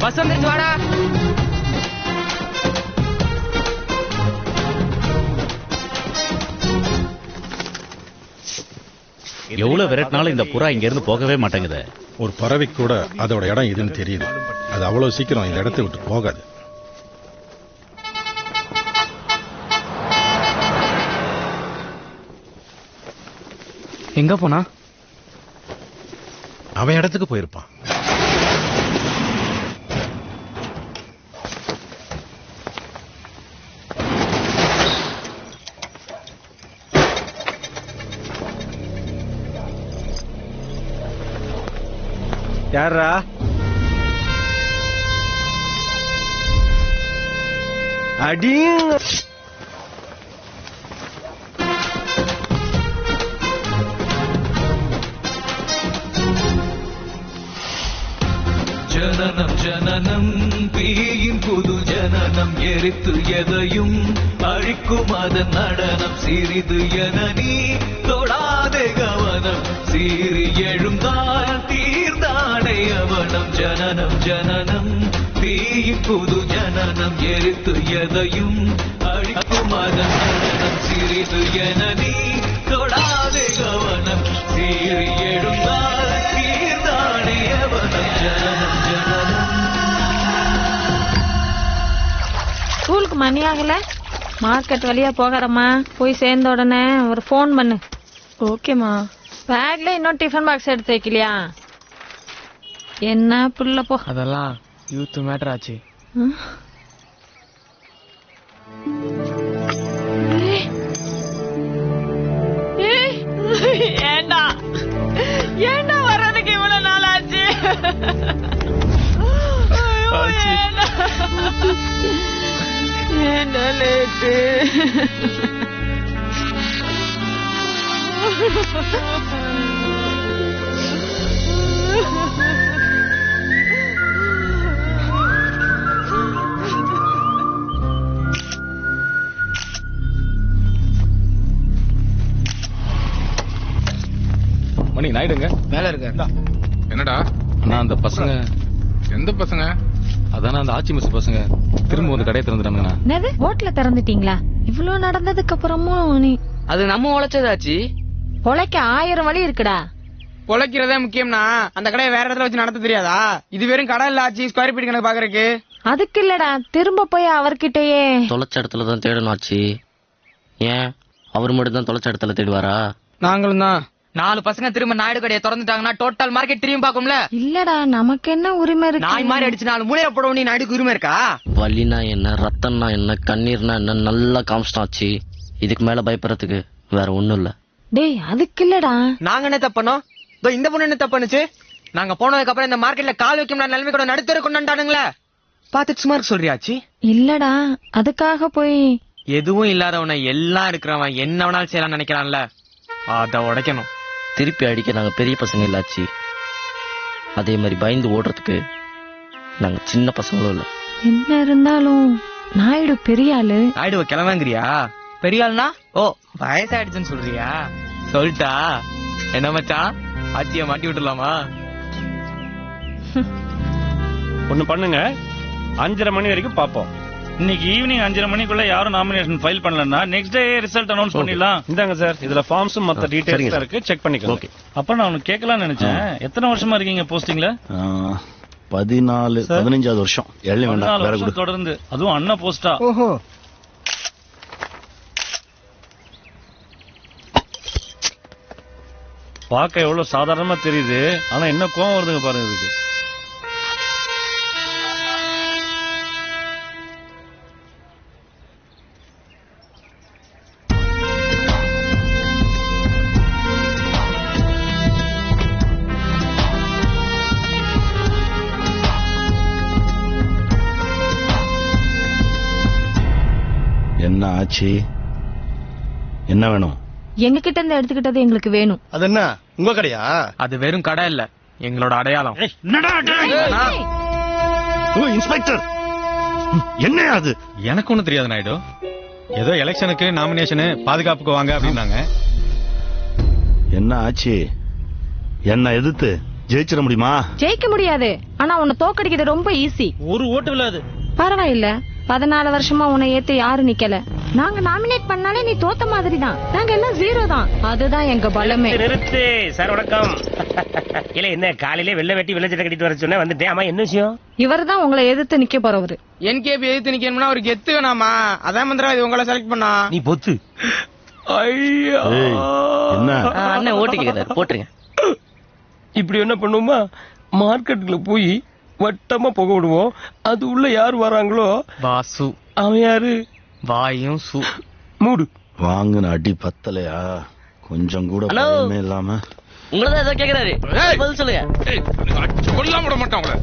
பஸ் வந்துருச்சு வாடா. எவ்வளவு விரட்டினாலும் இந்த புறா இங்க இருந்து போகவே மாட்டேங்குது. ஒரு பறவை கூட அதோட இடம் இதுன்னு தெரியுது. அது அவ்வளவு சீக்கிரம் இந்த இடத்தை விட்டு போகாது. எங்க போனா? அவன் இடத்துக்கு போயிருப்பான். யாரா? அடிங்க. ஜனனம் ஜனனம் தீயின் புது ஜனனம் எரித்து எதையும் அழிக்கும் அதன் நடனம் சிறிது என நீ தொடாதே கவனம் சீறி எழுந்தால் தீர்ந்தாடை அவனம் ஜனனம் ஜனனம் தீயின் புது ஜனனம் எரித்து எதையும் அழிக்கும் அதன் நடனம் சிறிது என நீ தொடாதே கவனம் சீறி எழுந்தால் தீர்ந்தாடை அவனம் ஜனனம் ஸ்கூலுக்கு மணி ஆகல, மார்க்கெட் வழியா போகிறம்மா. போய் சேர்ந்த உடனே ஒரு ஃபோன் பண்ணு. ஓகேம்மா. பேக்ல இன்னும் டிஃபன் பாக்ஸ் எடுத்து வைக்கலையா? என்ன புள்ள போ. அதெல்லாம் யூத் மேட்டர் ஆச்சு. ஏண்டா ஏண்டா வர்றதுக்கு இவ்வளவு நாள் ஆச்சு? ஏண்டா லேட்டு? மணி நாயுடுங்க மேல இருக்க. என்னடா அண்ணா அந்த பசங்க? எந்த பசங்க? அதான அந்த ஆச்சி மிஸ் பசங்க திரும்ப வந்து கடையை திறந்துட்டாங்கண்ணா. என்னது ஹோட்டல திறந்துட்டீங்களா? இவ்வளவு நடந்ததுக்கு அப்புறமும் நீ அது நம்ம உழைச்சதாச்சு. பொழைக்க 1000 வழி இருக்குடா. பொழைக்கிறதே முக்கியம்னா அந்த கடையை வேற இடத்துல வச்சு நடத்த தெரியாதா? இது வெறும் கடை இல்ல ஆச்சு, ஸ்கொயர் ஃபீட் கணக்கு பாக்குறதுக்கு. அதுக்கு இல்லடா, திரும்ப போய் அவர்கிட்டயே தொலைச்ச இடத்துல தான் தேடணும் ஆச்சு. ஏன் அவர் மட்டும் தான் தொலைச்ச இடத்துல தேடுவாரா? நாங்களும் தான். 4 பசங்க திரும்ப நாயுடு கடையை திறந்துட்டாங்கன்னா டோட்டல் மார்க்கெட் திரும்பி பாக்கும்ல. இல்லடா, நமக்கு என்ன உரிமை இருக்கு? நாய் மாதிரி அடிச்சு 4 மூலையில போட வேண்டிய நாயுடுக்கு உரிமை இருக்கா? வலினா என்ன, ரத்தம்னா என்ன, கண்ணீர்னா என்ன நல்லா காமிச்சிட்டாச்சு. இதுக்கு மேல பயப்படுறதுக்கு வேற ஒண்ணும் இல்ல. டேய் அதுக்கு இல்லடா. நாங்க என்ன தப்பனோம்? இந்த பொண்ணு என்ன தப்புனுச்சு? நாங்க போனதுக்கு அப்புறம் இந்த மார்க்கெட்ல கால் வைக்க முடியாத நிலைமை கூட நடுத்தர கொண்டாண்டானுங்களே. பாத்துட்டு சும்மா சொல்றியாச்சு? இல்லடா, அதுக்காக போய் எதுவும் இல்லாதவன எல்லாம் இருக்கிறவன் என்ன வேணாலும் செய்யலாம் நினைக்கிறான்ல, அத உடைக்கணும். திருப்பி அடிக்க நாங்க பெரிய பசங்க இல்லாச்சு. அதே மாதிரி பயந்து ஓடுறதுக்கு நாங்க சின்ன பசங்களும் இல்ல. என்ன இருந்தாலும் நாயுடு பெரிய ஆளு. நாயுடு கிளம்புங்கிறியா? பெரிய ஆள்னா ஓ வயசாயிடுச்சுன்னு சொல்றியா? சொல்லிட்டா என்ன மச்சான், ஆச்சிய மாட்டி விட்டுலாமா? ஒண்ணு பண்ணுங்க, 5:30 மணி வரைக்கும் பாப்போம். இன்னைக்கு ஈவினிங் 5:30 மணிக்குள்ள யாரும் நாமினேஷன் ஃபைல் பண்ணலன்னா நெக்ஸ்ட் டே ரிசல்ட் அனௌன்ஸ் பண்ணிடலாம். இந்தாங்க சார், இதுல ஃபார்ம்ஸும் மத்த டீடைல்ஸ் இருக்கு, செக் பண்ணிக்கோங்க. ஓகே. அப்ப நான் உனக்கு கேட்கலாம்னு நினைச்சேன், எத்தனை வருஷமா இருக்கீங்க போஸ்டிங்ல? 14-15 வருஷம். எல்லாம் வேண்டாம், வேற கூட தொடர்ந்து, அதுவும் அண்ணா போஸ்டா? ஓஹோ. பார்க்க எவ்வளவு சாதாரணமா தெரியுது, ஆனா என்ன கோவம் வருதுங்க பாருங்க இதுக்கு. என்ன ஆச்சு? என்ன வேணும்? எங்க கிட்ட இருந்து எடுத்துக்கிட்டது எங்களுக்கு வேணும். அது என்ன உங்க கடையா? அது வெறும் கடை இல்ல, எங்களோட அடையாளம். இன்ஸ்பெக்டர், என்ன அது? எனக்கு ஒண்ணும் தெரியாது நாயுடு. ஏதோ எலெக்ஷனுக்கு நாமினேஷனு பாதுகாப்புக்கு வாங்க அப்படின்னாங்க. என்ன ஆச்சு? என்ன எதிர்த்து ஜெயிச்சிட முடியுமா? ஜெயிக்க முடியாது, ஆனா உன்னை தோக்கடிக்கிறது ரொம்ப ஈஸி. ஒரு ஓட்டு விழாது. பரவாயில்ல, 14 வருஷமா உன்னை ஏத்து யாரும் நிக்கல. நாங்க நாமினேட் பண்ணாலே நீ தோத்த மாதிரி தான். நாங்க எல்லாம் 0 தான். அதுதான் எங்க பலமே. நிறுத்து சார், வணக்கம். இல்ல என்ன காலையிலே வெள்ளை வெட்டி வெள்ளை சட்டை கட்டிட்டு வர சொன்ன வந்துட்டேன். ஆமா என்ன விஷயம்? இவர் தான் உங்களை எதிர்த்து நிக்க போறவரு. என்கேபி எதிர்த்து நிக்கணும்னா அவருக்கு எத்து வேணாமா? அதான் மந்திரவாதி உங்களை செலக்ட் பண்ணா. நீ பொத்து. ஐயா என்ன அண்ணன் ஓட்டு கேக்குறாரு, போட்டுருங்க. இப்படி என்ன பண்ணுவோமா, மார்க்கெட்டுக்குள்ள போய் வட்டமா புக விடுவோம். அது உள்ள யாரு வராங்களோ வாசு. அவன் யாரு? வாயும் சு. மூடு. வாங்குன அடி பத்தலையா? கொஞ்சம் கூட பயமே இல்லாம. உங்களதான் ஏதோ கேக்குறாரு, பதில் சொல்லுங்க. கொல்லாம விட மாட்டான் உங்களை.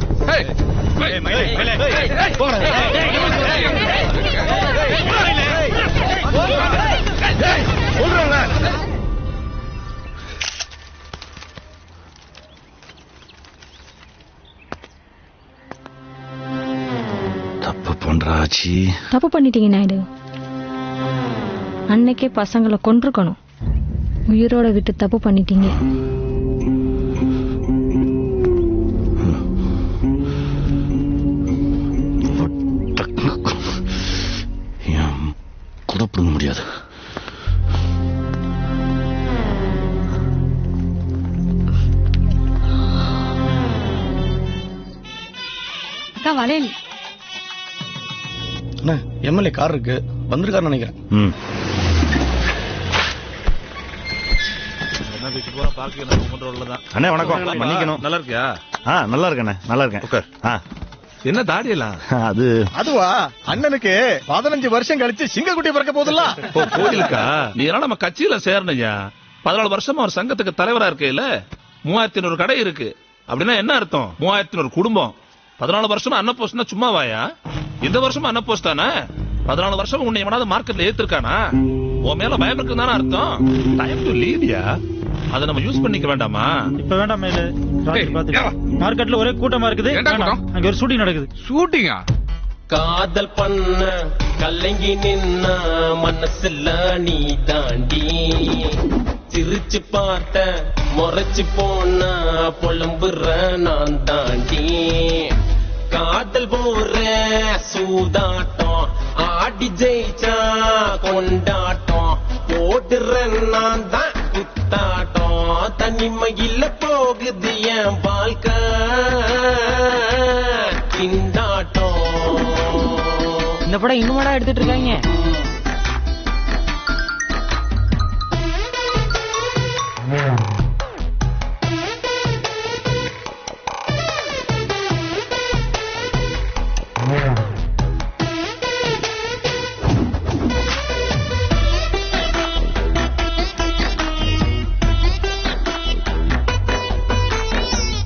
தப்பு பண்றாச்சி. தப்பு பண்ணிட்டீங்க நாயுடு. அன்னைக்கே பசங்களை கொன்றுக்கணும். உயிரோட விட்டு தப்பு பண்ணிட்டீங்க. கூட பிடுங்க முடியாது. அக்கா வளையல். எம்எல்ஏ கார் இருக்கு, வந்திருக்காரு நினைக்கிறேன். அண்ணே வணக்கம். மன்னிக்கணும். நல்லா இருக்கியா? நல்லா இருக்கேண்ணே, நல்லா இருக்கேன். என்ன தாடியெல்லாம்? அதுவா, அண்ணனுக்கு 15 வருஷம் கழிச்சு சிங்கக்குட்டி பிறக்க போதுல்ல. கோயிலுக்கா? நீ எல்லாம் நம்ம கட்சியில சேரணையா? 14 வருஷமா ஒரு சங்கத்துக்கு தலைவரா இருக்கையில 3500 கடை இருக்கு அப்படின்னா என்ன அர்த்தம்? 3500 குடும்பம். 14 வருஷமா அன்ன போஸ்ட்னா சும்மா வாயா? இந்த வருஷமா அன்ன போஸ்ட் தானே? 14 வருஷம் உன்னை எவனாவது மார்க்கெட்ல ஏத்திருக்கானா? உன் மேல பயம் இருக்குன்னு தானே அர்த்தம். டைம் டு லீவ்யா. அதை நம்ம யூஸ் பண்ணிக்க வேண்டாமா? இப்ப வேண்டாம் மேலு. மார்க்கெட்ல ஒரே கூட்டமா இருக்குது. அங்க ஒரு ஷூட்டிங் நடக்குது. ஷூட்டிங்கா? காதல் பண்ண கலங்கி நின்ன மனசுல நீ தாண்டி, சிரிச்சு பார்த்த முறைச்சு போன புலம்புற நான் தாண்டி. காதல் போற சூதாட்டம் ஆடி ஜெயிச்சா கொண்டாட்டம், போடுற நான் தான் குத்தாட்டம். தனிமையில போகுது என் வாழ்க்கை திண்டாட்டம். இந்த படம் இன்னும் எடுத்துட்டு இருக்காங்க.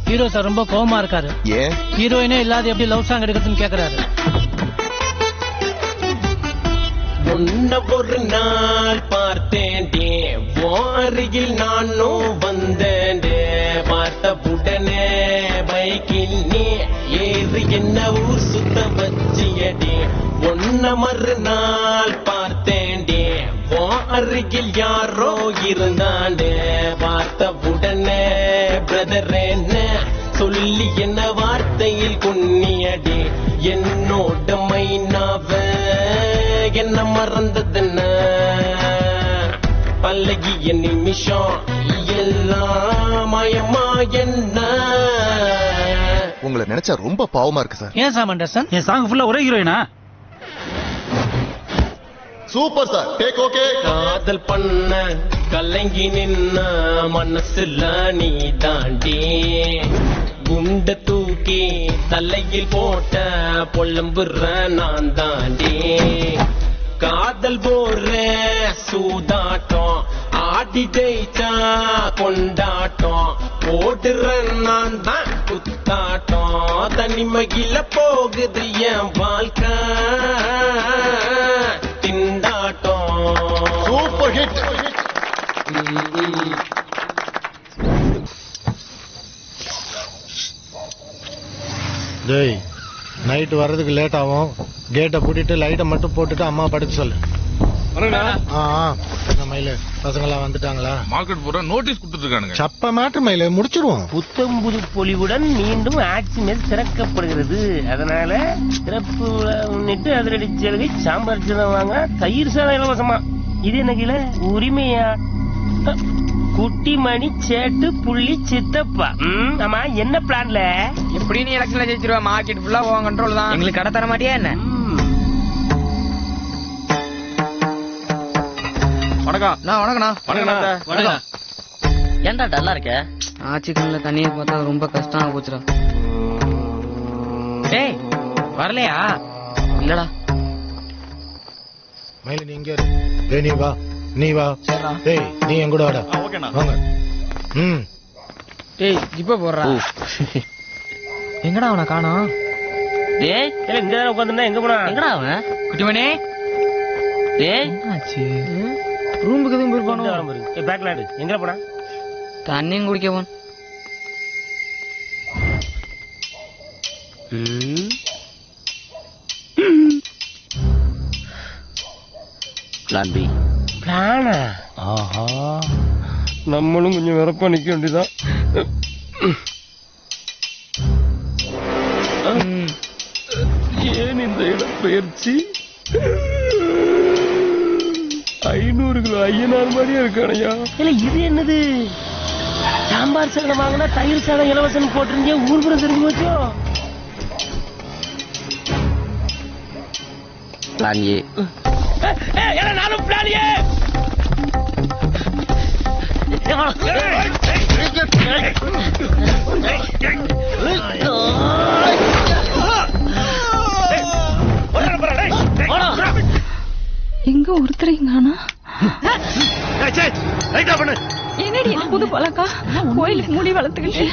ஹீரோ சார் ரொம்ப கோவமா இருக்காரு. ஏன்? ஹீரோயினே இல்லாத எப்படி லவ் சாங் எடுக்கிறதுன்னு கேக்குறாரு. உன்ன ஒரு நாள் பார்த்தேன்டே, வாரியில் நானும் வந்தேன்டே. பார்த்த உடனே பைக்கில் நீ ஏறி என்ன ஊர் சுத்த வச்சியடே. உன்ன மறுநாள் பார்த்தேன்டே, வாரியில் யாரோ இருந்தாண்டே. பார்த்த உடனே பிரதர் என்ன சொல்லி என்ன வார்த்தையில் கொன்னியடே. என்னோட மைனாவ என்ன மறந்ததுன்ன பல்லகிய நிமிஷம் எல்லாம் மயமா என்ன. உங்களை நினைச்சா ரொம்ப பாவமா இருக்கு சார். ஏன் சாம் அண்டர்சன், என் சாங் ஃபுல்லா ஒரே ஹீரோயினா? Super sir, take okay. காதல் பண்ண கலங்கி நின்ன மனசுல நீ தாண்டி, குண்ட தூக்கி தலையில் போட்ட புலம்புற நான் தாண்டி. காதல் போற சூதாட்டம் ஆடி ஜெயிச்சா கொண்டாட்டம், போடுற நான் தான் குத்தாட்டம். தனிமையில போகுது என் வாழ்க்கை திண்டாட்டம். டேய் நைட் வர்றதுக்கு லேட் ஆகும். கேட்டை பூட்டிட்டு லைட்டை மட்டும் போட்டுட்டு அம்மா படுக்க சொல்லு. மயில பசங்களாம் வந்துட்டாங்களா? மார்க்கெட் போற நோட்டீஸ் கொடுத்துருக்கானுங்க. சப்ப மேட்ரு மயில முடிச்சிருவோம். புத்தம் புது பொலிவுடன் மீண்டும் ஆட்சி மேல் திறக்கப்படுகிறது. அதனால திறப்பு முன்னிட்டு அதிரடி சலுகை சாம்பார் சாதம் வாங்க, தயிர் சாதம் இலவசமா. இது என்ன கீழே உரிமையா? குட்டிமணி சேட்டு புள்ளி சித்தப்பா. ஆமா என்ன பிளான்ல? எப்படி நீ எலெக்ஷன்ல ஜெயிச்சிருவா? மார்க்கெட் ஃபுல்லா உன் கண்ட்ரோல் தான். எங்களுக்கு கடை தர மாட்டியா என்ன? ஏன்டா டல்லா இருக்க? ஆச்சிக்கல்ல தண்ணியை பார்த்தா ரொம்ப கஷ்டமா போச்சுடா. டேய் வரலையா? இல்லடா. மயில நீ இங்க இரு. நீ வா, நீ வா. டேய் நீ என் கூட வாடா. வாங்க. டேய் ஜிப்ப போடுறா. எங்கடா அவனை காணோம்? டேய் இங்க உட்காந்துருந்தா எங்க போனா? எங்கடா அவன்? குட்டிமணி. டேய் ஆச்சு ரூமுக்கு எதுவும் போயிருப்பானோ? பேக்ல எங்க போனா? தண்ணியும் குடிக்க போன். Plan B. பிளானா? ஆஹா நம்மளும் கொஞ்சம் வரப்பா நிக்க வேண்டியதான். ஏன் இந்த இடப்பெயர்ச்சி? 500 கிலோ ஐயனார் மாதிரியே இருக்கானையா? இல்ல இது என்னது? சாம்பார் சாதம் வாங்கினா தயிர் சாதம் இலவசம் போட்டிருந்தே ஊர்புறம் தெரிஞ்சு போச்சோ? Plan A. நானும் பிளான் ஏ. எங்க ஒருத்தரையும் காணா? என்னடி புது பழக்கா? கோயிலுக்கு முடி வளர்த்துக்கிட்டு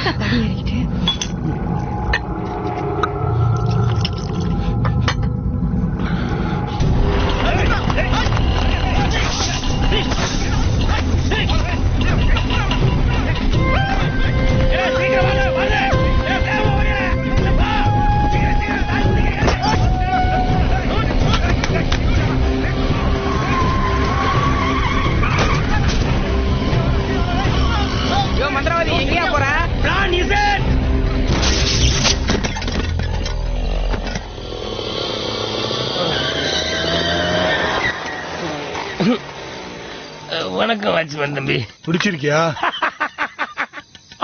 மந்திரவாதி எங்கேயா போற? வணக்கம் வாட்ச்மேன் தம்பி. பிடிச்சிருக்கியா?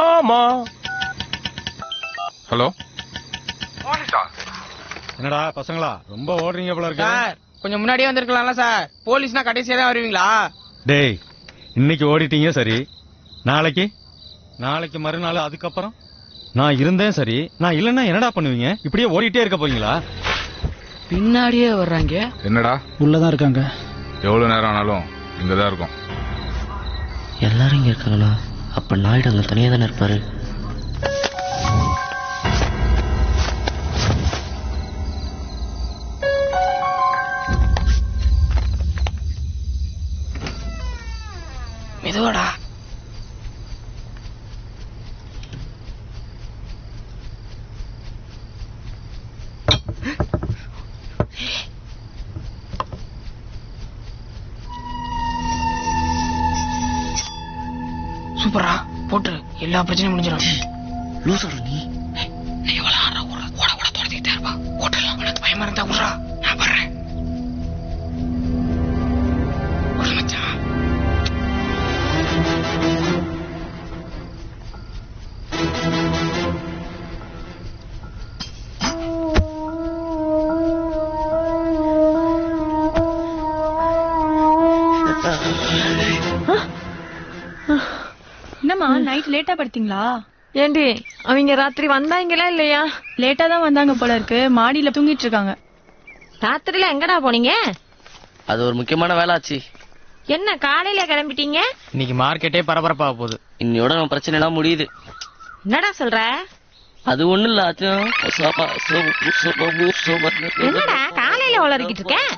ஆமா. ஹலோ என்னடா பசங்களா ரொம்ப ஓடுறீங்க போல இருக்கு. சார் கொஞ்சம் முன்னாடியே வந்திருக்கலாம்ல சார். போலீஸ்னா கடைசியா தான் வருவீங்களா? டேய் இன்னைக்கு ஓடிட்டீங்க சரி, நாளைக்கு மறுநாள் அதுக்கப்புறம் நான் இருந்தேன் சரி, நான் இல்லன்னா என்னடா பண்ணுவீங்க? இப்படியே ஓடிட்டே இருக்க போறீங்களா? பின்னாடியே வர்றாங்க. என்னடா? உள்ளதான் இருக்காங்க. எவ்வளவு நேரம் ஆனாலும் இங்கதான் இருக்கும். எல்லாரும் இங்க இருக்காங்களா? அப்ப நாயுடு அங்க தனியா தானே இருப்பாரு. மெதுவாடா. சூப்பரா போட்டு எல்லா பிரச்சனையும் முடிஞ்சிடும். லூசர் நீ. எவ்வளவு ஆறா ஓட தொடர்ந்துக்கிட்டே இருப்பா. ஓட்டலாம் எனக்கு பயமா இருந்தா விட்றா. நான் வர்றேன். ஒரு மச்சான். என்னம்மா நைட் லேட்டா படுத்தீங்களா? ஏண்டி அவங்க ராத்திரி வந்தாங்களா இல்லையா? லேட்டா தான் வந்தாங்க போல இருக்கு. மாடியில தூங்கிட்டு இருக்காங்க. ராத்திரில எங்கடா போனீங்க? அது ஒரு முக்கியமான வேலை ஆச்சு. என்ன காலையில கிளம்பிட்டீங்க? இன்னைக்கு மார்க்கெட்டே பரபரப்பாக போகுது. இன்னையோட நம்ம பிரச்சனை எல்லாம் முடியுது. என்னடா சொல்ற? அது ஒண்ணு இல்ல. என்னடா காலையில காலையில உளறிக்கிட்டு இருக்கேன்.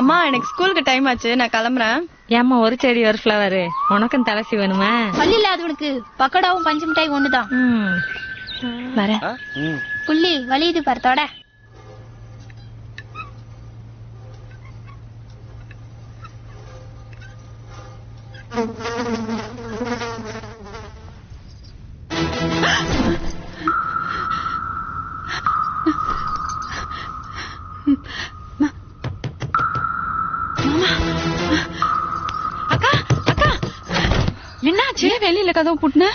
அம்மா எனக்கு ஸ்கூலுக்கு டைம் ஆச்சு, நான் கிளம்புறேன். ஏம்மா ஒரு செடி ஒரு ஃபிளவர், உனக்கும் தலசி வேணுமா? பள்ளியில அது உனக்கு பக்கோடாவும் பஞ்சு மிட்டாய் ஒண்ணுதான். வரேன். புள்ளி வலியுது பரத்தோட. அக்கா அக்கா என்னாச்சு? வெளியில கதவு பூட்டின?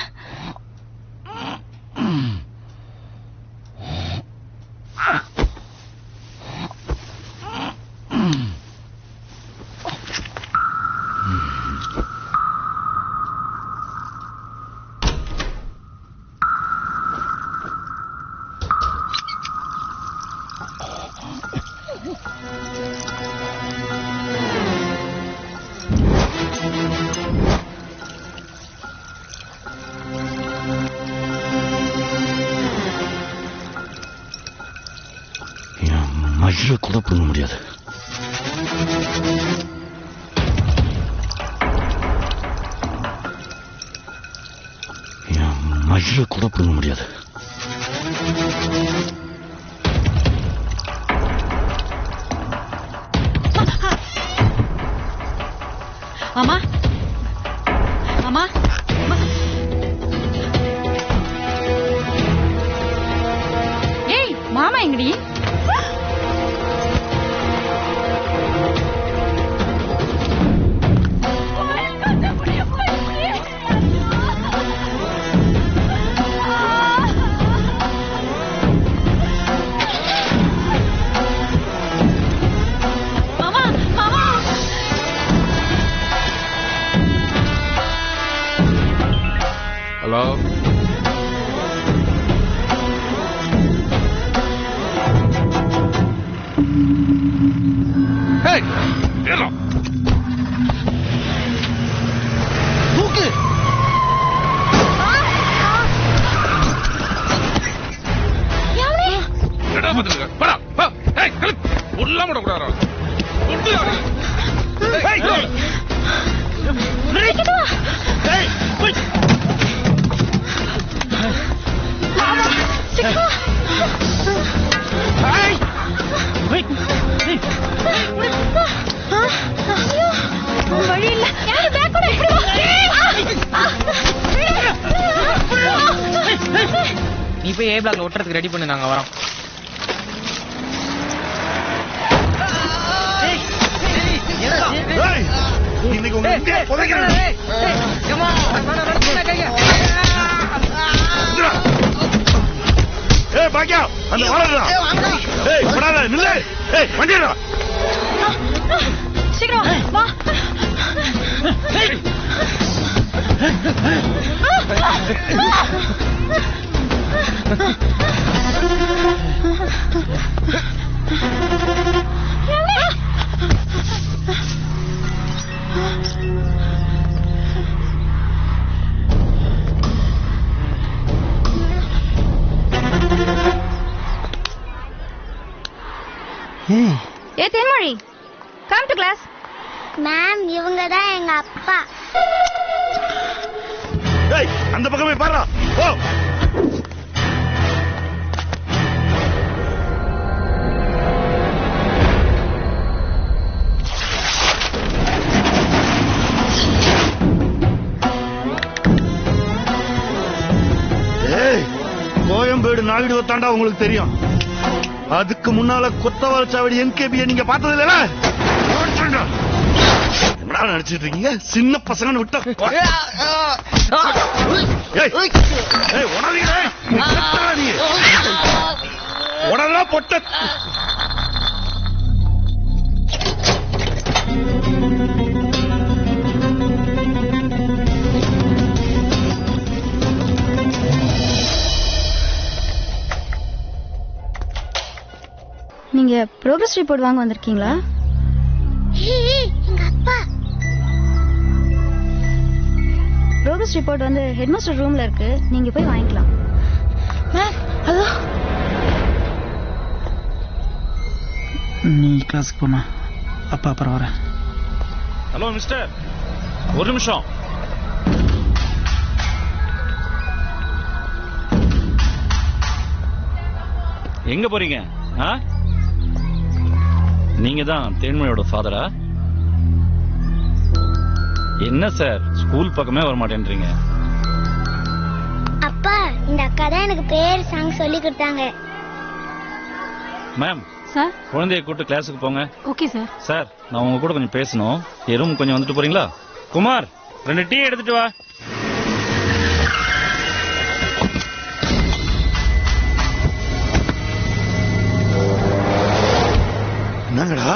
மயிரை கூட பண்ண முடியாது. மயிரை கூட பண்ண முடியாது. மாமா மாமா ஏய் மாமா எங்கடி? ஹலோ, தூக்கு. வழி இல்ல. யாரு பேக் கூட நீ போய் ஏ பிளாக்ல ஒட்டுறதுக்கு ரெடி பண்ணு, நாங்க வரோம். இன்னைக்கு உங்க புதைக்கிறேன். ஏய் பாக்கியா, அந்த வாழடா. ஏய் படாத, நில்லு. ஏய் வண்டிடா. சீக்கிரம் வா. ஏ தென்மொழி, கம் டு கிளாஸ். மேம், இவங்க தான் எங்க அப்பா. ஏய் அந்த பக்கமே பாருடா. ஓ ஏய், கோயம்பேடு நாயுடு தாண்டா உங்களுக்கு தெரியும். அதுக்கு முன்னால கொத்தவால் சாவடி என்கேபியை நீங்க பார்த்தது இல்ல? என்ன நினைச்சிட்டு இருக்கீங்க? சின்ன பசங்க விட்டா உடலாம் பொட்ட. நீங்க ப்ரோக்ரஸ் ரிப்போர்ட் வாங்க வந்திருக்கீங்களா? எங்க அப்பா. ப்ரோக்ரஸ் ரிப்போர்ட் வந்து ஹெட்மாஸ்டர் ரூம்ல இருக்கு, நீங்க போய் வாங்கிக்கலாம். அதோ நீ கிளாஸுக்கு போமா, அப்பா அப்புறம் வரேன். ஹலோ மிஸ்டர், ஒரு நிமிஷம். எங்க போறீங்க? நீங்க தான் தேன்மொழியோட ஃபாதரா? என்ன சார் ஸ்கூல் பக்கமே வர மாட்டேன்றீங்க? அப்பா, இந்த அக்கா தான் எனக்கு பேர் சாங் சொல்லி கொடுத்தாங்க. மேம் சார், குழந்தைய கூட்டு கிளாஸுக்கு போங்க. Okay sir. சார், நான் உங்க கூட கொஞ்சம் பேசணும். என் ரூம் கொஞ்சம் வந்துட்டு போறீங்களா? குமார், 2 டீ எடுத்துட்டு வா. என்னங்கடா?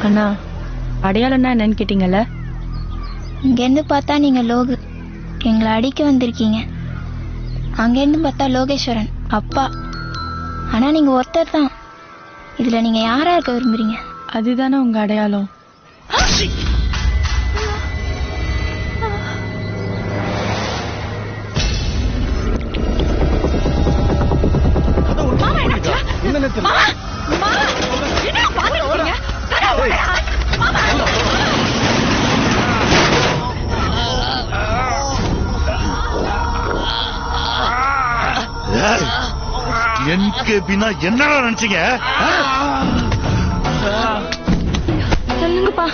அண்ணா, அடையாளம்னா என்னன்னு கேட்டீங்கல்ல? இங்கேருந்து பார்த்தா நீங்க லோகு, எங்களை அடிக்க வந்திருக்கீங்க. அங்கேருந்து பார்த்தா லோகேஸ்வரன் அப்பா. ஆனா நீங்க ஒருத்தர் தான். இதுல நீங்க யாரா இருக்க விரும்புறீங்க? அதுதானே உங்க அடையாளம். என்கேபினா என்னடா நினைச்சீங்க? சொல்லுங்கப்பா.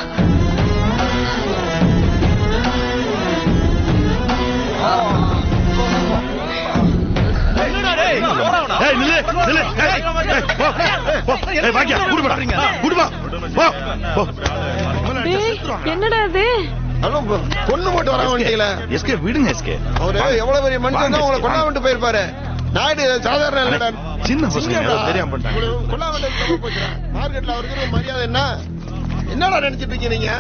என்னடா அது? பொண்ணு போட்டு வர வேண்டியல எஸ்கே விடுங்க. எஸ்கே அவரு எவ்வளவு பெரிய மனுஷன் தான் உங்களை கொண்டாந்து போயிருப்பாரு. நாயுடு சாதாரண இல்லடா, சின்ன பசங்க தெரியாம பண்ணிட்டாங்க. கொண்டாந்து மார்க்கெட்ல அவருக்கு மரியாதை என்ன? என்னடா நினைச்சிட்டு இருக்கீங்க நீங்க?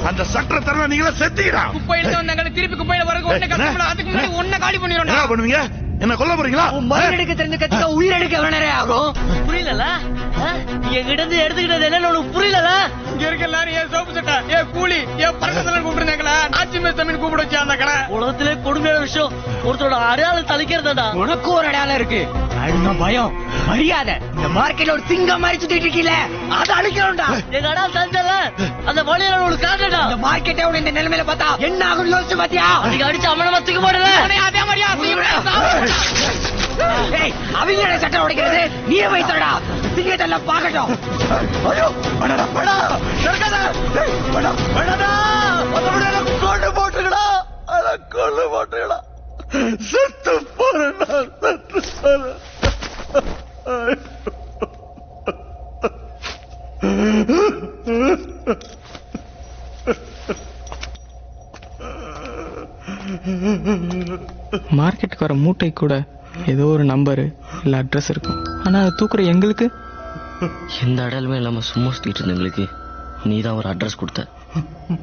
அந்த சட்டை தர நீங்களா செத்தீங்கடா. குப்பையில வந்தாங்க, திருப்பி குப்பையில வரக்கு ஒண்ணே கட்டணும். அதுக்கு முன்னாடி ஒண்ணே காலி பண்ணிரோம். என்ன பண்ணுவீங்க? என்ன கொல்ல போறீங்களா? மருந்து எடுக்க தெரிஞ்ச கத்திக்க உயிர் எடுக்க எவ்வளவு நேரம் ஆகும்? புரியல. என்கிட்ட இருந்து எடுத்துக்கிட்டது என்னன்னு உனக்கு புரியல. இங்க இருக்க எல்லாரும் ஏன் சோப்பு சட்டா, ஏன் கூலி, ஏன் பறக்கத்துல கூப்பிடுறாங்களா? ஆட்சி மேசமின் கூப்பிட வச்சு அந்த கடை. உலகத்திலே கொடுமையான விஷயம் ஒருத்தரோட அடையாளம் தளிக்கிறதா. உனக்கு ஒரு அடையாளம் இருக்கு. அழுனா பயம் மரியாதை இந்த மார்க்கெட்ல ஒரு சிங்கம் மாதிரி சுத்திட்டு இருக்கீல அதை அழிக்கணும்டா. எங்க அடா செஞ்சல அந்த வழியில உங்களுக்கு காட்டுடா. இந்த மார்க்கெட்டை உன இந்த நிலைமையில பார்த்தா என்ன ஆகும் யோசிச்சு பாத்தியா? அதுக்கு அடிச்சு அம்மன மத்துக்கு போடுற. அதே மாதிரியா அவங்க சட்டம் உடைக்கிறது நீயே வைத்தடா. சிங்கத்தெல்லாம் பாக்கட்டும். ஐயோ படடா படா நடக்காத. படா படடா அதோட கொண்டு போட்டுடா. அத கொண்டு போட்டுடா. செத்து போறடா செத்து போற. மார்க்கெட்டுக்கு வர மூட்டை கூட ஏதோ ஒரு நம்பரு இல்ல அட்ரஸ் இருக்கும். ஆனா அதை தூக்குற எங்களுக்கு எந்த அடையாளமே இல்லாம சும்மா சுத்திட்டு இருந்தவங்களுக்கு நீ தான் ஒரு அட்ரஸ் கொடுத்த.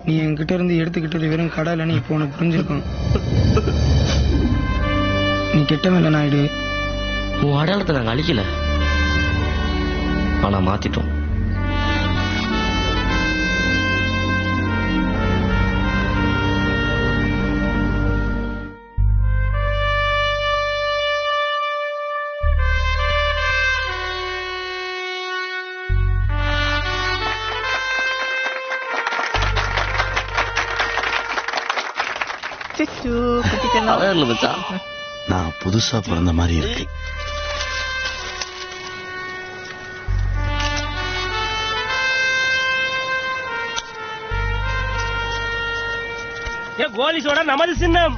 நீ என்கிட்ட இருந்து எடுத்துக்கிட்டது வெறும் கடை இல்லைன்னு இப்போ உனக்கு புரிஞ்சிருக்கும். நீ கெட்டவன் இல்லை நாயுடு. உன் அடையாளத்தை நாங்க அழிக்கல, ஆனா மாத்திட்டோம். நான் புதுசா பிறந்த மாதிரி இருக்கு. கோலி சோடா நமது சின்னம்.